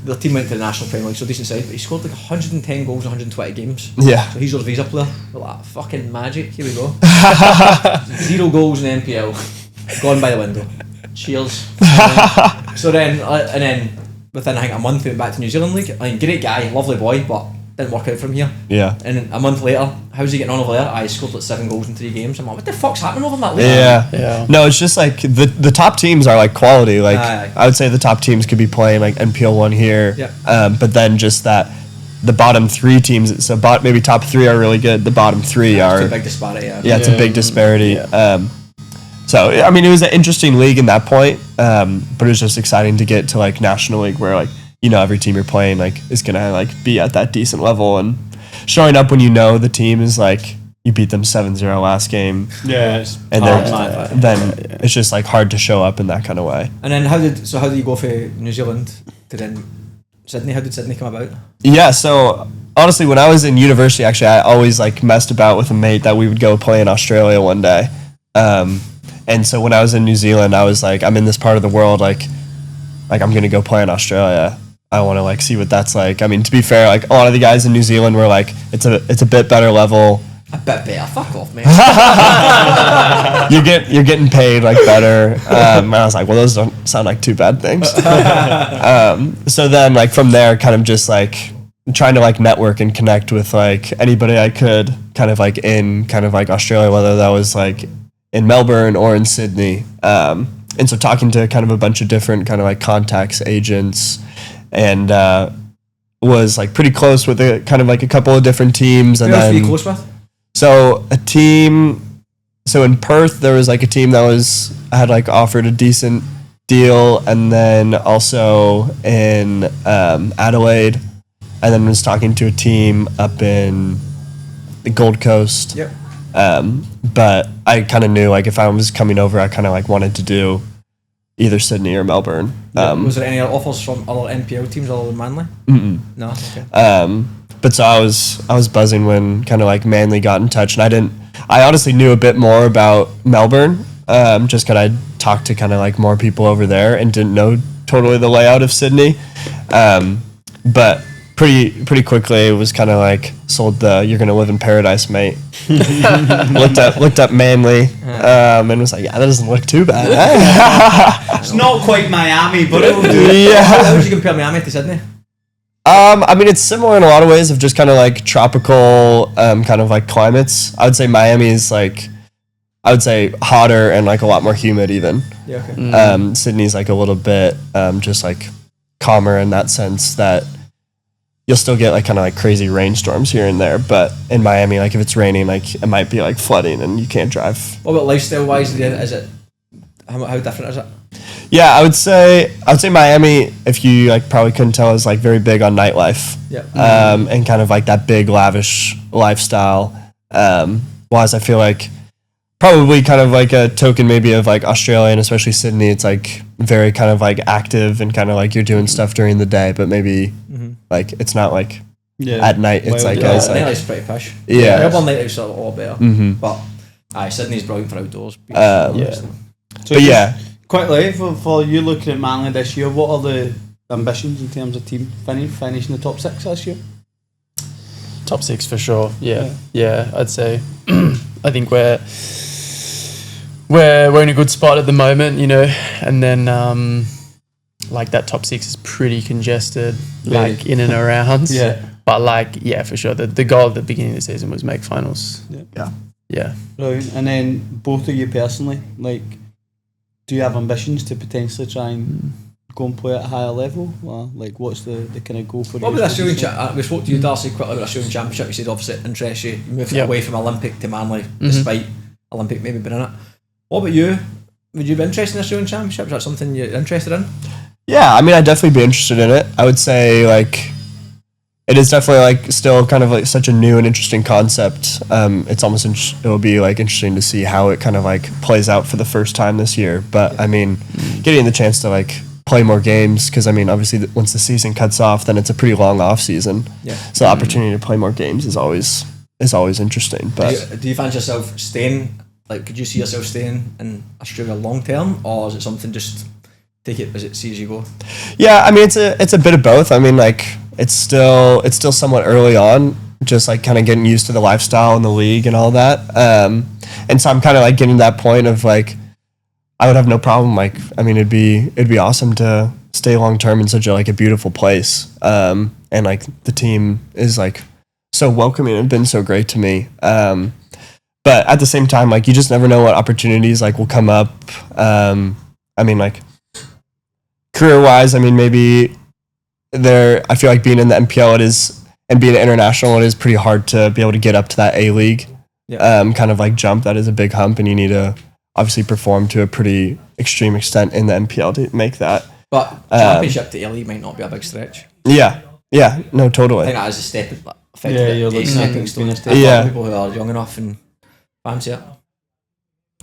their team went to the National Premier League, so decent side. But he scored like 110 goals in 120 games. Yeah. So he's our visa player. We're like, fucking magic. Here we go. 0 goals in NPL. Gone by the window. Cheers. So then, and then within I think a month we went back to New Zealand League. I mean, great guy, lovely boy, but didn't work out from here. Yeah. And then a month later, how's he getting on over there? I scored like 7 goals in 3 games. I'm like, what the fuck's happening over in that league? Yeah. No, it's just like the top teams are like quality. Like Aye. I would say the top teams could be playing like NPL 1 here. Yeah. But then just that the bottom 3 teams, so maybe top 3 are really good. The bottom 3 are. It's a big disparity, Yeah, it's a big disparity. Yeah. So I mean, it was an interesting league in that point, but it was just exciting to get to like National League where like every team you're playing like is gonna like be at that decent level and showing up when the team is like you beat them 7-0 last game. Yeah, it's And hard, then it's just like hard to show up in that kind of way. And then how did you go for New Zealand to then Sydney? How did Sydney come about? Yeah, so honestly, when I was in university, actually, I always like messed about with a mate that we would go play in Australia one day. And so when I was in New Zealand, I was like, I'm in this part of the world, like I'm gonna go play in Australia. I want to like see what that's like. I mean, to be fair, like a lot of the guys in New Zealand were like, it's a bit better level. A bit better. Fuck off, man. You're getting paid like better. And I was like, well, those don't sound like too bad things. So then like from there, kind of just like trying to like network and connect with like anybody I could kind of like in kind of like Australia, whether that was like in Melbourne or in Sydney. And so talking to kind of a bunch of different kind of like contacts, agents, and was like pretty close with a kind of like a couple of different teams. And Who else were you then close with? so in Perth there was like a team that had like offered a decent deal, and then also in Adelaide, and then was talking to a team up in the Gold Coast. Yep. But I kind of knew like if I was coming over, I kind of like wanted to do either Sydney or Melbourne. Was there any offers from other NPL teams other than Manly? No. Okay. But so I was buzzing when kind of like Manly got in touch, and I honestly knew a bit more about Melbourne, just because I talked to kind of like more people over there and didn't know totally the layout of Sydney. But pretty quickly it was kind of like sold you're gonna live in paradise, mate. looked up Manly, and was like, yeah, that doesn't look too bad. It's not quite Miami, but it'll do. How would you compare Miami to Sydney? I mean, it's similar in a lot of ways of just kind of like tropical kind of like climates. I would say Miami is like, I would say hotter and like a lot more humid even. Yeah. Okay. Sydney's like a little bit just like calmer in that sense that you'll still get like kind of like crazy rainstorms here and there, but in Miami, like if it's raining, like it might be like flooding and you can't drive. What about lifestyle wise? Is it how different is it? Yeah, I would say Miami, if you like probably couldn't tell, is like very big on nightlife. Yeah. And kind of like that big lavish lifestyle. Whereas I feel like probably kind of like a token maybe of like Australia and especially Sydney, it's like very kind of like active and kind of like you're doing stuff during the day, but maybe like it's not like at night. It's like Yeah, it's like nightlife's pretty pish. Yeah. Melbourne nightlife's a lot better. But Sydney's brilliant for outdoors. So but yeah. Quickly, for you looking at Manly this year, what are the ambitions in terms of team finishing the top 6 this year? Top 6 for sure. Yeah, I'd say. I think we're in a good spot at the moment, and then like that top 6 is pretty congested, like in and around. Yeah. But like, yeah, for sure. The goal at the beginning of the season was make finals. Yeah. Brilliant. And then both of you personally, like, do you have ambitions to potentially try and go and play at a higher level? Or like, what's the kind of goal for you? What about the Australian Championship? We spoke to you, Darcy, quickly about the Australian Championship. You said obviously it interests you. You moved away from Olympic to Manly, despite Olympic maybe being in it. What about you? Would you be interested in the Australian Championship? Is that something you're interested in? Yeah, I mean, I'd definitely be interested in it. I would say like it is definitely like still kind of like such a new and interesting concept. It's almost it will be like interesting to see how it kind of like plays out for the first time this year. But I mean, getting the chance to like play more games, because I mean, obviously once the season cuts off, then it's a pretty long off season. Yeah. So the opportunity to play more games is always is always interesting. But Do you find yourself staying? Like, could you see yourself staying in Australia long term, or is it something just take it as it see as you go? yeah, I mean it's a bit of both. I mean, like it's still somewhat early on, just like kind of getting used to the lifestyle and the league and all that. And so I'm kind of like getting to that point of like I would have no problem. Like, I mean, it'd be awesome to stay long term in such a beautiful place. And like the team is like so welcoming and been so great to me. But at the same time, like you just never know what opportunities like will come up. I mean, like career wise, I mean, maybe I feel like being in the NPL and being international, it is pretty hard to be able to get up to that A League kind of like jump. That is a big hump, and you need to obviously perform to a pretty extreme extent in the NPL to make that. But championship to A League might not be a big stretch. Yeah, no, I totally. think that is a step. You're looking stepping at stone. Yeah. People who are young enough and fancy it.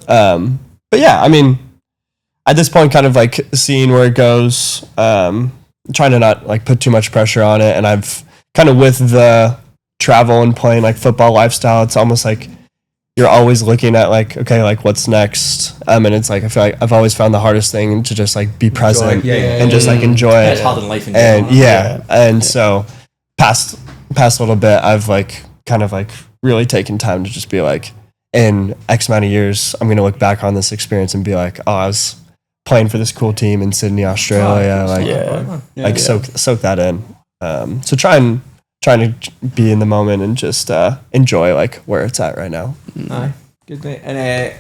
But yeah, I mean, at this point, kind of like seeing where it goes, trying to not like put too much pressure on it. And I've kind of with the travel and playing like football lifestyle, it's almost like you're always looking at like, okay, like what's next? And it's like, I feel like I've always found the hardest thing to just like be present and just like enjoy it. It's hard in life in And general. So past little bit, I've like kind of like really taken time to just be like, in X amount of years, I'm going to look back on this experience and be like, oh, I was playing for this cool team in Sydney, Australia. Soak that in. So trying to be in the moment and just enjoy like where it's at right now. Aye, good mate. And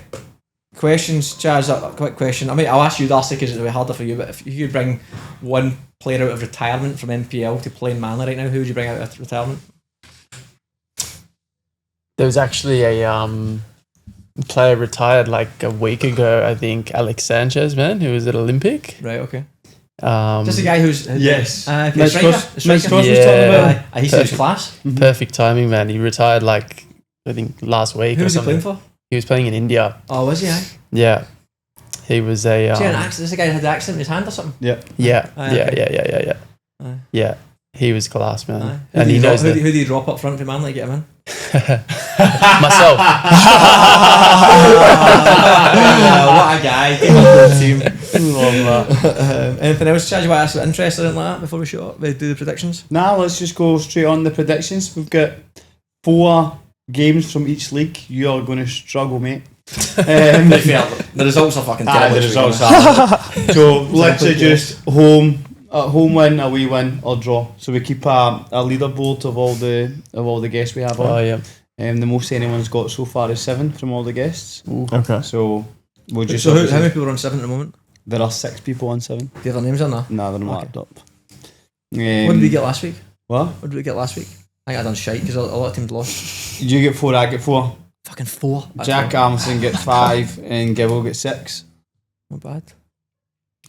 questions, Chaz, a quick question. I mean, I'll ask you, Darcy, because it'll be harder for you, but if you could bring one player out of retirement from NPL to play in Manly right now, who would you bring out of retirement? There was actually a player retired like a week ago, I think, Alex Sanchez, man, who was at Olympic. Right, okay. Just a guy who's... Yes. Nice Cross was talking Yeah. about. He's his class. Perfect timing, man. He retired like, I think, last week Who or was he something. playing for? He was playing in India. Oh, was he? Aye. Yeah. He was a... Is he an accident? This guy had an accident in his hand or something? Yeah. Yeah. Aye, okay. Aye. Yeah. He was class, man. Aye. And he knows Who that. do you drop up front for Manly, get him in? Myself. What a guy. Take him to the team. Love that. Anything else, Chaz, you want to ask about interest or anything like that before we do the predictions? Nah, let's just go straight on the predictions. We've got 4 games from each league. You are going to struggle, mate. The results are fucking terrible. The results are. So literally just home win, away win, or draw. So we keep a leaderboard of all the guests we have on. Oh, yeah. The most anyone's got so far is 7 from all the guests. Okay. So we'll just. So how many people are on 7 at the moment? There are 6 people on 7. Do you have their names on there? Nah, they're not Okay. marked up. What did we get last week? What? What did we get last week? I think I done shite because a lot of teams lost. You get 4, I get 4. Fucking 4. Jack Armstrong gets 5 and Gibble gets 6. Not bad.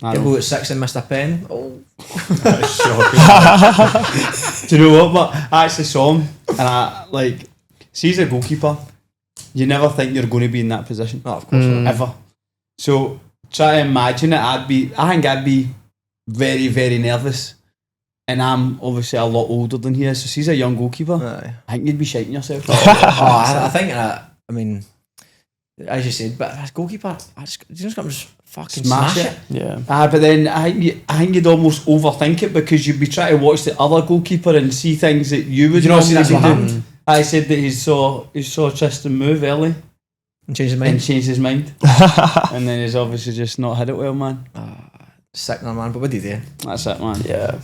I Get know. go at 6 and missed a pen. Oh. That's shocking. Do you know what? But I actually saw him, and I like. See, as a goalkeeper, you never think you're going to be in that position. Oh, of course not. Ever. So try to imagine it. I think I'd be very, very nervous. And I'm obviously a lot older than he is. So he's a young goalkeeper. Aye. I think you'd be shaking yourself. I think, I mean, as you said, but as goalkeeper, you just got to just fucking smash it. Yeah. But then I think you'd almost overthink it because you'd be trying to watch the other goalkeeper and see things that you would You know, see, that's normally what be doing. happened. I said that he saw Tristan move early And change his and mind. changed his mind. And then he's obviously just not hit it well, man. Sickener, man. But what did he do? That's it, man. Yeah.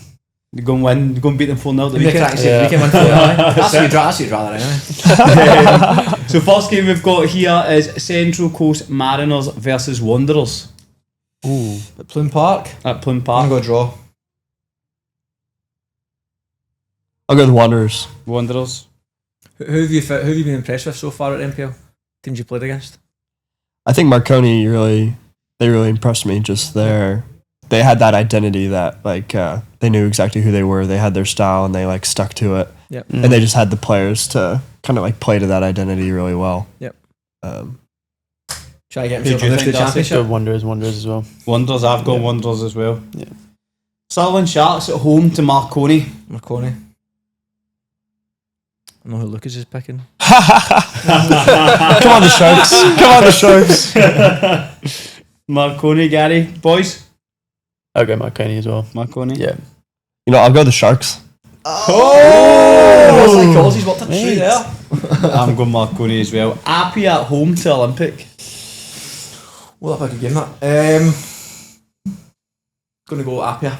You go and win. You go and beat them 4-0 the We weekend. can win 4-0. That's what you'd rather anyway. So first game we've got here is Central Coast Mariners versus Wanderers Ooh. At Plume Park. at Plume I'm Park. going to go draw. I'll go with Wanderers. Wanderers. Who have you been impressed with so far at NPL? Teams you played against? I think Marconi really impressed me. Just they had that identity that like they knew exactly who they were. They had their style and they like stuck to it. Yep. And they just had the players to kind of like play to that identity really well. Yep. Um, Try to get Who himself do you into the think, Darcy? championship. Go Wanderers as well. Wanderers. I've got Yeah. Wanderers as well. Yeah. Sutherland Sharks at home to Marconi. Marconi. I know who Lucas is picking. Come on, the Sharks. Come on, the Sharks. Marconi, Gary. Boys? I'll go Marconi as well. Marconi? Yeah. You know, I'll go the Sharks. Oh! Psychology's what touched you there. I'm going Marconi as well. Appy at home to Olympic. Well, that'd be a good game, that. Gonna go Appia.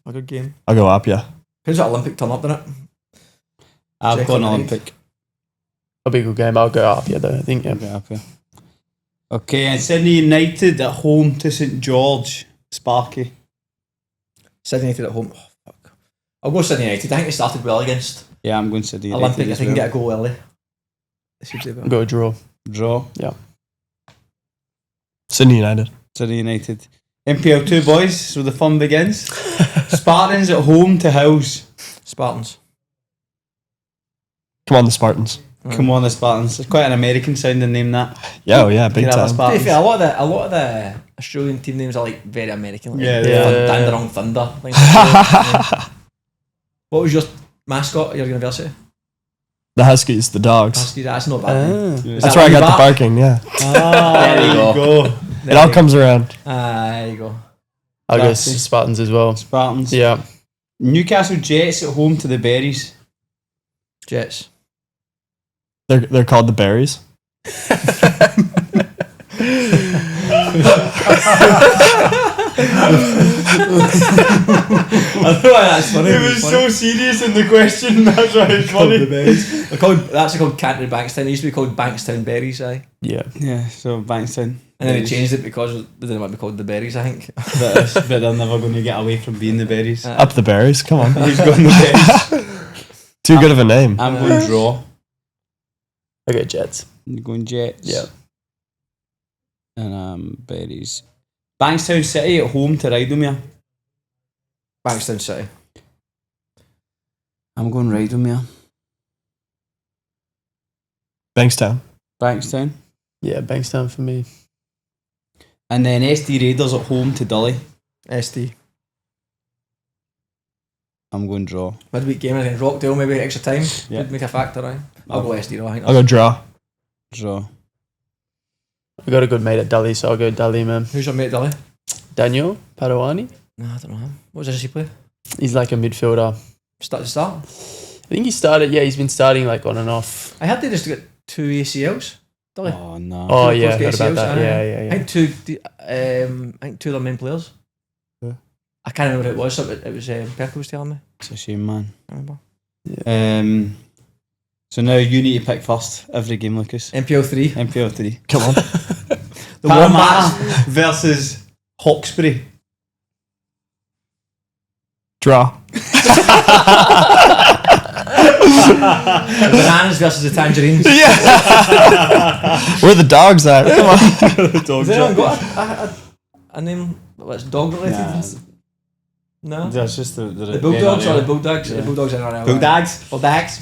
A good game. I'll go Apia. How's that Olympic turn up, didn't it? I've Check gone on Olympic. A big good game. I'll go up, yeah, though. I think, yeah. Okay, Appy. Okay, and Sydney United at home to St George. Sparky. Sydney United at home. Oh, fuck. I'll go Sydney United. I think they started well against Yeah, I'm going Sydney United. Olympic. I as think they can well. get a goal early. They should do I'll well. go a draw. Draw. Sydney United. Sydney United. NPL 2 boys, so the fun begins. Spartans at home to House. Spartans. Come on, the Spartans. Come on, the Spartans. It's quite an American sounding name, that. Yeah, oh yeah, big Can have a time. To be Spartans. fair, a lot of the Australian team names are like very American. Like Yeah, Dandenong Thunder. Things like that. What was your mascot at your university? The Huskies, the dogs. Husky, that's not bad. Yeah. Is That's that where I where got you the back? barking, yeah. There you go. It all comes around. There you go. I'll go Darcy. Spartans as well. Spartans. Yeah. Newcastle Jets at home to the Berries. Jets. They're called the Berries. I know why that's funny. It was so serious in the question, that's why it's funny. That's called Canterbury Bankstown. It used to be called Bankstown Berries, aye. Yeah. Yeah, so Bankstown. And then they changed it because they didn't want to be called the Berries, I think. But they're never going to get away from being the Berries. Up the Berries, come on. Who's going the Berries? Too good of a name. I'm going draw. I'll go Jets. You're going Jets. Yeah. And Berries. Bankstown City at home to Rydomere. Bankstown City. I'm going Rydomere. Bankstown. Bankstown. Yeah, Bankstown for me. And then SD Raiders at home to Dully. SD. I'm going draw. Midweek game against Rockdale, maybe extra time. Yeah. Could make a factor, aye. I'll go SD, though, I think. I'll go draw. Draw. I got a good mate at Dully, so I'll go Dully, man. Who's your mate, Dilly? Daniel Padawani. No, I don't know him. What does he play? He's like a midfielder. Start to start. I think he started, he's been starting like on and off. I heard they just got 2 ACLs. Dilly. Oh, no. Oh, Two yeah, post heard about ACLs, that. aye. Yeah. I think two of their main players. Yeah. I can't remember who it was. It was Perko was telling me. It's a shame, man. I remember. So now you need to pick first every game, Lucas. NPL 3. NPL 3. Come on. The Parramatta Wombats. versus Hawkesbury. Draw. The Bananas versus the Tangerines. Where the dogs at? Come on. Has anyone got a name that's dog related? Nah. No? That's just the The Bulldogs or the NRL. Bulldogs? Yeah. The Bulldogs are NRL. Bulldogs. Bulldogs.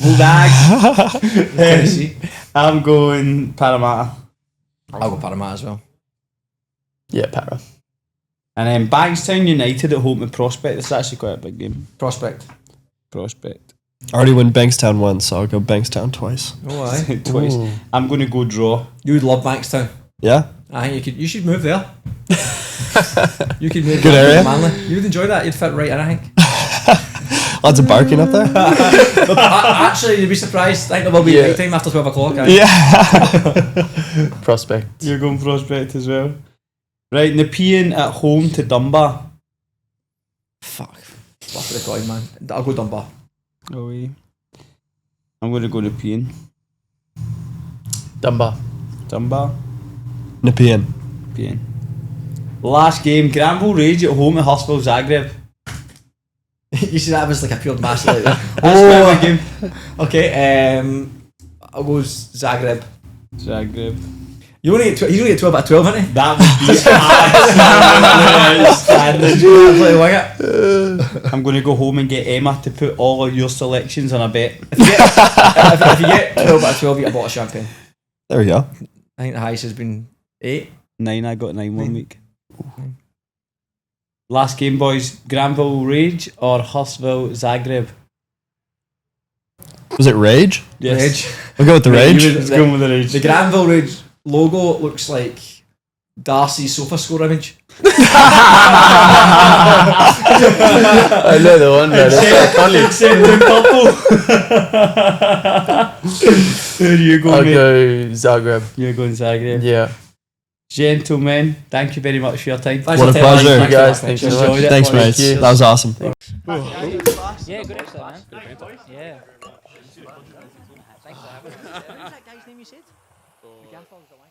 Tennessee. I'm going Parramatta. I'll go Parramatta as well. Yeah, Para. And then Bankstown United at home to Prospect. It's actually quite a big game. Prospect. Prospect. I already win Bankstown once, so I'll go Bankstown twice. Oh, aye. Twice. Ooh. I'm going to go draw. You would love Bankstown. Yeah? I think you should move there. You could move Good there area. to Manly. You would enjoy that. You'd fit right in, I think. Lots of barking up there? But actually, you'd be surprised. I think there will be Yeah. night time after 12 o'clock. Aye. Yeah. Prospect. You're going Prospect as well. Right, Nepean at home to Dunbar. Fuck. Stuff for the coin, man. I'll go Dunbar. Away. I'm going to go Nepean. Dunbar. Dunbar. Nepean. Nepean. Last game, Granville Rage at home to Hurstville Zagreb. You see, that was like a pure mass. Like that. That's quite a big game. Okay, I'll go Zagreb. Zagreb. He's only get 12 out of 12, isn't he? That would be Did you absolutely wing it? I'm going to go home and get Emma to put all of your selections on a bet. If you get 12 out of 12, you get a bottle of champagne. There we go. I think the highest has been 8. 9, I got 9 one week. Last game, boys. Granville Rage or Hurstville Zagreb? Was it Rage? Yes. We'll go with the Rage. Let's go with the Rage. The Granville Rage logo looks like Darcy's sofa score image. I know the one, man. Except the couple. Where do you go, I'll mate? go Zagreb. You're going Zagreb. Yeah. Gentlemen, thank you very much for your time. Thanks What for a telling us. pleasure. You guys, thanks so Enjoyed much. it. Thanks, boys. mates. you. That was awesome. Yeah, good episode, man. Yeah. Thanks for having us. What was that guy's name you said? The gaffer was the one.